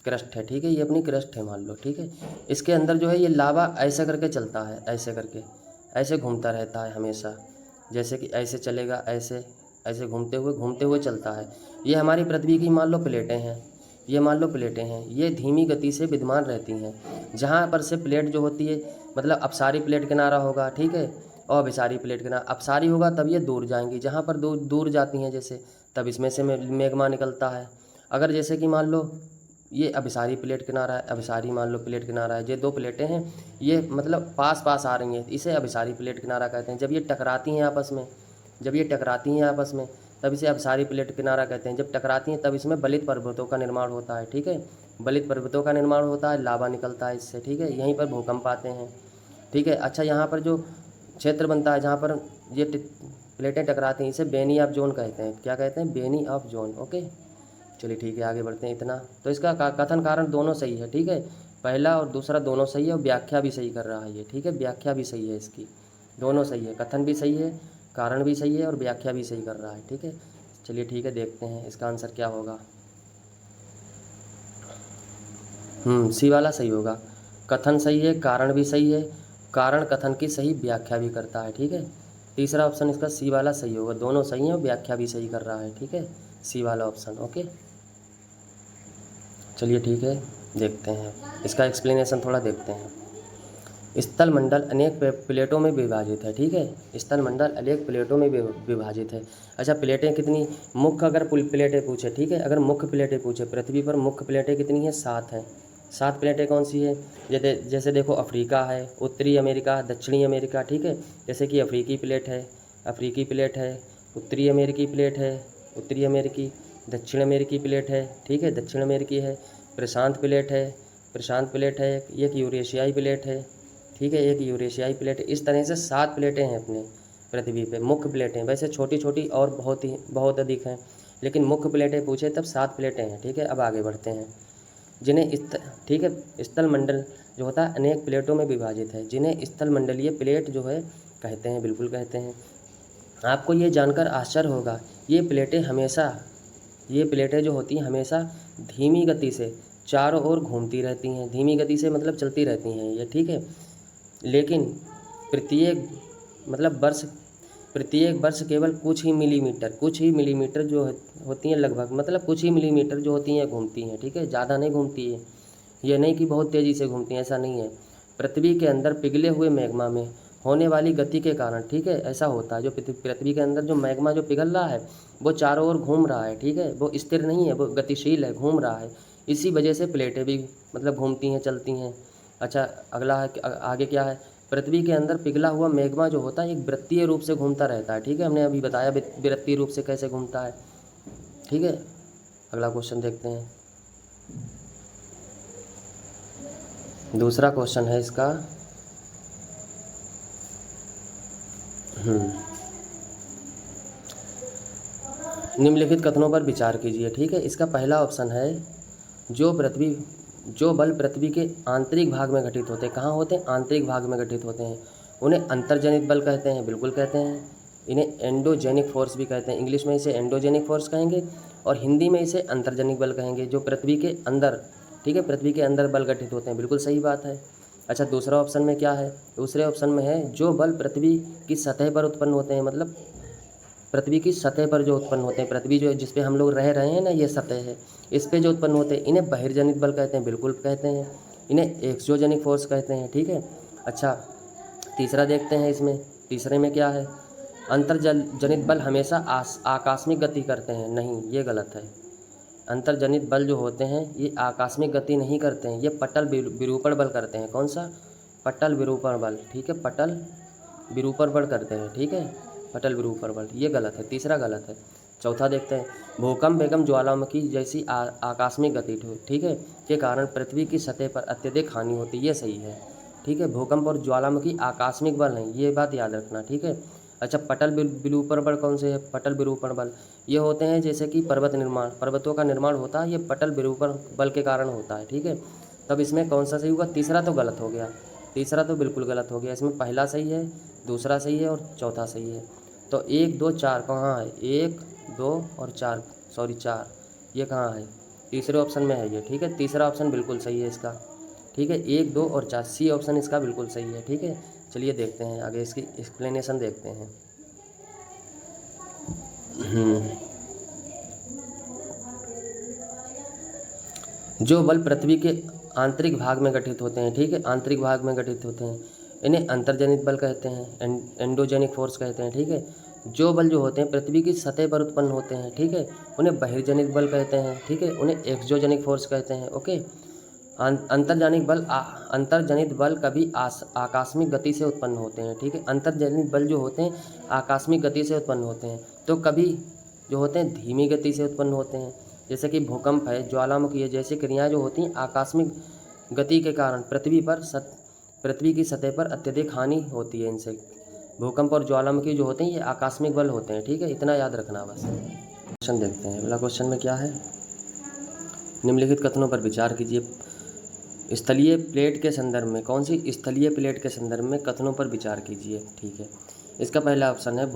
क्रस्ट है, ठीक है, ये अपनी क्रस्ट है मान लो, ठीक है, इसके अंदर जो है ये लावा ऐसे करके चलता है, ऐसे करके ऐसे घूमता रहता है हमेशा, जैसे कि ऐसे चलेगा, ऐसे ऐसे घूमते हुए चलता है। ये हमारी पृथ्वी की मान लो प्लेटें हैं, ये मान लो प्लेटें हैं, ये धीमी गति से विद्यमान रहती हैं। जहाँ पर से प्लेट जो होती है, मतलब अपसारी प्लेट किनारा होगा, ठीक है, और अभिसारी प्लेट किनारा। अपसारी होगा तब ये दूर जाएंगी, जहाँ पर दूर जाती हैं जैसे, तब इसमें से मैग्मा निकलता है। अगर जैसे कि मान लो ये अभिसारी प्लेट किनारा है, अभिसारी मान लो प्लेट किनारा है, ये 2 प्लेटें हैं, ये मतलब पास पास आ रही हैं, इसे अभिसारी प्लेट किनारा कहते हैं। जब ये टकराती हैं आपस में, तब इसे अभिसारी प्लेट किनारा कहते हैं। जब टकराती हैं तब इसमें बलित पर्वतों का निर्माण होता है, ठीक है, बलित पर्वतों का निर्माण होता है, लावा निकलता है इससे, ठीक है, यहीं पर भूकंप आते हैं, ठीक है। अच्छा, यहाँ पर जो क्षेत्र बनता है जहाँ पर ये प्लेटें टकराती हैं, इसे बेनी ऑफ जोन कहते हैं। क्या कहते हैं? Benny of John, okay. चलिए ठीक है, आगे बढ़ते हैं। इतना तो इसका कथन कारण दोनों सही है, ठीक है, पहला और दूसरा दोनों सही है, और व्याख्या भी सही कर रहा है ये, ठीक है, व्याख्या भी सही है इसकी, दोनों सही है, कथन भी सही है, कारण भी सही है और व्याख्या भी सही कर रहा है, ठीक है। चलिए ठीक है, देखते हैं इसका आंसर क्या होगा। सी वाला सही होगा, कथन सही है, कारण भी सही है, कारण कथन की सही व्याख्या भी करता है। ठीक है, तीसरा ऑप्शन इसका सी वाला सही होगा, दोनों सही हैं, व्याख्या भी सही कर रहा है। ठीक है, सी वाला ऑप्शन। ओके, चलिए ठीक है, देखते हैं इसका एक्सप्लेनेशन थोड़ा देखते हैं। स्थल मंडल अनेक प्लेटों में विभाजित है। ठीक है, स्थल मंडल अनेक प्लेटों में विभाजित है। अच्छा, प्लेटें कितनी, मुख्य अगर प्लेटें पूछे, ठीक है, अगर मुख्य प्लेटें पूछे, पृथ्वी पर मुख्य प्लेटें कितनी हैं, 7 हैं। 7 प्लेटें कौन सी है, जैसे देखो अफ्रीका है, उत्तरी अमेरिका, दक्षिणी अमेरिका। ठीक है, जैसे कि अफ्रीकी प्लेट है, उत्तरी अमेरिकी प्लेट है, उत्तरी अमेरिकी, दक्षिण अमेरिकी प्लेट है। ठीक है, दक्षिण अमेरिकी है, प्रशांत प्लेट है, एक यूरेशियाई प्लेट है। ठीक है, एक यूरेशियाई प्लेट। इस तरह से 7 प्लेटें हैं अपने पृथ्वी पे, मुख्य प्लेटें। वैसे छोटी छोटी और बहुत अधिक हैं, लेकिन मुख्य प्लेटें पूछे तब 7 प्लेटें हैं। ठीक है, अब आगे बढ़ते हैं। ठीक है, स्थल मंडल जो होता है अनेक प्लेटों में विभाजित है, जिन्हें स्थल मंडलीय प्लेट जो है कहते हैं, बिल्कुल कहते हैं। आपको ये जानकर आश्चर्य होगा, ये प्लेटें जो होती हैं हमेशा धीमी गति से चारों ओर घूमती रहती हैं। धीमी गति से मतलब चलती रहती हैं ये। ठीक है, लेकिन प्रत्येक वर्ष केवल कुछ ही मिलीमीटर जो होती हैं, लगभग मतलब कुछ ही मिलीमीटर जो होती हैं घूमती हैं। ठीक है, ज़्यादा नहीं घूमती है, ये नहीं कि बहुत तेज़ी से घूमती हैं, ऐसा नहीं है। पृथ्वी के अंदर पिघले हुए मैग्मा में होने वाली गति के कारण, ठीक है, ऐसा होता है। जो पृथ्वी के अंदर जो मैग्मा जो पिघल रहा है वो चारों ओर घूम रहा है। ठीक है, वो स्थिर नहीं है, वो गतिशील है, घूम रहा है। इसी वजह से प्लेटें भी मतलब घूमती हैं, चलती हैं। अच्छा, अगला है, आगे क्या है, पृथ्वी के अंदर पिघला हुआ मैग्मा जो होता है एक वृत्तीय रूप से घूमता रहता है। ठीक है, हमने अभी बताया वृत्तीय रूप से कैसे घूमता है। ठीक है, अगला क्वेश्चन देखते हैं। दूसरा क्वेश्चन है इसका, निम्नलिखित कथनों पर विचार कीजिए। ठीक है, इसका पहला ऑप्शन है, जो बल पृथ्वी के आंतरिक भाग में घटित होते हैं। कहाँ होते हैं, आंतरिक भाग में घटित होते हैं, उन्हें अंतर्जनित बल कहते हैं, बिल्कुल कहते हैं। इन्हें एंडोजेनिक फोर्स भी कहते हैं, इंग्लिश में इसे एंडोजेनिक फोर्स कहेंगे और हिंदी में इसे अंतर्जनिक बल कहेंगे, जो पृथ्वी के अंदर, ठीक है, पृथ्वी के अंदर बल घटित होते हैं, बिल्कुल सही बात है। अच्छा, दूसरा ऑप्शन में क्या है, दूसरे ऑप्शन में है जो बल पृथ्वी की सतह पर उत्पन्न होते हैं, मतलब पृथ्वी की सतह पर जो उत्पन्न होते हैं, पृथ्वी जो जिस पे हम लोग रह रहे हैं ना, ये सतह है, इस पे जो उत्पन्न होते हैं, इन्हें बहिर्जनित बल कहते हैं, बिल्कुल कहते हैं। इन्हें एक्सोजेनिक फोर्स कहते हैं। ठीक है, अच्छा, तीसरा देखते हैं इसमें, तीसरे में क्या है, अंतर्जनित बल हमेशा आकस्मिक गति करते हैं। नहीं, ये गलत है। अंतर्जनित बल जो होते हैं ये आकस्मिक गति नहीं करते हैं, ये पटल विरूपण बल करते हैं। कौन सा, पटल विरूपण बल। ठीक है, पटल विरूपण बल करते हैं। ठीक है, पटल विरूपण बल, ये गलत है, तीसरा गलत है। चौथा देखते हैं, भूकंप एवं ज्वालामुखी जैसी आकस्मिक गति, ठीक है, के कारण पृथ्वी की सतह पर अत्यधिक हानि होती है, ये सही है। ठीक है, भूकंप और ज्वालामुखी आकस्मिक बल नहीं, ये बात याद रखना। ठीक है, अच्छा, पटल विरूपण बल कौन से है, पटल विरूपण बल ये होते हैं जैसे कि पर्वतों का निर्माण होता है, ये पटल विरूपण बल के कारण होता है। ठीक है, तब इसमें कौन सा सही होगा, तीसरा तो गलत हो गया, तीसरा तो बिल्कुल गलत हो गया। इसमें पहला सही है, दूसरा सही है और चौथा सही है। तो 1 2 4 कहाँ है, 1 2 और 4, सॉरी 4, ये कहाँ है, तीसरे ऑप्शन में है ये। ठीक है, तीसरा ऑप्शन बिल्कुल सही है इसका। ठीक है, 1 2 और 4, सी ऑप्शन इसका बिल्कुल सही है। ठीक है, चलिए देखते हैं आगे, इसकी एक्सप्लेनेशन देखते हैं। जो बल पृथ्वी के आंतरिक भाग में घटित होते हैं, ठीक है, आंतरिक भाग में घटित होते हैं, इन्हें अंतर्जनित बल कहते हैं, एंडोजेनिक फोर्स कहते हैं। ठीक है, जो बल जो होते हैं पृथ्वी की सतह पर उत्पन्न होते हैं, ठीक है, उन्हें बहिर्जनित बल कहते हैं। ठीक है, उन्हें एक्सोजेनिक फोर्स कहते हैं। ओके, अंतर्जनित बल कभी आकस्मिक गति से उत्पन्न होते हैं। ठीक है, अंतर्जनित बल जो होते हैं आकस्मिक गति से उत्पन्न होते हैं, तो कभी जो होते हैं धीमी गति से उत्पन्न होते हैं, जैसे कि भूकंप है, ज्वालामुखी है, जैसी क्रियाएं जो होती हैं आकस्मिक गति के कारण पृथ्वी की सतह पर अत्यधिक हानि होती है इनसे। भूकंप और ज्वालामुखी जो होते हैं ये आकस्मिक बल होते हैं। ठीक है, इतना याद रखना बस। क्वेश्चन देखते हैं, अगला क्वेश्चन में क्या है, निम्नलिखित कथनों पर विचार कीजिए। स्थलीय प्लेट के संदर्भ में, कौन सी स्थलीय प्लेट के संदर्भ में कथनों पर विचार कीजिए। ठीक है, इसका पहला ऑप्शन है,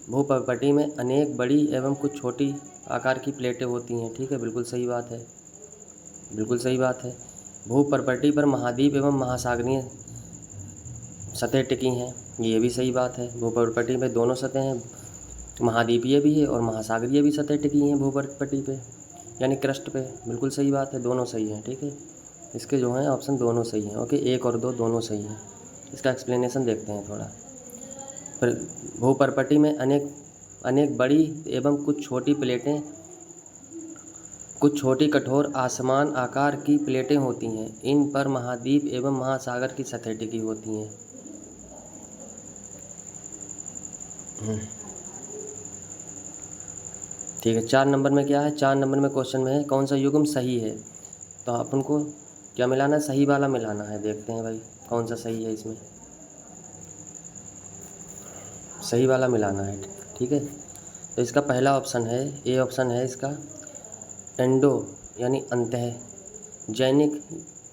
भूपर्पटी में अनेक बड़ी एवं कुछ छोटी आकार की प्लेटें होती हैं। ठीक है, बिल्कुल सही बात है, बिल्कुल सही बात है। भूपर्पटी पर महाद्वीप एवं सतह टिकी हैं, ये भी सही बात है। भूपर्पटी पे दोनों सतह हैं, महाद्वीपीय भी है और महासागरीय भी सतह टिकी हैं भूपर्पटी पे, यानी क्रस्ट पे। बिल्कुल सही बात है, दोनों सही हैं। ठीक है, इसके जो हैं ऑप्शन दोनों सही हैं। ओके, 1 और 2 दोनों सही हैं। इसका एक्सप्लेनेशन देखते हैं थोड़ा। भूपर्पटी में अनेक बड़ी एवं कुछ छोटी प्लेटें, कुछ छोटी कठोर आसमान आकार की प्लेटें होती हैं। इन पर महाद्वीप एवं महासागर की सतह टिकी होती हैं। ठीक है, 4 नंबर में क्या है? 4 नंबर में क्वेश्चन में है कौन सा युग्म सही है। तो अपन को क्या मिलाना है? सही वाला मिलाना है। देखते हैं भाई कौन सा सही है, इसमें सही वाला मिलाना है। ठीक है, तो इसका पहला ऑप्शन है, ए ऑप्शन है इसका, एंडो यानी अंतःजैनिक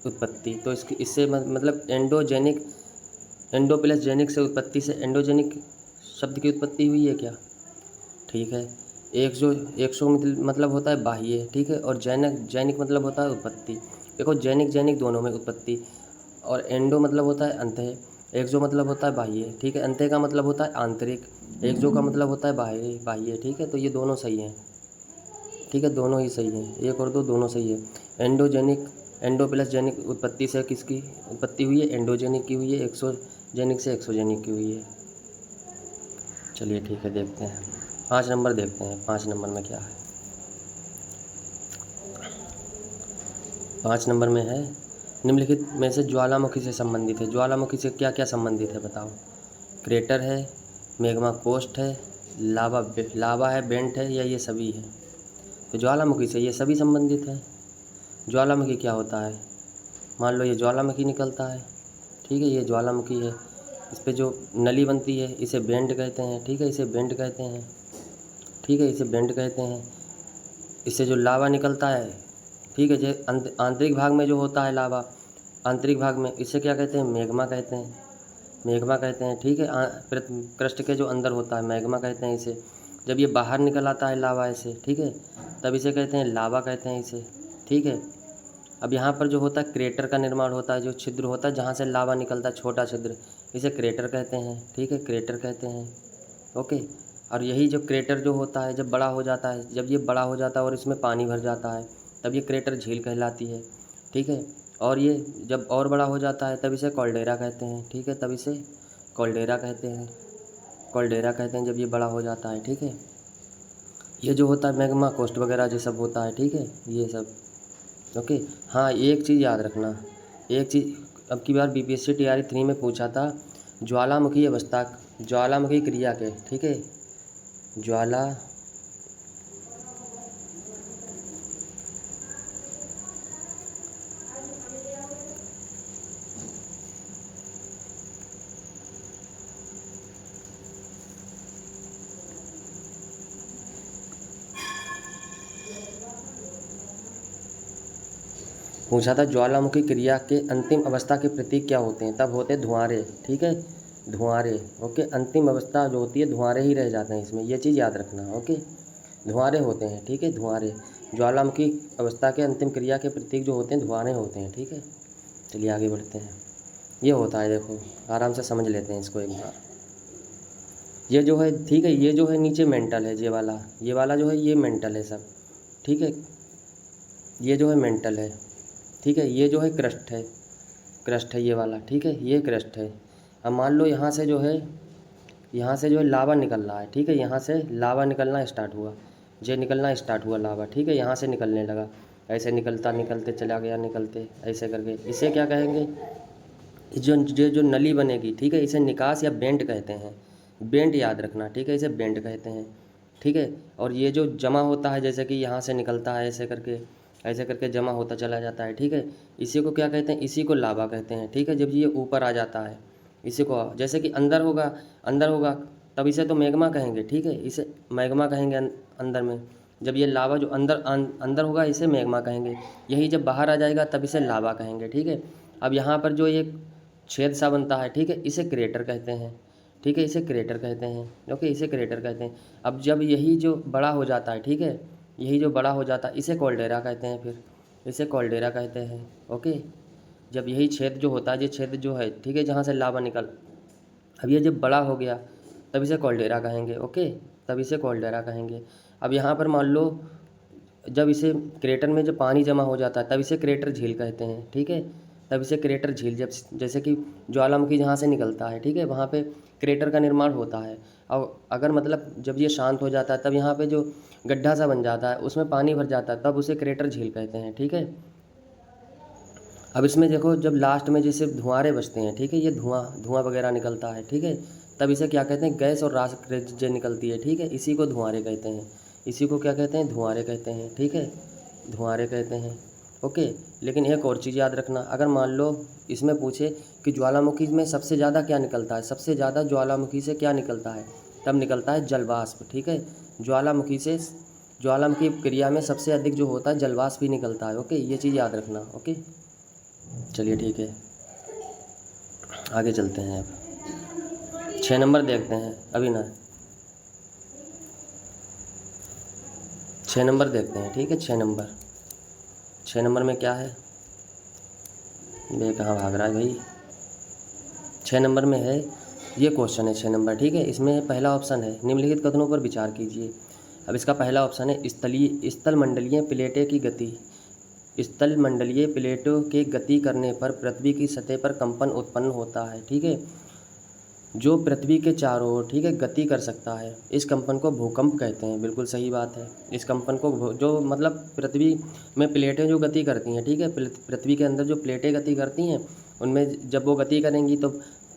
उत्पत्ति। तो इससे मतलब एंडोजेनिक, एंडो प्लस जेनिक से उत्पत्ति से एंडोजेनिक शब्द की उत्पत्ति हुई है क्या? ठीक है, एक्सो मतलब होता है बाह्य। ठीक है, और जैनिक मतलब होता है उत्पत्ति। देखो जैनिक दोनों में उत्पत्ति, और एंडो मतलब होता है अंतः, एक्सो मतलब होता है बाह्य। ठीक है, अंतः का मतलब होता है आंतरिक, एक्सो का मतलब होता है बाह्य। ठीक है, तो ये दोनों सही हैं। ठीक है, दोनों ही सही हैं, 1 और 2 दोनों सही है। एंडो प्लस जेनिक उत्पत्ति से किसकी उत्पत्ति हुई है? एंडोजेनिक की हुई है। एक्सोजेनिक से एक्सोजेनिक की हुई है। चलिए ठीक है, देखते हैं 5 नंबर देखते हैं। 5 नंबर में क्या है? 5 नंबर में है निम्नलिखित में से ज्वालामुखी से संबंधित है। ज्वालामुखी से क्या क्या संबंधित है बताओ? क्रेटर है, मैग्मा कोस्ट है, लावा है, बेंट है, या ये सभी है? तो ज्वालामुखी से ये सभी संबंधित है। ज्वालामुखी क्या होता है? मान लो ये ज्वालामुखी निकलता है। ठीक है, ये ज्वालामुखी है, इस पे जो नली बनती है इसे बेंट कहते हैं। ठीक है, इसे बेंट कहते हैं। ठीक है, इसे बेंट कहते हैं। इससे जो लावा निकलता है, ठीक है, जो आंतरिक भाग में जो होता है लावा, आंतरिक भाग में, इसे क्या कहते हैं? मैग्मा कहते हैं। मैग्मा कहते हैं। ठीक है, क्रस्ट के जो अंदर होता है मैग्मा कहते हैं इसे। जब ये बाहर निकल आता है लावा ऐसे, ठीक है, तब इसे कहते हैं लावा कहते हैं इसे। ठीक है, अब यहाँ पर जो होता है क्रेटर का निर्माण होता है, जो छिद्र होता है जहाँ से लावा निकलता है, छोटा छिद्र, इसे क्रेटर कहते हैं। ठीक है, क्रेटर कहते हैं। ओके, और यही जो क्रेटर जो होता है जब बड़ा हो जाता है, जब ये बड़ा हो जाता है और इसमें पानी भर जाता है, तब ये क्रेटर झील कहलाती है। ठीक है, और ये जब और बड़ा हो जाता है तब इसे कॉल्डेरा कहते हैं। ठीक है, तब इसे कॉल्डेरा कहते हैं। कॉल्डेरा कहते हैं जब ये बड़ा हो जाता है। ठीक है, ये जो होता है मैग्मा कोस्ट वगैरह जो सब होता है। ठीक है, ये सब। ओके, हाँ एक चीज़ याद रखना, एक चीज़ अब की बार बीपीएससी टीआरई 3 में पूछा था, ज्वालामुखी अवस्था, ज्वालामुखी क्रिया के। ठीक है, ज्वाला पूछा था ज्वालामुखी क्रिया के अंतिम अवस्था के प्रतीक क्या होते हैं? तब होते हैं धुआंरे। ठीक है, धुआंरे। ओके, अंतिम अवस्था जो होती है धुआंरे ही रह जाते हैं इसमें, ये चीज़ याद रखना। ओके, धुआंरे होते हैं। ठीक है, धुआंरे, ज्वालामुखी अवस्था के अंतिम क्रिया के प्रतीक जो होते हैं धुआंरे होते हैं। ठीक है, चलिए आगे बढ़ते हैं। ये होता है, देखो आराम से समझ लेते हैं इसको एक बार। ये जो है, ठीक है, ये जो है नीचे मेंटल है, ये वाला जो है ये मेंटल है सब। ठीक है, ये जो है मेंटल है। ठीक है, ये जो है क्रस्ट है, क्रस्ट है ये वाला। ठीक है, ये क्रस्ट है। अब मान लो यहाँ से जो है, यहाँ से जो है लावा निकल रहा है। ठीक है, यहाँ से लावा निकलना स्टार्ट हुआ, ये निकलना स्टार्ट हुआ लावा। ठीक है, यहाँ से निकलने लगा, ऐसे निकलते चला गया, निकलते ऐसे करके, इसे क्या कहेंगे? जो नली बनेगी, ठीक है, इसे निकास या बेंट कहते हैं। बेंट याद रखना। ठीक है, इसे बेंट कहते हैं। ठीक है, और ये जो जमा होता है, जैसे कि यहाँ से निकलता है ऐसे करके जमा होता चला जाता है। ठीक है, इसी को क्या कहते हैं? इसी को लावा कहते हैं। ठीक है, जब ये ऊपर आ जाता है, इसी को जैसे कि अंदर होगा तब इसे तो मैग्मा कहेंगे। ठीक है, इसे मैग्मा कहेंगे अंदर में। जब ये लावा जो अंदर होगा इसे मैग्मा कहेंगे। यही जब बाहर आ जाएगा तब इसे लावा कहेंगे। ठीक है, अब यहाँ पर जो एक छेद सा बनता है, ठीक है, इसे क्रेटर कहते हैं। ठीक है, इसे क्रेटर कहते हैं। ओके, इसे क्रेटर कहते हैं। अब जब यही जो बड़ा हो जाता है, ठीक है, यही जो बड़ा हो जाता है इसे कॉल्डेरा कहते हैं। फिर इसे कॉल्डेरा कहते हैं। ओके, जब यही छेद जो होता है, ये छेद जो है, ठीक है, जहाँ से लावा अब ये जब बड़ा हो गया तब इसे कॉल्डेरा कहेंगे। ओके, तब इसे कॉल्डेरा कहेंगे। अब यहाँ पर मान लो जब इसे क्रेटर में जब पानी जमा हो जाता है तब इसे क्रेटर झील कहते हैं। ठीक है, तब इसे क्रेटर झील, जब जैसे कि ज्वालामुखी जहाँ से निकलता है, ठीक है, वहाँ पे क्रेटर का निर्माण होता है। और अगर मतलब जब ये शांत हो जाता है तब यहाँ पे जो गड्ढा सा बन जाता है उसमें पानी भर जाता है, तब उसे क्रेटर झील कहते हैं। ठीक है, अब इसमें देखो जब लास्ट में जैसे धुआंरे बचते हैं, ठीक है, ये धुआं वगैरह निकलता है, ठीक है, तब इसे क्या कहते हैं, गैस और राख जो निकलती है, ठीक है, इसी को धुआंरे कहते हैं। इसी को क्या कहते हैं, धुआंरे कहते हैं। ठीक है, धुआंरे कहते हैं। ओके, लेकिन एक और चीज़ याद रखना, अगर मान लो इसमें पूछे कि ज्वालामुखी में सबसे ज़्यादा क्या निकलता है, सबसे ज़्यादा ज्वालामुखी से क्या निकलता है, तब निकलता है जलवाष्प। ठीक है, ज्वालामुखी क्रिया में सबसे अधिक जो होता है जलवाष्प ही निकलता है। ओके, ये चीज़ याद रखना। ओके, चलिए ठीक है, आगे चलते हैं। अब 6 नंबर देखते हैं। अभी ना 6 नंबर देखते हैं। ठीक है, 6 नंबर में क्या है, ये कहाँ भाग रहा है भाई। 6 नंबर में है, ये क्वेश्चन है 6 नंबर। ठीक है, इसमें पहला ऑप्शन है निम्नलिखित कथनों पर विचार कीजिए। अब इसका पहला ऑप्शन है स्थलमंडलीय प्लेटें की गति। स्थलमंडलीय प्लेटों के गति करने पर पृथ्वी की सतह पर कंपन उत्पन्न होता है। ठीक है, जो पृथ्वी के चारों ओर, ठीक है, गति कर सकता है, इस कंपन को भूकंप कहते हैं। बिल्कुल सही बात है। इस कंपन को जो मतलब पृथ्वी में प्लेटें जो गति करती हैं, ठीक है, पृथ्वी के अंदर जो प्लेटें गति करती हैं, उनमें जब वो गति करेंगी तो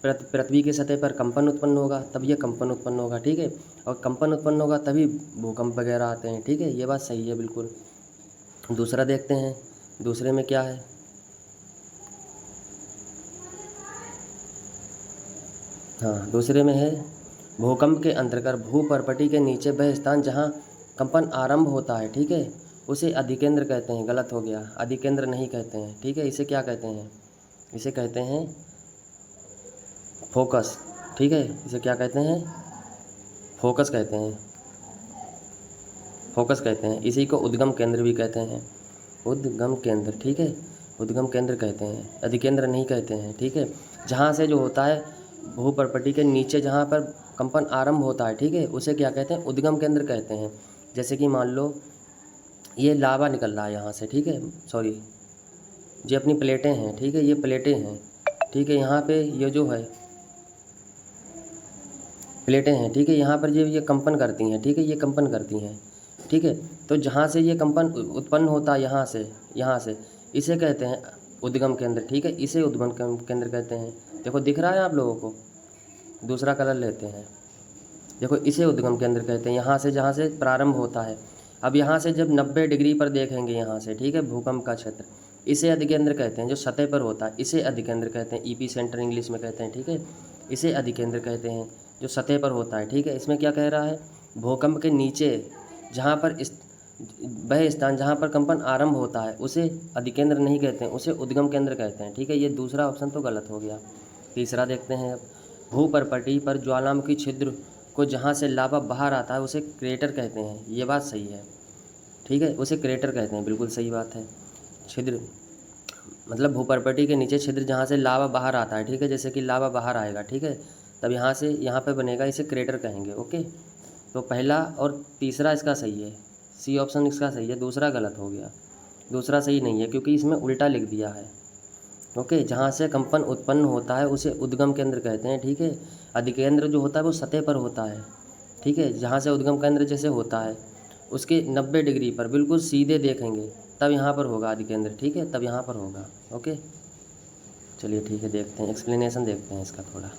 पृथ्वी की सतह पर कंपन उत्पन्न होगा, तब ये कंपन उत्पन्न होगा। ठीक है, और कंपन उत्पन्न होगा तभी भूकंप वगैरह आते हैं। ठीक है, ये बात सही है बिल्कुल। दूसरा देखते हैं, दूसरे में क्या है। हाँ, दूसरे में है भूकंप के अंतर्गत भूपर्पटी के नीचे वह स्थान जहाँ कंपन आरंभ होता है, ठीक है, उसे अधिकेंद्र कहते हैं। गलत हो गया, अधिकेंद्र नहीं कहते हैं। ठीक है, इसे क्या कहते हैं, इसे कहते हैं फोकस। ठीक है, इसे क्या कहते हैं, फोकस कहते हैं, फोकस कहते हैं। इसी को उद्गम केंद्र भी कहते हैं, उद्गम केंद्र। ठीक है, उद्गम केंद्र कहते हैं, अधिकेंद्र नहीं कहते हैं। ठीक है, जहाँ से जो होता है भूपर्पटी के नीचे जहाँ पर कंपन आरंभ होता है, ठीक है, उसे क्या कहते हैं, उद्गम केंद्र कहते हैं। जैसे कि मान लो ये लावा निकल रहा है यहाँ से, ठीक है, सॉरी, ये अपनी प्लेटें हैं, ठीक है, ये प्लेटें हैं, ठीक है, यहाँ पे ये जो है प्लेटें हैं, ठीक है, यहाँ पर ये कंपन करती हैं, ठीक है, ये कंपन करती हैं। ठीक है, तो जहाँ से ये कंपन उत्पन्न होता है, यहाँ से इसे कहते हैं उद्गम केंद्र। ठीक है, इसे उद्गम केंद्र कहते हैं। देखो दिख रहा है आप लोगों को, दूसरा कलर लेते हैं, देखो इसे उद्गम केंद्र कहते हैं, यहाँ से जहाँ से प्रारंभ होता है। अब यहाँ से जब 90 डिग्री पर देखेंगे यहाँ से, ठीक है, भूकंप का क्षेत्र, इसे अधिकेंद्र कहते हैं। जो सतह पर होता है इसे अधिकेंद्र कहते हैं, ईपी सेंटर इंग्लिश में कहते हैं। ठीक है, इसे अधिकेंद्र कहते हैं जो सतह पर होता है। ठीक है, इसमें क्या कह रहा है, भूकंप के नीचे जहाँ पर वह स्थान जहाँ पर कंपन आरंभ होता है उसे अधिकेंद्र नहीं कहते हैं, उसे उद्गम केंद्र कहते हैं। ठीक है, ये दूसरा ऑप्शन तो गलत हो गया। तीसरा देखते हैं अब, भूपर्पटी पर ज्वालामुखी छिद्र को जहाँ से लावा बाहर आता है उसे क्रेटर कहते हैं। ये बात सही है। ठीक है, उसे क्रेटर कहते हैं, बिल्कुल सही बात है। छिद्र मतलब भूपर्पटी के नीचे छिद्र जहाँ से लावा बाहर आता है, ठीक है, जैसे कि लावा बाहर आएगा, ठीक है, तब यहाँ से यहाँ पे बनेगा, इसे क्रेटर कहेंगे। ओके, तो पहला और तीसरा इसका सही है, सी ऑप्शन इसका सही है, दूसरा गलत हो गया। दूसरा सही नहीं है क्योंकि इसमें उल्टा लिख दिया है। ओके, जहाँ से कंपन उत्पन्न होता है उसे उद्गम केंद्र कहते हैं। ठीक है, अधिकेंद्र जो होता है वो सतह पर होता है। ठीक है, जहाँ से उद्गम केंद्र जैसे होता है उसके 90 डिग्री पर बिल्कुल सीधे देखेंगे तब यहाँ पर होगा अधिकेंद्र। ठीक है, तब यहाँ पर होगा। ओके, चलिए ठीक है, देखते हैं एक्सप्लेनेशन देखते हैं इसका थोड़ा।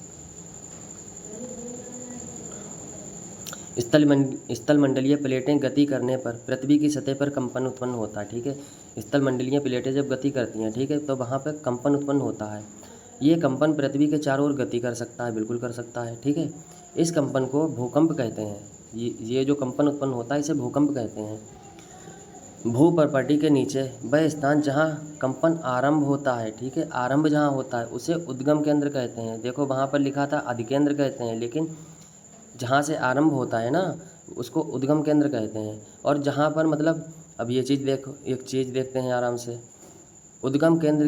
स्थलमंडलीय प्लेटें गति करने पर पृथ्वी की सतह पर कंपन उत्पन्न होता है। ठीक है, स्थलमंडलीय प्लेटें जब गति करती हैं, ठीक है, तो वहाँ पर कंपन उत्पन्न होता है। ये कंपन पृथ्वी के चारों ओर गति कर सकता है, बिल्कुल कर सकता है। ठीक है, इस कंपन को भूकंप कहते हैं। ये जो कंपन उत्पन्न होता है इसे भूकंप कहते हैं। भूपर्पटी के नीचे वह स्थान जहाँ कंपन आरंभ होता है, ठीक है, आरंभ जहाँ होता है उसे उद्गम केंद्र कहते हैं। देखो वहाँ पर लिखा था अधिकेंद्र कहते हैं, लेकिन जहाँ से आरंभ होता है ना उसको उद्गम केंद्र कहते हैं। और जहाँ पर मतलब अब ये चीज़ देखो, एक चीज़ देखते हैं आराम से, उद्गम केंद्र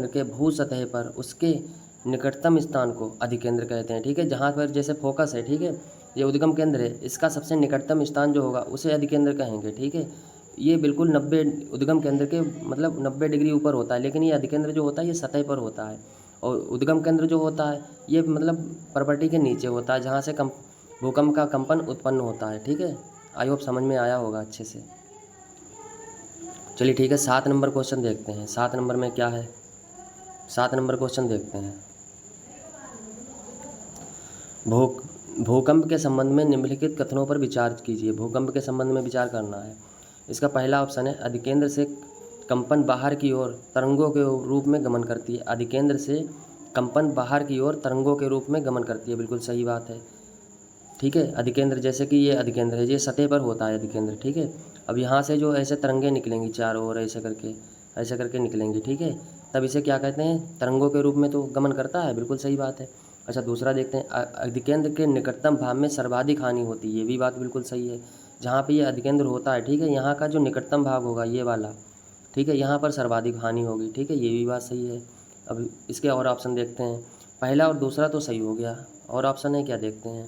के भू सतह पर उसके निकटतम स्थान को अधिकेंद्र कहते हैं, ठीक है। जहाँ पर जैसे फोकस है, ठीक है, ये उद्गम केंद्र है, इसका सबसे निकटतम स्थान जो होगा उसे अधिकेंद्र कहेंगे, ठीक है। ये बिल्कुल 90 उद्गम केंद्र के मतलब 90 डिग्री ऊपर होता है, लेकिन ये अधिकेंद्र जो होता है ये सतह पर होता है, और उद्गम केंद्र जो होता है ये मतलब पर्वती के नीचे होता है, जहाँ से भूकंप का कंपन उत्पन्न होता है, ठीक है। आई होप समझ में आया होगा अच्छे से। चलिए ठीक है, 7 नंबर क्वेश्चन देखते हैं। 7 नंबर में क्या है, 7 नंबर क्वेश्चन देखते हैं। भूकंप के संबंध में निम्नलिखित कथनों पर विचार कीजिए। भूकंप के संबंध में विचार करना है। इसका पहला ऑप्शन है, अधिकेंद्र से कंपन बाहर की ओर तरंगों के रूप में गमन करती है। अधिकेंद्र से कंपन बाहर की ओर तरंगों के रूप में गमन करती है, बिल्कुल सही बात है, ठीक है। अधिकेंद्र जैसे कि ये अधिकेंद्र है, ये सतह पर होता है अधिकेंद्र, ठीक है। अब यहाँ से जो ऐसे तरंगे निकलेंगी चारों ओर ऐसे करके निकलेंगी, ठीक है, तब इसे क्या कहते हैं, तरंगों के रूप में तो गमन करता है, बिल्कुल सही बात है। अच्छा, दूसरा देखते हैं, अधिकेंद्र के निकटतम भाग में सर्वाधिक हानि होती है। ये भी बात बिल्कुल सही है। जहाँ पे ये अधिकेंद्र होता है, ठीक है, यहाँ का जो निकटतम भाग होगा ये वाला, ठीक है, यहाँ पर सर्वाधिक हानि होगी, ठीक है, ये भी बात सही है। अब इसके और ऑप्शन देखते हैं। पहला और दूसरा तो सही हो गया, और ऑप्शन है क्या देखते हैं।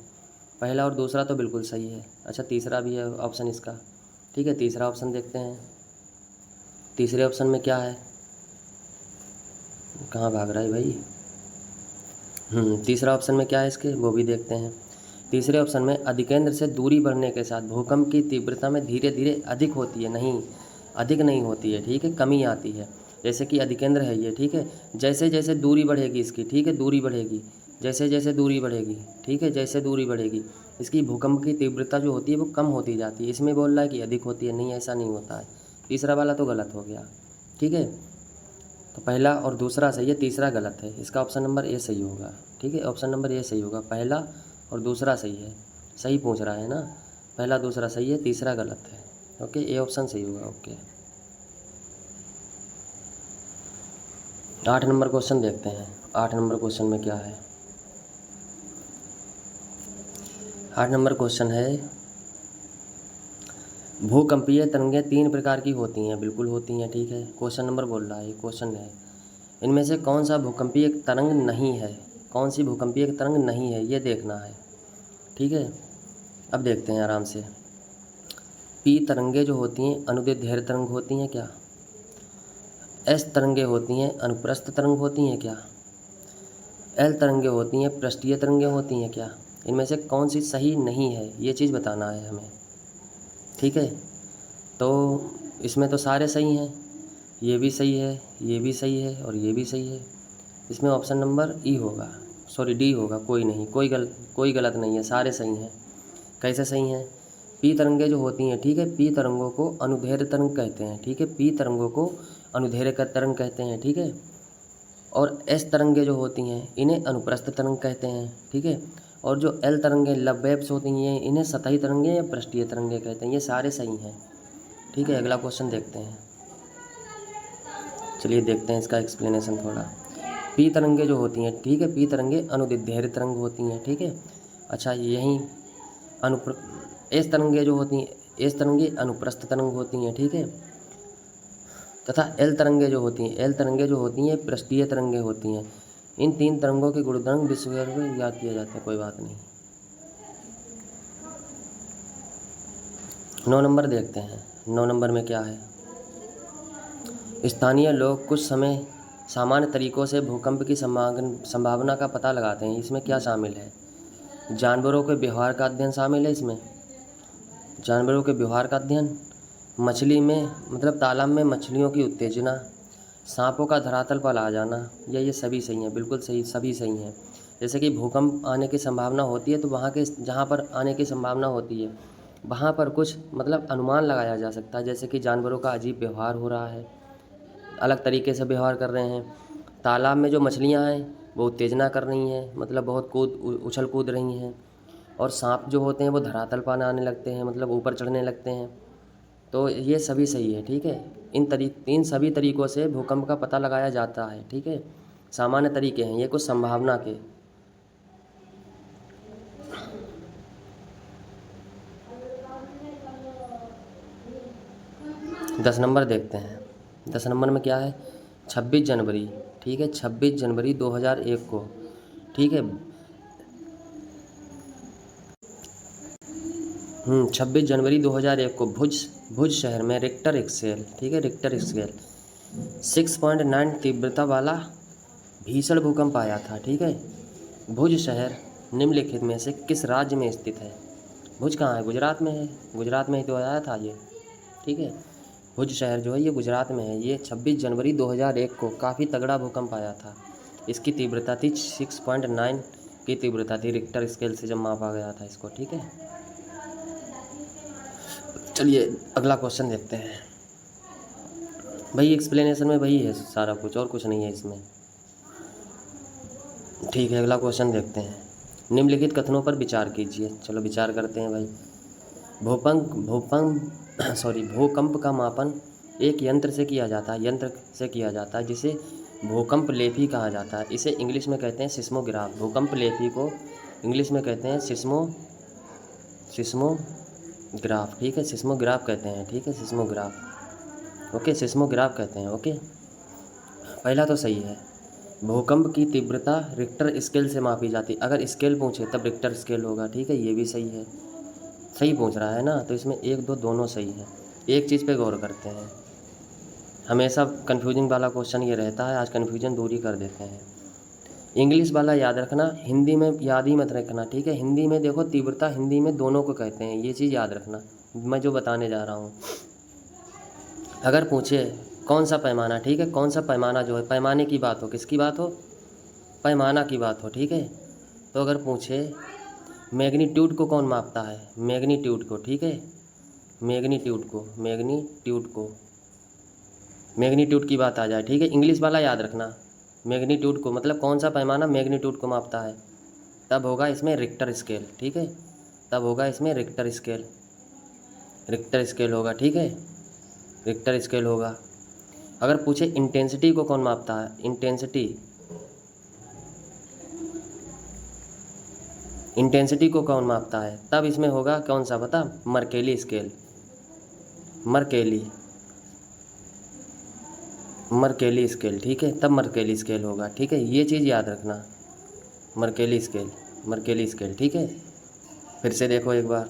पहला और दूसरा तो बिल्कुल सही है। अच्छा, तीसरा भी है ऑप्शन इसका, ठीक है, तीसरा ऑप्शन देखते हैं। तीसरे ऑप्शन में क्या है, कहाँ भाग रहा है भाई। तीसरा ऑप्शन में क्या है इसके, वो भी देखते हैं। तीसरे ऑप्शन में अधिकेंद्र से दूरी बढ़ने के साथ भूकंप की तीव्रता में धीरे धीरे अधिक होती है, नहीं, अधिक नहीं होती है, ठीक है, कमी आती है। जैसे कि अधिकेंद्र है ये, ठीक है, जैसे जैसे दूरी बढ़ेगी इसकी, ठीक है, दूरी बढ़ेगी, जैसे जैसे दूरी बढ़ेगी, ठीक है, जैसे दूरी बढ़ेगी इसकी भूकंप की तीव्रता जो होती है वो कम होती जाती है। इसमें बोल रहा है कि अधिक होती है, नहीं, ऐसा नहीं होता है। तीसरा वाला तो गलत हो गया, ठीक है। तो पहला और दूसरा सही है, तीसरा गलत है। इसका ऑप्शन नंबर ए सही होगा, ठीक है, ऑप्शन नंबर ए सही होगा। पहला और दूसरा सही है, सही पूछ रहा है ना, पहला दूसरा सही है, तीसरा गलत है। ओके, ए ऑप्शन सही होगा। ओके, 8 नंबर क्वेश्चन देखते हैं। 8 नंबर क्वेश्चन में क्या है, 8 नंबर क्वेश्चन है, भूकंपीय तरंगें 3 प्रकार की होती हैं, बिल्कुल होती हैं, ठीक है। क्वेश्चन नंबर बोल रहा है, क्वेश्चन है, इनमें से कौन सा भूकंपीय तरंग नहीं है, कौन सी भूकंपीय तरंग नहीं है, ये देखना है, ठीक है। अब देखते हैं आराम से। पी तरंगे जो होती हैं अनुदित धैर्य तरंग होती हैं क्या। एस तरंगे होती हैं अनुप्रस्थ तरंग होती हैं क्या। एल तरंगे होती हैं पृष्ठीय तरंगे होती हैं क्या। इनमें से कौन सी सही नहीं है, ये चीज़ बताना है हमें, ठीक है। तो इसमें तो सारे सही हैं, ये भी सही है, ये भी सही है, और ये भी सही है। इसमें ऑप्शन नंबर ई होगा, सॉरी डी होगा। कोई नहीं, कोई गलत नहीं है, सारे सही हैं। कैसे सही हैं, पी तरंगे जो होती हैं, ठीक है, पी तरंगों को अनुदैर्घ्य तरंग कहते हैं, ठीक है, पी तरंगों को अनुदैर्घ्य तरंग कहते हैं, ठीक है। और एस तरंगे जो होती हैं इन्हें अनुप्रस्थ तरंग कहते हैं, ठीक है। और जो एल तरंगे लव वेव्स होती हैं इन्हें सतही तरंगे या पृष्ठीय तरंगे कहते हैं। ये सारे सही हैं, ठीक है। अगला क्वेश्चन देखते हैं, चलिए देखते हैं इसका एक्सप्लेनेशन थोड़ा। पी तरंगे जो होती हैं, ठीक है, पी तरंगे अनुदित धैर्य तरंग होती हैं, ठीक है। अच्छा, यहीं एस तरंगे जो होती हैं, एस तरंगे अनुप्रस्थ तरंग होती हैं, ठीक है। तथा एल तरंगे जो होती हैं, एल तरंगे जो होती हैं पृष्ठीय तरंगे होती हैं। इन 3 तरंगों के गुणधर्म विश्वभर में याद किया जाता है, कोई बात नहीं। 9 नंबर देखते हैं। 9 नंबर में क्या है, स्थानीय लोग कुछ समय सामान्य तरीकों से भूकंप की संभावना का पता लगाते हैं। इसमें क्या शामिल है, जानवरों के व्यवहार का अध्ययन शामिल है इसमें, जानवरों के व्यवहार का अध्ययन, मछली में मतलब तालाब में मछलियों की उत्तेजना, सांपों का धरातल पर आ जाना, या ये सभी सही हैं, बिल्कुल सही, सभी सही हैं। जैसे कि भूकंप आने की संभावना होती है तो वहाँ के जहाँ पर आने की संभावना होती है वहाँ पर कुछ मतलब अनुमान लगाया जा सकता है, जैसे कि जानवरों का अजीब व्यवहार हो रहा है, अलग तरीके से व्यवहार कर रहे हैं। तालाब में जो मछलियाँ हैं वो उत्तेजना कर रही हैं, मतलब बहुत उछल कूद रही हैं। और सांप जो होते हैं वो धरातल पर आने लगते हैं, मतलब ऊपर चढ़ने लगते हैं। तो ये सभी सही है, ठीक है। इन सभी तरीक़ों से भूकंप का पता लगाया जाता है, ठीक है। सामान्य तरीके हैं ये कुछ संभावना के। दस नंबर देखते हैं। 10 नंबर में क्या है, 26 जनवरी, ठीक है, 26 जनवरी 2001 को, ठीक है। 26 जनवरी 2001 को भुज शहर में रिक्टर स्केल, ठीक है, रिक्टर स्केल 6.9 तीव्रता वाला भीषण भूकंप आया था, ठीक है। भुज शहर निम्नलिखित में से किस राज्य में स्थित है? भुज कहाँ है? गुजरात में है, गुजरात में ही तो आया था ये, ठीक है। भुज शहर जो है ये गुजरात में है। ये 26 जनवरी 2001 को काफ़ी तगड़ा भूकंप आया था। इसकी तीव्रता थी 6.9 की तीव्रता थी, रिक्टर स्केल से जब मापा गया था इसको, ठीक है। चलिए अगला क्वेश्चन देखते हैं। भाई एक्सप्लेनेशन में वही है सारा कुछ, और कुछ नहीं है इसमें, ठीक है। अगला क्वेश्चन देखते हैं। निम्नलिखित कथनों पर विचार कीजिए। चलो विचार करते हैं भाई। भूकंप का मापन एक यंत्र से किया जाता है, जिसे भूकंप लेपी कहा जाता है। इसे इंग्लिश में कहते हैं सिस्मोग्राफ। भूकंप लेपी को इंग्लिश में कहते हैं सिस्मोग्राफ, ठीक है, सिस्मोग्राफ कहते हैं, ठीक है, सिस्मोग्राफ, ओके, सिस्मोग्राफ कहते हैं, ओके। पहला तो सही है। भूकंप की तीव्रता रिक्टर स्केल से मापी जाती। अगर स्केल पूछे तब रिक्टर स्केल होगा, ठीक है, ये भी सही है। सही पूछ रहा है ना, तो इसमें 1, 2 दोनों सही है। एक चीज़ पे गौर करते हैं, हमेशा कंफ्यूजिंग वाला क्वेश्चन ये रहता है, आज कंफ्यूजन दूरी कर देते हैं। इंग्लिश वाला याद रखना, हिंदी में याद ही मत रखना, ठीक है। हिंदी में देखो तीव्रता हिंदी में दोनों को कहते हैं, ये चीज़ याद रखना मैं जो बताने जा रहा हूँ। अगर पूछे कौन सा पैमाना, ठीक है, कौन सा पैमाना जो है, पैमाने की बात हो, किसकी बात हो? पैमाना की बात हो, ठीक है। तो अगर पूछे मैग्नीट्यूड को कौन मापता है? मैग्नीट्यूड को, ठीक है, मैग्नीट्यूड की बात आ जाए, ठीक है। इंग्लिश वाला याद रखना, मैग्नीट्यूड को मतलब कौन सा पैमाना मैग्नीट्यूड को मापता है, तब होगा इसमें रिक्टर स्केल, ठीक है, तब होगा इसमें रिक्टर स्केल होगा, ठीक है, रिक्टर स्केल होगा। अगर पूछे इंटेंसिटी को कौन मापता है, इंटेंसिटी को कौन मापता है, तब इसमें होगा कौन सा पता? मर्केली स्केल, मर्केली स्केल, ठीक है, तब मर्केली स्केल होगा, ठीक है। ये चीज़ याद रखना, मर्केली स्केल, ठीक है। फिर से देखो एक बार,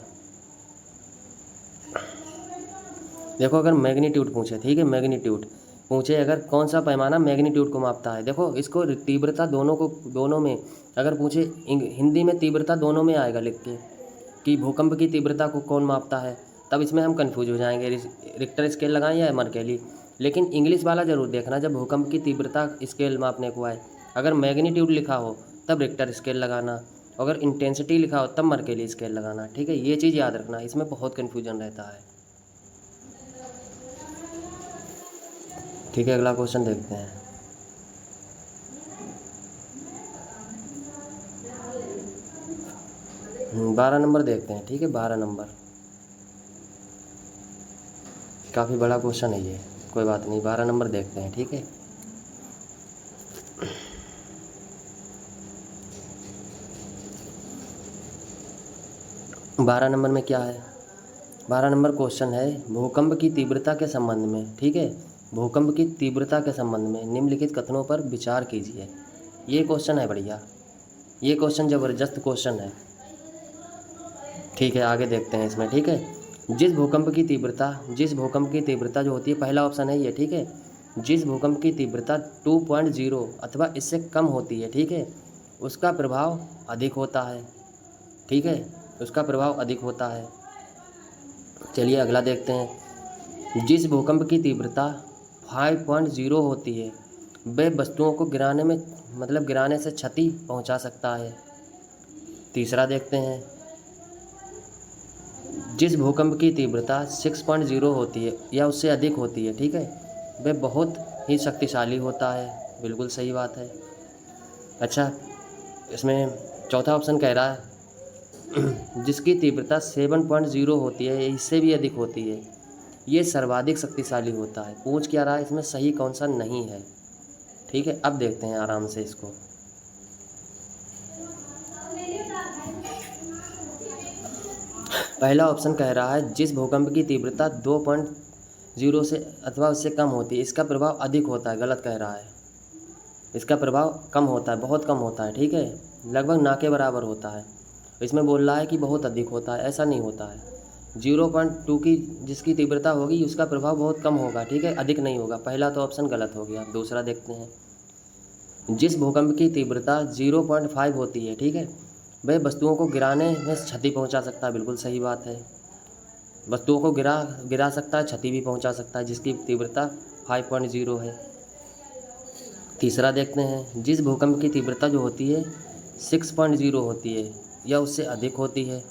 देखो अगर मैग्नीट्यूड पूछे, ठीक है, मैग्नीट्यूड पूछे अगर कौन सा पैमाना मैग्नीट्यूड को मापता है, देखो इसको तीव्रता दोनों में अगर पूछे, हिंदी में तीव्रता दोनों में आएगा लिख के कि भूकंप की तीव्रता को कौन मापता है, तब इसमें हम कंफ्यूज हो जाएंगे, रिक्टर स्केल लगाएं या मर्केली। लेकिन इंग्लिश वाला ज़रूर देखना, जब भूकंप की तीव्रता स्केल मापने को आए, अगर मैग्नीट्यूड लिखा हो तब रिक्टर स्केल लगाना, अगर इंटेंसिटी लिखा हो तब मर्केली स्केल लगाना, ठीक है। ये चीज़ याद रखना, इसमें बहुत कन्फ्यूजन रहता है, ठीक है। अगला क्वेश्चन देखते हैं। बारह नंबर देखते हैं, ठीक है, 12 नंबर, काफ़ी बड़ा क्वेश्चन है ये, कोई बात नहीं, 12 नंबर देखते हैं, ठीक है। बारह नंबर में क्या है? 12 नंबर क्वेश्चन है भूकंप की तीव्रता के संबंध में, ठीक है, भूकंप की तीव्रता के संबंध में निम्नलिखित कथनों पर विचार कीजिए। ये क्वेश्चन है बढ़िया, ये क्वेश्चन ज़बरदस्त क्वेश्चन है, ठीक है। आगे देखते हैं इसमें, ठीक है। जिस भूकंप की तीव्रता जो होती है, पहला ऑप्शन है ये, ठीक है, जिस भूकंप की तीव्रता 2.0 अथवा इससे कम होती है, ठीक है, उसका प्रभाव अधिक होता है, ठीक है, उसका प्रभाव अधिक होता है। चलिए अगला देखते हैं। जिस भूकंप की तीव्रता 5.0 होती है वह वस्तुओं को गिराने से क्षति पहुंचा सकता है। तीसरा देखते हैं। जिस भूकंप की तीव्रता 6.0 होती है या उससे अधिक होती है, ठीक है, वह बहुत ही शक्तिशाली होता है। बिल्कुल सही बात है। अच्छा, इसमें चौथा ऑप्शन कह रहा है जिसकी तीव्रता 7.0 होती है, इससे भी अधिक होती है, ये सर्वाधिक शक्तिशाली होता है। पूछ क्या रहा है इसमें सही कौन सा नहीं है, ठीक है। अब देखते हैं आराम से इसको। पहला ऑप्शन कह रहा है जिस भूकंप की तीव्रता 2.0 से अथवा उससे कम होती है इसका प्रभाव अधिक होता है, गलत कह रहा है। इसका प्रभाव कम होता है, बहुत कम होता है, ठीक है, लगभग ना के बराबर होता है। इसमें बोल रहा है कि बहुत अधिक होता है, ऐसा नहीं होता है। 0.2 की जिसकी तीव्रता होगी उसका प्रभाव बहुत कम होगा, ठीक है, अधिक नहीं होगा। पहला तो ऑप्शन गलत हो गया। दूसरा देखते हैं। जिस भूकंप की तीव्रता 0.5 होती है, ठीक है, वह वस्तुओं को गिराने में क्षति पहुंचा सकता है, बिल्कुल सही बात है। वस्तुओं को गिरा सकता है, क्षति भी पहुंचा सकता है, जिसकी तीव्रता 5.0 है। तीसरा देखते हैं। जिस भूकंप की तीव्रता जो होती है 6.0 होती है या उससे अधिक होती है,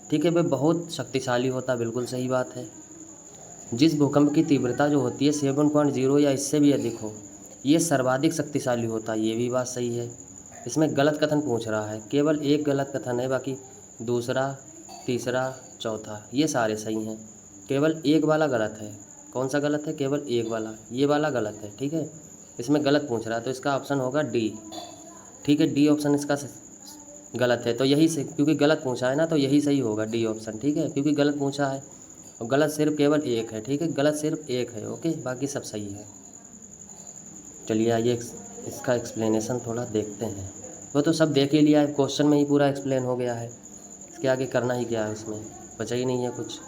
ठीक है, वह बहुत शक्तिशाली होता है, बिल्कुल सही बात है। जिस भूकंप की तीव्रता जो होती है 7.0 या इससे भी अधिक हो, ये सर्वाधिक शक्तिशाली होता है, ये भी बात सही है। इसमें गलत कथन पूछ रहा है, केवल एक गलत कथन है, बाकी दूसरा, तीसरा, चौथा ये सारे सही हैं। केवल एक वाला गलत है। कौन सा गलत है? केवल एक वाला, ये वाला गलत है, ठीक है। इसमें गलत पूछ रहा है तो इसका ऑप्शन होगा डी, ठीक है। डी ऑप्शन इसका गलत है, तो यही से, क्योंकि गलत पूछा है ना, तो यही सही होगा, डी ऑप्शन, ठीक है, क्योंकि गलत पूछा है और गलत सिर्फ केवल एक है, ठीक है, गलत सिर्फ एक है, ओके, बाकी सब सही है। चलिए आइए इसका एक्सप्लेनेशन थोड़ा देखते हैं। वो तो सब देख ही लिया है, क्वेश्चन में ही पूरा एक्सप्लेन हो गया है, इसके आगे करना ही क्या है, इसमें बचा ही नहीं है कुछ।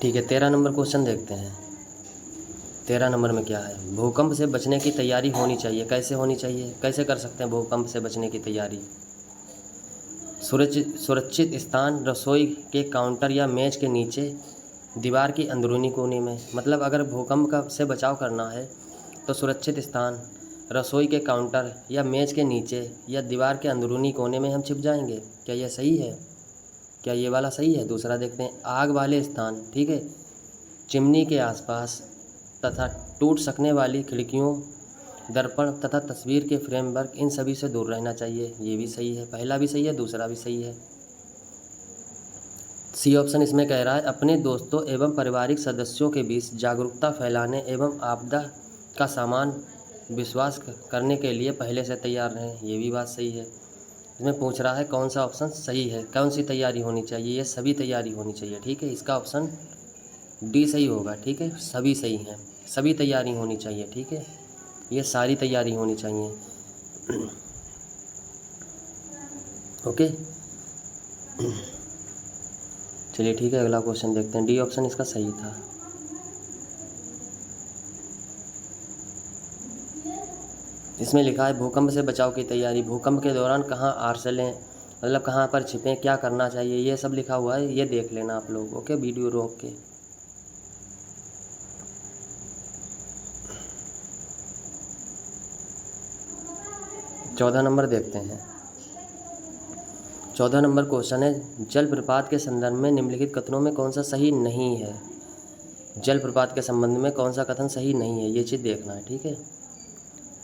ठीक है, 13 नंबर क्वेश्चन देखते हैं। 13 नंबर में क्या है? भूकंप से बचने की तैयारी होनी चाहिए। कैसे होनी चाहिए? कैसे कर सकते हैं भूकंप से बचने की तैयारी? सुरक्षित स्थान रसोई के काउंटर या मेज के नीचे, दीवार की अंदरूनी कोने में। मतलब अगर भूकंप का से बचाव करना है तो सुरक्षित स्थान रसोई के काउंटर या मेज के नीचे या दीवार के अंदरूनी कोने में हम छिप जाएंगे। क्या यह सही है? क्या ये वाला सही है? दूसरा देखते हैं। आग वाले स्थान, ठीक है, चिमनी के आसपास तथा टूट सकने वाली खिड़कियों, दर्पण तथा तस्वीर के फ्रेमवर्क, इन सभी से दूर रहना चाहिए। ये भी सही है, पहला भी सही है, दूसरा भी सही है। सी ऑप्शन इसमें कह रहा है अपने दोस्तों एवं पारिवारिक सदस्यों के बीच जागरूकता फैलाने एवं आपदा का सामान विश्वास करने के लिए पहले से तैयार रहें। ये भी बात सही है। इसमें पूछ रहा है कौन सा ऑप्शन सही है, कौन सी तैयारी होनी चाहिए? ये सभी तैयारी होनी चाहिए, ठीक है, इसका ऑप्शन डी सही होगा, ठीक है, सभी सही हैं, सभी तैयारी होनी चाहिए, ठीक है, ये सारी तैयारी होनी चाहिए। ओके, चलिए ठीक है, अगला क्वेश्चन देखते हैं। डी ऑप्शन इसका सही था। इसमें लिखा है भूकंप से बचाव की तैयारी। भूकंप के दौरान कहाँ आश्रय लें, मतलब कहाँ पर छिपें, क्या करना चाहिए, ये सब लिखा हुआ है, ये देख लेना आप लोग, ओके, वीडियो रोक के। चौदह नंबर देखते हैं। 14 नंबर क्वेश्चन है जलप्रपात के संदर्भ में निम्नलिखित कथनों में कौन सा सही नहीं है? जलप्रपात के संबंध में कौन सा कथन सही नहीं है, ये चीज़ देखना है, ठीक है।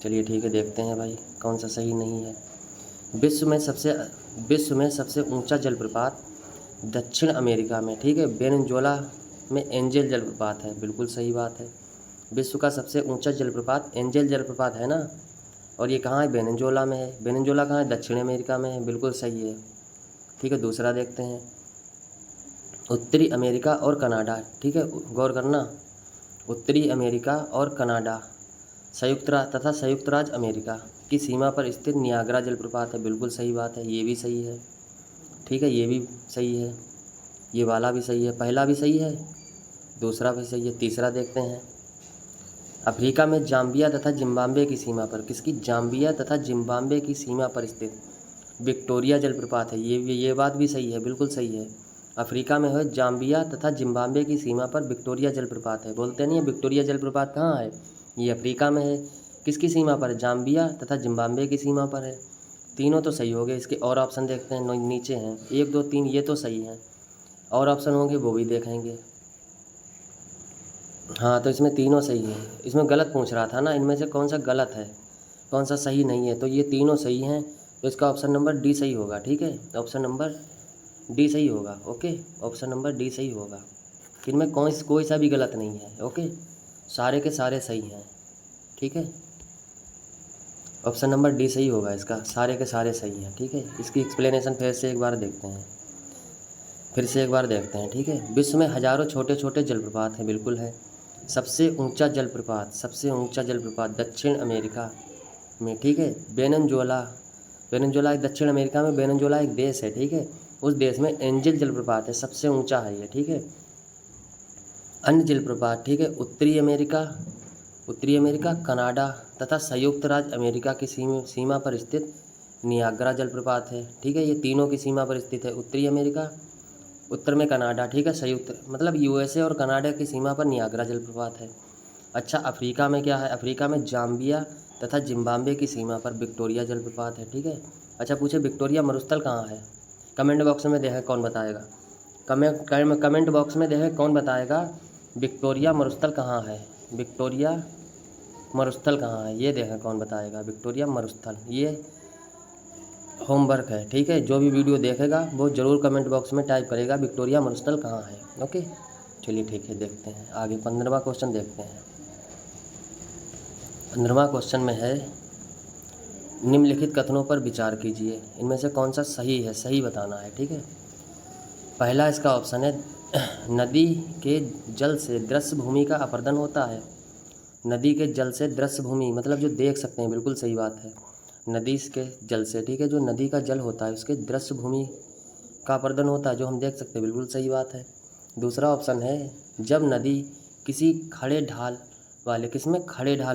चलिए ठीक है, देखते हैं भाई कौन सा सही नहीं है। विश्व में सबसे ऊंचा जलप्रपात दक्षिण अमेरिका में, ठीक है, वेनेजुएला में एंजेल जलप्रपात है, बिल्कुल सही बात है। विश्व का सबसे ऊंचा जलप्रपात एंजेल जलप्रपात है ना, और ये कहाँ है? वेनेजुएला में है। वेनेजुएला कहाँ है? दक्षिण अमेरिका में है, बिल्कुल सही है, ठीक है। दूसरा देखते हैं। उत्तरी अमेरिका और कनाडा, ठीक है, गौर करना, उत्तरी अमेरिका और कनाडा संयुक्त राज्य अमेरिका की सीमा पर स्थित नियाग्रा जलप्रपात है, बिल्कुल सही बात है, ये भी सही है, ठीक है, ये भी सही है, ये वाला भी सही है, पहला भी सही है, दूसरा भी सही है। तीसरा देखते हैं। अफ्रीका में जाम्बिया तथा जिम्बाब्वे की सीमा पर, किसकी? जाम्बिया तथा जिम्बाब्वे की सीमा पर स्थित विक्टोरिया जलप्रपात है, ये बात भी सही है, बिल्कुल सही है। अफ्रीका में है जाम्बिया तथा जिम्बाब्वे की सीमा पर विक्टोरिया जलप्रपात है। बोलते नहीं है विक्टोरिया जलप्रपात कहाँ है? ये अफ्रीका में है। किसकी सीमा पर? जाम्बिया तथा जिम्बाब्वे की सीमा पर है। तीनों तो सही हो गए। इसके और ऑप्शन देखते हैं, नीचे हैं 1 2 3, ये तो सही हैं, और ऑप्शन होंगे वो भी देखेंगे। हाँ, तो इसमें तीनों सही है। इसमें गलत पूछ रहा था ना, इनमें से कौन सा गलत है, कौन सा सही नहीं है, तो ये तीनों सही हैं, तो इसका ऑप्शन नंबर डी सही होगा, ठीक है, ऑप्शन नंबर डी सही होगा, ओके, ऑप्शन नंबर डी सही होगा। इनमें कोई सा भी गलत नहीं है, ओके, सारे के सारे सही हैं, ठीक है, ऑप्शन नंबर डी सही होगा इसका, सारे के सारे सही हैं, ठीक है। इसकी एक्सप्लेनेशन फिर से एक बार देखते हैं, ठीक है। विश्व में हजारों छोटे छोटे जलप्रपात हैं, बिल्कुल है। सबसे ऊंचा जलप्रपात दक्षिण अमेरिका में, ठीक है, वेनेजुएला। वेनेजुएला एक दक्षिण अमेरिका में, वेनेजुएला एक देश है, ठीक है, उस देश में एंजल जलप्रपात है, सबसे ऊंचा है ये, ठीक है। अन्य जलप्रपात, ठीक है, उत्तरी अमेरिका, कनाडा तथा संयुक्त राज्य अमेरिका की सीमा पर स्थित नियाग्रा जलप्रपात है, ठीक है। ये तीनों की सीमा पर स्थित है, उत्तरी अमेरिका, उत्तर में कनाडा, ठीक है, संयुक्त मतलब यूएसए और कनाडा की सीमा पर नियाग्रा जलप्रपात है। अच्छा, अफ्रीका में क्या है? अफ्रीका में जाम्बिया तथा जिम्बाब्वे की सीमा पर विक्टोरिया जलप्रपात है, ठीक है। अच्छा, पूछे विक्टोरिया मरुस्थल कहाँ है? कमेंट बॉक्स में देखें कौन बताएगा। कमेंट बॉक्स में देखें कौन बताएगा विक्टोरिया मरुस्थल कहाँ है। विक्टोरिया मरुस्थल कहाँ है, ये देखें कौन बताएगा विक्टोरिया मरुस्थल। ये होमवर्क है, ठीक है, जो भी वीडियो देखेगा वो ज़रूर कमेंट बॉक्स में टाइप करेगा विक्टोरिया मरुस्थल कहाँ है। ओके, चलिए ठीक है, देखते हैं आगे 15वां क्वेश्चन देखते हैं। 15वां क्वेश्चन में है, निम्नलिखित कथनों पर विचार कीजिए, इनमें से कौन सा सही है, सही बताना है, ठीक है। पहला इसका ऑप्शन है, नदी के जल से दृश्य भूमि का अपरदन होता है। नदी के जल से दृश्य भूमि मतलब जो देख सकते हैं, बिल्कुल सही बात है। नदी के जल से, ठीक है, जो नदी का जल होता है उसके दृश्य भूमि का अपरदन होता है, जो हम देख सकते हैं, बिल्कुल सही बात है। दूसरा ऑप्शन है, जब नदी किसी खड़े ढाल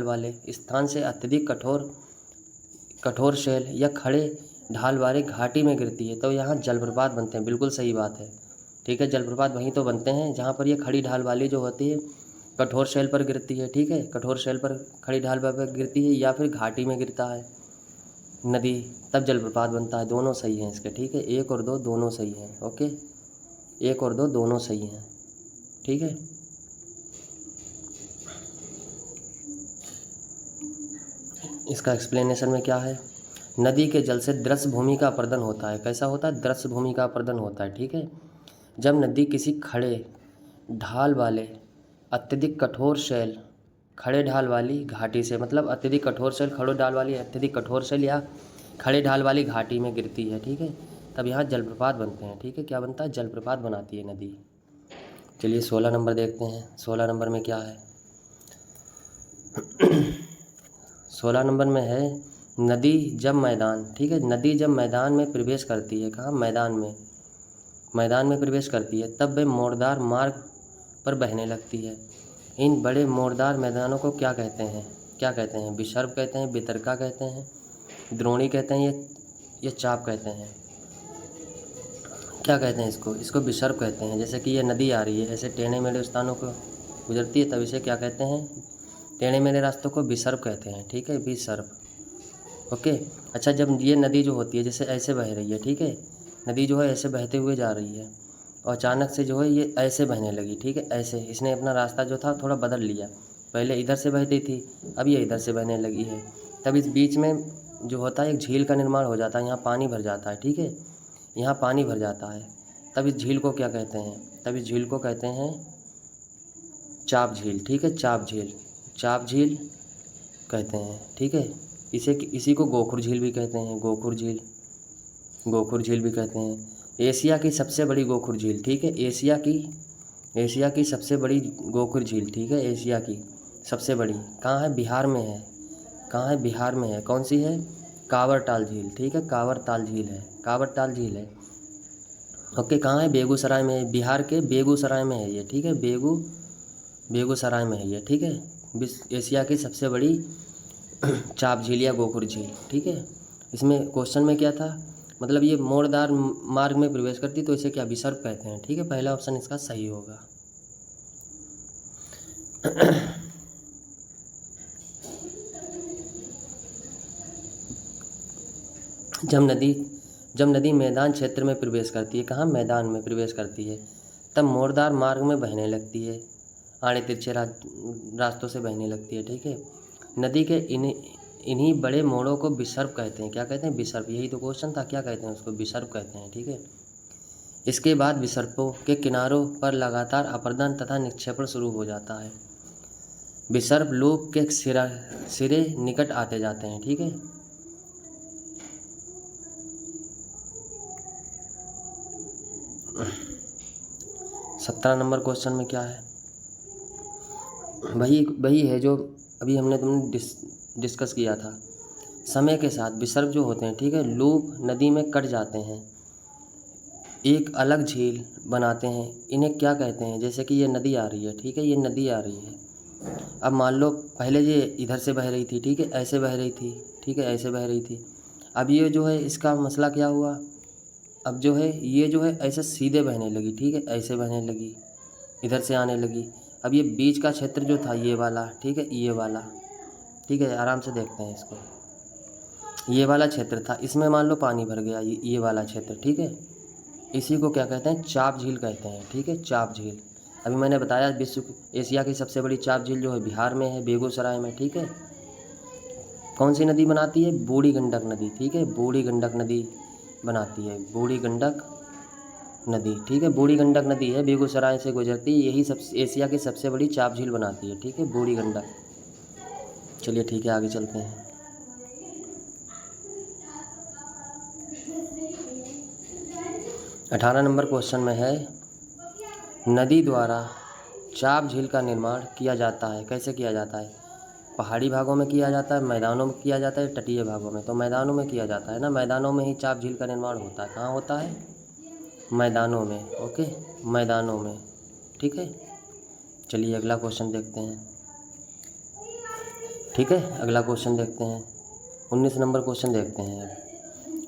वाले स्थान से अत्यधिक कठोर शैल या खड़े ढाल वाले घाटी में गिरती है तो यहाँ जलप्रपात बनते हैं, बिल्कुल सही बात है, ठीक है। जलप्रपात वहीं तो बनते हैं जहाँ पर ये खड़ी ढाल वाली जो होती है कठोर शैल पर गिरती है, ठीक है, कठोर शैल पर खड़ी ढाल पर गिरती है या फिर घाटी में गिरता है नदी, तब जलप्रपात बनता है। दोनों सही हैं इसके, ठीक है, 1 और 2 दोनों सही हैं। ओके, 1 और 2 दोनों सही हैं, ठीक है। इसका एक्सप्लेनेशन में क्या है, नदी के जल से दृश्य भूमि का अपरदन होता है। कैसा होता है? दृश्य भूमि का अपरदन होता है, ठीक है। जब नदी किसी खड़े ढाल वाले अत्यधिक कठोर शैल खड़े ढाल वाली घाटी से, मतलब अत्यधिक कठोर शैल खड़े ढाल वाली अत्यधिक कठोर शैल या खड़े ढाल वाली घाटी में गिरती है, ठीक है, तब यहाँ जलप्रपात बनते हैं, ठीक है। क्या बनता है? जलप्रपात बनाती है नदी। चलिए 16 नंबर देखते हैं। 16 नंबर में क्या है? 16 नंबर में है, नदी जब मैदान, ठीक है, नदी जब मैदान में प्रवेश करती है, कहाँ? मैदान में प्रवेश करती है तब वे मोड़दार मार्ग पर बहने लगती है। इन बड़े मोड़दार मैदानों को क्या कहते हैं? विसर्प कहते हैं, वितरका कहते हैं, द्रोणी कहते हैं, ये चाप कहते हैं। क्या कहते हैं इसको विसर्प कहते हैं। जैसे कि ये नदी आ रही है, ऐसे टेढ़े मेढ़े स्थानों को गुजरती है, तब इसे क्या कहते हैं? टेढ़े मेढ़े रास्तों को विसर्प कहते हैं, ठीक है, विसर्प। ओके। अच्छा, जब ये नदी जो होती है जैसे ऐसे बह रही है, ठीक है, नदी जो है ऐसे बहते हुए जा रही है और अचानक से जो है ये ऐसे बहने लगी, ठीक है, ऐसे इसने अपना रास्ता जो था थोड़ा बदल लिया। पहले इधर से बहती थी, अब ये इधर से बहने लगी है। तब इस बीच में जो होता है एक झील का निर्माण हो जाता है, यहाँ पानी भर जाता है, ठीक है, यहाँ पानी भर जाता है। तब इस झील को क्या कहते हैं? तब इस झील को कहते हैं चाप झील, ठीक है, चाप झील कहते हैं, ठीक है। इसी को गोखुर झील भी कहते हैं, गोखुर झील भी कहते हैं। एशिया की सबसे बड़ी गोखुर झील, ठीक है, एशिया की सबसे बड़ी गोखुर झील, ठीक है, एशिया की सबसे बड़ी कहाँ है? बिहार में है। कहाँ है? बिहार में है। कौन सी है? कांवरताल झील, ठीक है, कांवरताल झील है। ओके, कहाँ है? बेगूसराय में है, बिहार के बेगूसराय में है ये, ठीक है, बेगूसराय में है ये, ठीक है। एशिया की सबसे बड़ी चाप झील या गोखुर झील, ठीक है। इसमें क्वेश्चन में क्या था, मतलब ये मोड़दार मार्ग में प्रवेश करती तो इसे क्या? विसर्प कहते हैं, ठीक है, पहला ऑप्शन इसका सही होगा। जब नदी मैदान क्षेत्र में प्रवेश करती है, कहाँ? मैदान में प्रवेश करती है, तब मोड़दार मार्ग में बहने लगती है, आड़े तिरछे रास्तों से बहने लगती है, ठीक है। नदी के इन्हीं बड़े मोड़ों को विसर्प कहते हैं। क्या कहते हैं? विसर्प। यही तो क्वेश्चन था, क्या कहते हैं उसको? विसर्प कहते हैं, ठीक है। इसके बाद विसर्पों के किनारों पर लगातार अपरदन तथा निक्षेपण शुरू हो जाता है। विसर्प लूप के सिरे निकट आते जाते हैं, ठीक है। सत्रह नंबर क्वेश्चन में क्या है? वही वही है जो अभी हमने डिस्कस किया था। समय के साथ विसर्ग जो होते हैं, ठीक है, लूप नदी में कट जाते हैं, एक अलग झील बनाते हैं। इन्हें क्या कहते हैं? जैसे कि ये नदी आ रही है, ठीक है, ये नदी आ रही है। अब मान लो पहले ये इधर से बह रही थी, ठीक है, ऐसे बह रही थी, ठीक है, ऐसे बह रही थी। अब ये जो है इसका मसला क्या हुआ? अब जो है ये जो है ऐसे सीधे बहने लगी, ठीक है, ऐसे बहने लगी, इधर से आने लगी। अब ये बीच का क्षेत्र जो था ये वाला, ठीक है, ये वाला, ठीक है, आराम से देखते हैं इसको। ये वाला क्षेत्र था, इसमें मान लो पानी भर गया, ये वाला क्षेत्र, ठीक है। इसी को क्या कहते हैं? चाप झील कहते हैं, ठीक है, चाप झील। अभी मैंने बताया एशिया की सबसे बड़ी चाप झील जो है बिहार में है, बेगूसराय में, ठीक है। कौन सी नदी बनाती है? बूढ़ी गंडक नदी, ठीक है, बूढ़ी गंडक नदी बनाती है, बूढ़ी गंडक नदी, ठीक है, बूढ़ी गंडक नदी है, बेगूसराय से गुजरती है, यही सब एशिया की सबसे बड़ी चाप झील बनाती है, ठीक है, बूढ़ी गंडक। चलिए ठीक है, आगे चलते हैं। 18 नंबर क्वेश्चन में है, नदी द्वारा चाप झील का निर्माण किया जाता है। कैसे किया जाता है? पहाड़ी भागों में किया जाता है, मैदानों में किया जाता है, तटीय भागों में। तो मैदानों में किया जाता है ना, मैदानों में ही चाप झील का निर्माण होता है। कहाँ होता है? मैदानों में, ओके, मैदानों में, ठीक है। चलिए अगला क्वेश्चन देखते हैं, ठीक है, अगला क्वेश्चन देखते हैं। 19 नंबर क्वेश्चन देखते हैं।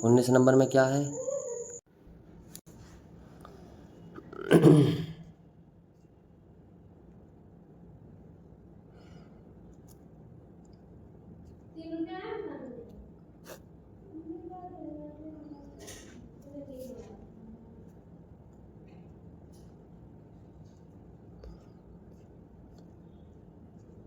19 नंबर में क्या है?